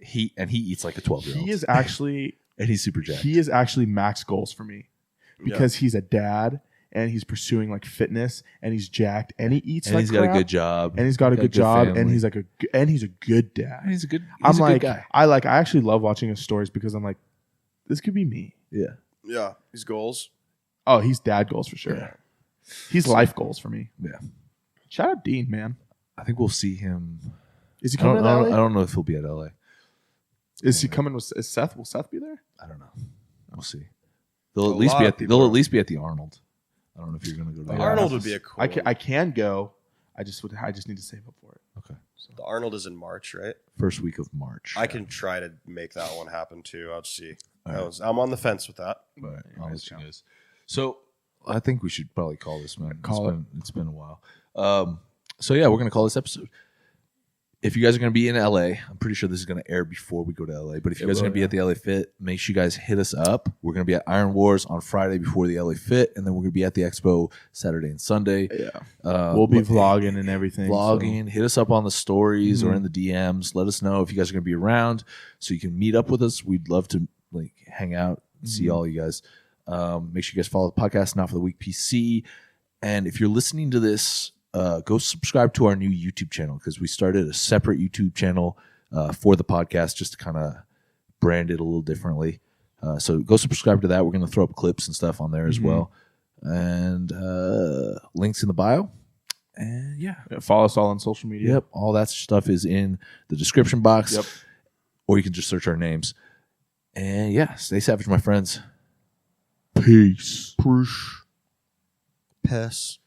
he eats like a 12-year-old. He is actually and he's super jacked. he is actually max goals for me because he's a dad and he's pursuing like fitness and he's jacked and he eats and like he's got a crap, good job. and he's got a good job and family. he's like he's a good dad. And he's a good I'm he's a like good guy. I actually love watching his stories because I'm like, this could be me. Yeah. Yeah. His goals. Oh, he's dad goals for sure. Yeah. He's life goals for me. Yeah. Shout out Dean, man. I think we'll see him. Is he I don't, coming to I, don't, LA? I don't know if he'll be at LA. Is he coming with is Seth? Will Seth be there? I don't know. We'll see. They'll A at least lot be of at people they'll are- at least be at the Arnold. I don't know if you're going to go to the Arnold would be a cool. I can go. I just need to save up for it. Okay. The Arnold is in March, right? First week of March. I can try to make that one happen too. I'll see. All right. I'm on the fence with that. But I'll let you guys. So I think we should probably call this, man. It's been a while. So yeah, we're gonna call this episode. If you guys are going to be in LA, I'm pretty sure this is going to air before we go to LA. But if you guys are going to be at the LA Fit, make sure you guys hit us up. We're going to be at Iron Wars on Friday before the LA Fit, and then we're going to be at the Expo Saturday and Sunday. Yeah, we'll be vlogging and everything. Vlogging. Hit us up on the stories or in the DMs. Let us know if you guys are going to be around, so you can meet up with us. We'd love to like hang out, and see all you guys. Make sure you guys follow the podcast, Not for the Week PC. And if you're listening to this, go subscribe to our new YouTube channel because we started a separate YouTube channel for the podcast just to kind of brand it a little differently. So go subscribe to that. We're going to throw up clips and stuff on there as well. And links in the bio. And yeah. Follow us all on social media. Yep. All that stuff is in the description box. Yep. Or you can just search our names. And yeah, stay savage, my friends. Peace. Piss.